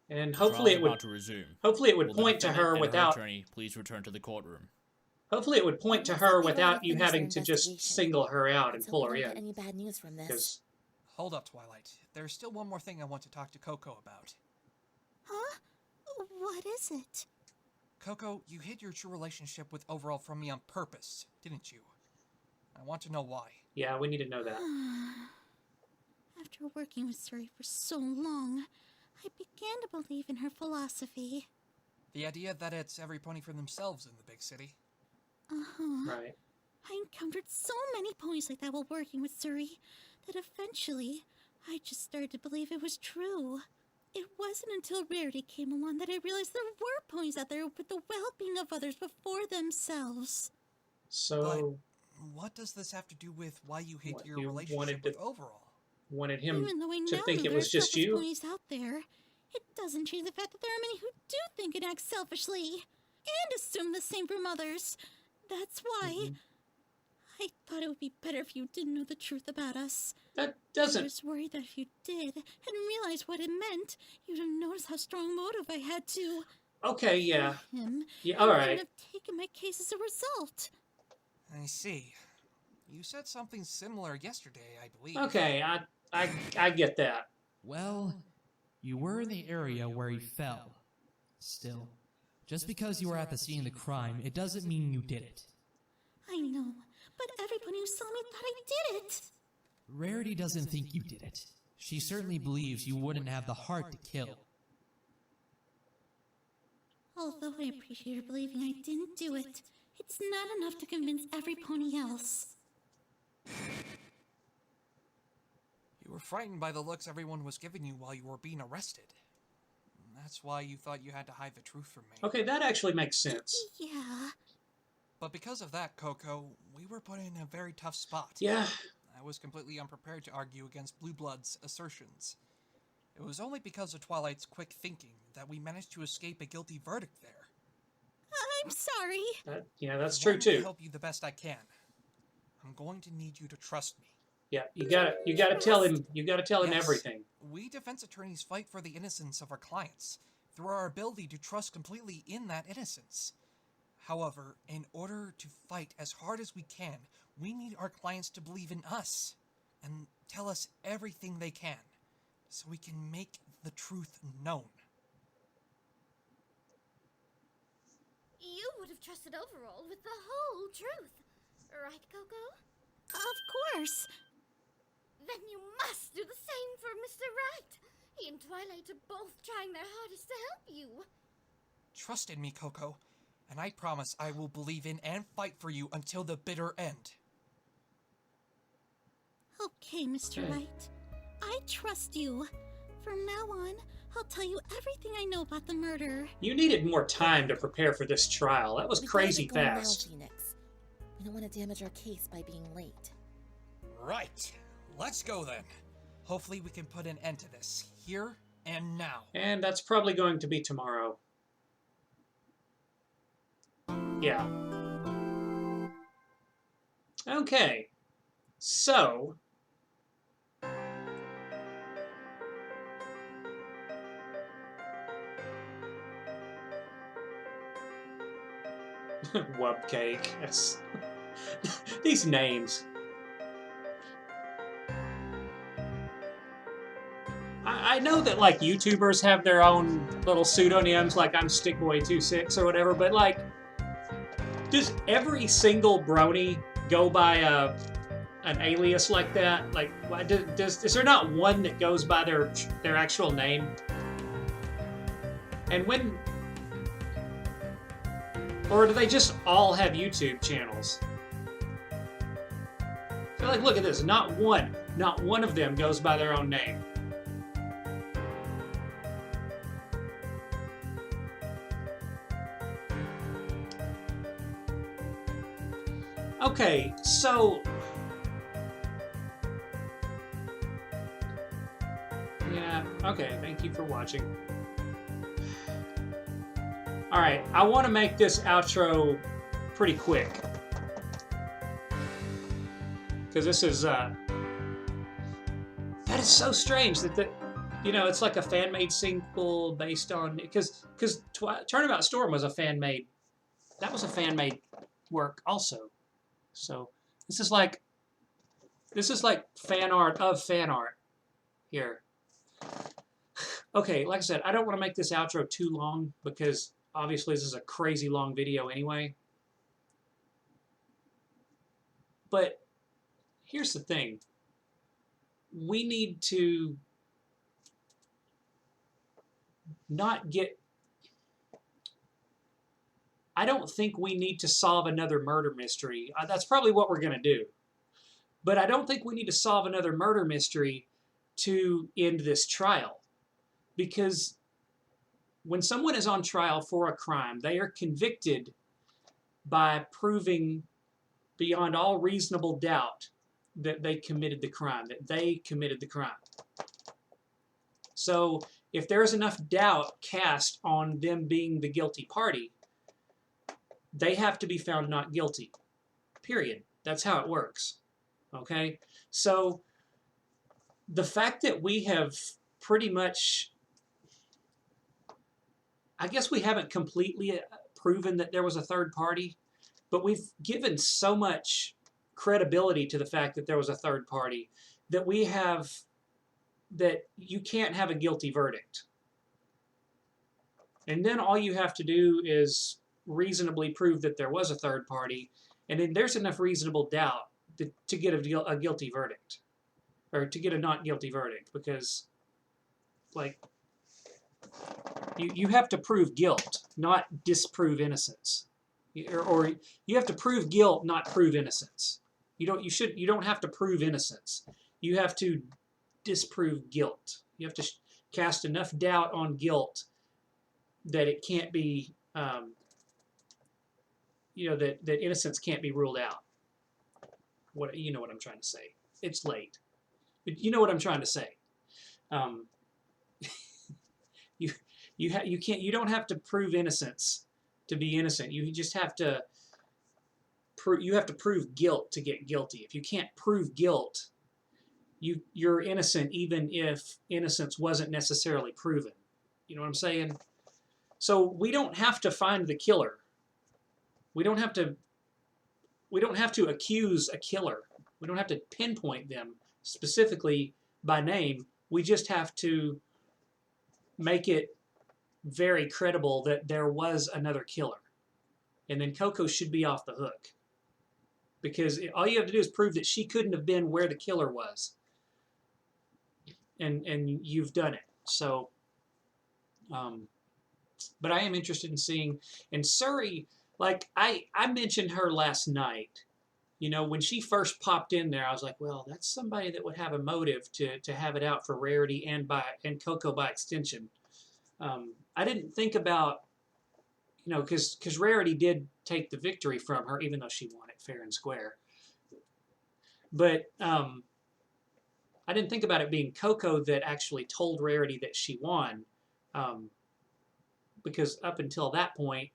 And The hopefully trial's it would. about to resume. Hopefully it would Will the point to defendant her and without. attorney please return to the courtroom. Hopefully it would point to Looks her like they've already without you finished their having to just investigation. single her out and Let's pull hope her we don't in. get any bad news from this. Because Hold up, Twilight. There's still one more thing I want to talk to Coco about. Huh? What is it? Coco, you hid your true relationship with Overall from me on purpose, didn't you? I want to know why. yeah, we need to know that. After working with Suri for so long, I began to believe in her philosophy. The idea that it's every pony for themselves in the big city. Uh-huh. Right. I encountered so many ponies like that while working with Suri that eventually I just started to believe it was true. It wasn't until Rarity came along that I realized there were ponies out there who put the well-being of others before themselves. So What does this have to do with why you hid What, your you relationship wanted with to- Overall? wanted him Even though I to now think know it there was are just selfish you. ponies out there, it doesn't change the fact that there are many who do think and act selfishly, and assume the same from others. That's why I thought it would be better if you didn't know the truth about us. That I doesn't. was worried that if you did and realized what it meant, you'd have noticed how strong motive I had to Okay, yeah. him. Yeah, and all wouldn't right. have taken my case as a result. I see. You said something similar yesterday, I believe. Okay, I get that. Well, you were in the area where he fell. Still, just because you were at the scene of the crime, it doesn't mean you did it. I know, but everybody who saw me thought I did it. Rarity doesn't think you did it. She certainly believes you wouldn't have the heart to kill. Although I appreciate her believing I didn't do it, it's not enough to convince every pony else. You were frightened by the looks everyone was giving you while you were being arrested. That's why you thought you had to hide the truth from me. Okay, that actually makes sense. Yeah. But because of that, Coco, we were put in a very tough spot. Yeah. I was completely unprepared to argue against Blueblood's assertions. It was only because of Twilight's quick thinking that we managed to escape a guilty verdict there. I'm sorry. Yeah, that's I true want to too. help you the best I can. I'm going to need you to trust me. Yeah, you gotta tell him. You gotta tell him Yes, everything. We defense attorneys fight for the innocence of our clients through our ability to trust completely in that innocence. However, in order to fight as hard as we can, we need our clients to believe in us and tell us everything they can so we can make the truth known. You would have trusted Overall with the whole truth. Right, Coco? Of course. Then you must do the same for Mr. Right. He and Twilight are both trying their hardest to help you. Trust in me, Coco, and I promise I will believe in and fight for you until the bitter end. Okay, Mr. Wright. I trust you. From now on, I'll tell you everything I know about the murder. You needed more time to prepare for this trial. That was We gotta crazy get going now, fast. Phoenix. We don't want to damage our case by being late. Right. Let's go then. Hopefully we can put an end to this, here and now. And that's probably going to be tomorrow. Yeah. Okay. So, Wub cake. That's these names. I know that like YouTubers have their own little pseudonyms, like I'm Stickboy26 or whatever, but like, does every single brony go by an alias like that? Like, why is there not one that goes by their actual name? And when, or do they just all have YouTube channels? I feel like, look at this, not one of them goes by their own name. Okay, so yeah, okay, thank you for watching. Alright, I want to make this outro pretty quick. Because this is, that is so strange that you know, it's like a fan-made sequel based on, because Turnabout Storm was a fan-made, that was a fan-made work also. So this is like fan art of fan art here. Okay, like I said, I don't want to make this outro too long because obviously this is a crazy long video anyway. But here's the thing. We need to not get... I don't think we need to solve another murder mystery. That's probably what we're going to do. But I don't think we need to solve another murder mystery to end this trial. Because when someone is on trial for a crime, they are convicted by proving beyond all reasonable doubt that they committed the crime, So if there is enough doubt cast on them being the guilty party, they have to be found not guilty, period. That's how it works, okay? So the fact that we have pretty much, I guess we haven't completely proven that there was a third party, but we've given so much credibility to the fact that there was a third party that we have, that you can't have a guilty verdict. And then all you have to do is reasonably prove that there was a third party, and then there's enough reasonable doubt to get a guilty verdict, or to get a not guilty verdict, because like you have to prove guilt, not disprove innocence, or you have to prove guilt, not prove innocence. You don't have to prove innocence. You have to disprove guilt. You have to cast enough doubt on guilt that it can't be you know, that innocence can't be ruled out. You know what I'm trying to say. It's late, but you know what I'm trying to say. You don't have to prove innocence to be innocent. You just have to prove guilt to get guilty. If you can't prove guilt, you're innocent even if innocence wasn't necessarily proven. You know what I'm saying? So we don't have to find the killer. We don't have to accuse a killer. We don't have to pinpoint them specifically by name. We just have to make it very credible that there was another killer. And then Coco should be off the hook. Because all you have to do is prove that she couldn't have been where the killer was. And you've done it. So, but I am interested in seeing, and Surrey, like I mentioned her last night, you know, when she first popped in there, I was like, well, that's somebody that would have a motive to have it out for Rarity and Coco by extension. I didn't think about, you know, because Rarity did take the victory from her, even though she won it fair and square. But I didn't think about it being Coco that actually told Rarity that she won, because up until that point,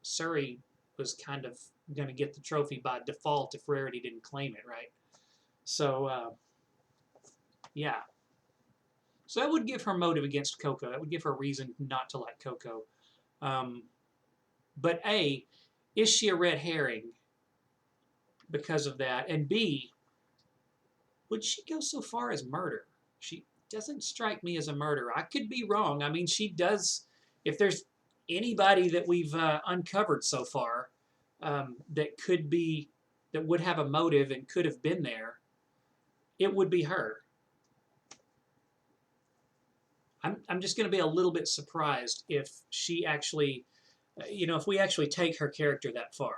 Surrey was kind of going to get the trophy by default if Rarity didn't claim it, right? So, yeah. So that would give her motive against Coco. That would give her reason not to like Coco. But A, is she a red herring because of that? And B, would she go so far as murder? She doesn't strike me as a murderer. I could be wrong. I mean, she does, if there's anybody that we've uncovered so far that could be, that would have a motive and could have been there, it would be her. I'm just going to be a little bit surprised if she actually, if we actually take her character that far.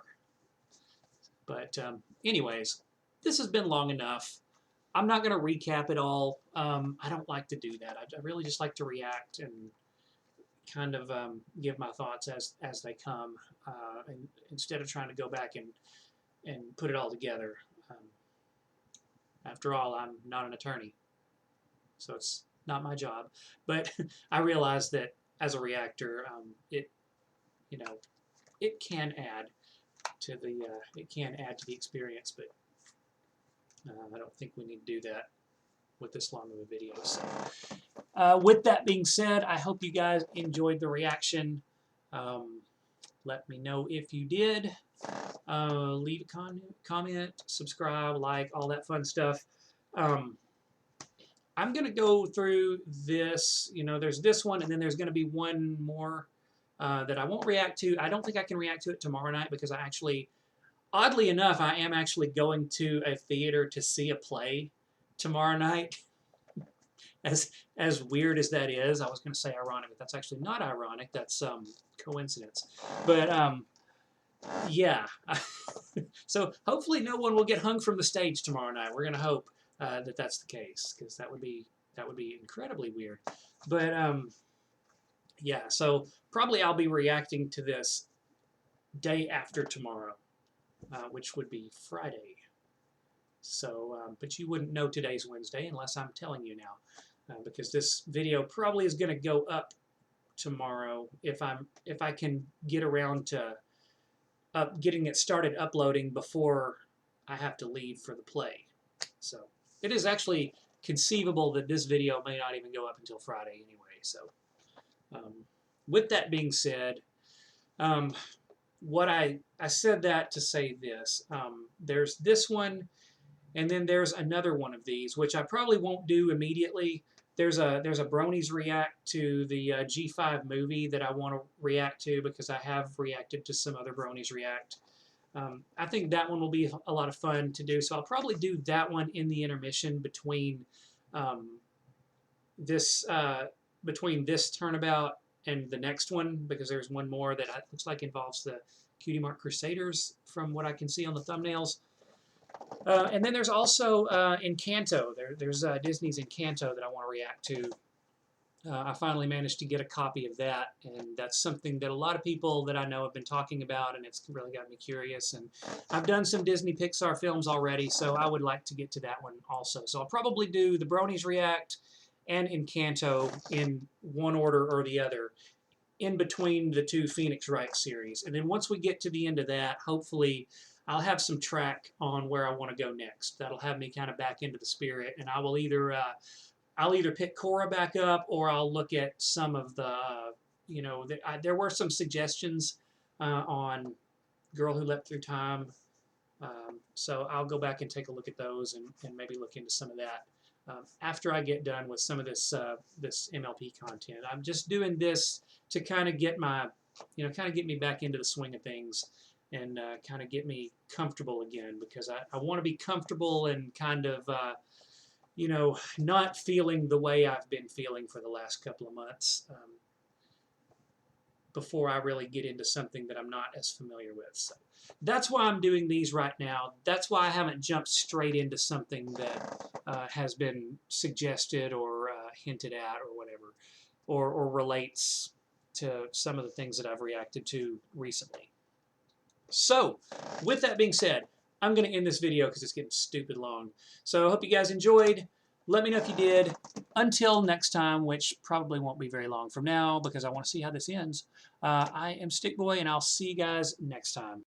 But anyways, this has been long enough. I'm not going to recap it all. I don't like to do that. I really just like to react and kind of give my thoughts as they come, and instead of trying to go back and put it all together. After all, I'm not an attorney, so it's not my job. But I realize that as a reactor, it can add to the experience, but I don't think we need to do that with this long of a video. So, with that being said, I hope you guys enjoyed the reaction. Let me know if you did. Leave a comment, subscribe, like, all that fun stuff. I'm going to go through this. There's this one, and then there's going to be one more that I won't react to. I don't think I can react to it tomorrow night because I actually, oddly enough, I am actually going to a theater to see a play tomorrow night. As weird as that is, I was going to say ironic, but that's actually not ironic. That's coincidence. But yeah. So hopefully no one will get hung from the stage tomorrow night. We're going to hope that that's the case, because that would be incredibly weird. But yeah. So probably I'll be reacting to this day after tomorrow, which would be Friday. So, but you wouldn't know today's Wednesday unless I'm telling you now, because this video probably is going to go up tomorrow if I can get around to getting it started uploading before I have to leave for the play. So it is actually conceivable that this video may not even go up until Friday anyway. So with that being said, what I said that to say this, there's this one, and then there's another one of these, which I probably won't do immediately. There's a Bronies react to the G5 movie that I want to react to, because I have reacted to some other Bronies react. I think that one will be a lot of fun to do, so I'll probably do that one in the intermission between this Turnabout and the next one, because there's one more that looks like involves the Cutie Mark Crusaders from what I can see on the thumbnails. And then there's also Encanto. There's Disney's Encanto that I want to react to. I finally managed to get a copy of that, and that's something that a lot of people that I know have been talking about, and it's really got me curious. And I've done some Disney Pixar films already, so I would like to get to that one also. So I'll probably do the Bronies react and Encanto in one order or the other, in between the two Phoenix Wright series. And then once we get to the end of that, hopefully I'll have some track on where I want to go next. That'll have me kind of back into the spirit, and I will either I'll either pick Korra back up, or I'll look at some of the there were some suggestions on Girl Who Leapt Through Time, so I'll go back and take a look at those and maybe look into some of that after I get done with some of this this MLP content. I'm just doing this to kind of get my kind of get me back into the swing of things, and kind of get me comfortable again, because I want to be comfortable and kind of not feeling the way I've been feeling for the last couple of months before I really get into something that I'm not as familiar with. So that's why I'm doing these right now. That's why I haven't jumped straight into something that has been suggested or hinted at or whatever, or relates to some of the things that I've reacted to recently. So with that being said, I'm going to end this video because it's getting stupid long. So I hope you guys enjoyed. Let me know if you did. Until next time, which probably won't be very long from now, because I want to see how this ends. I am Stickboy, and I'll see you guys next time.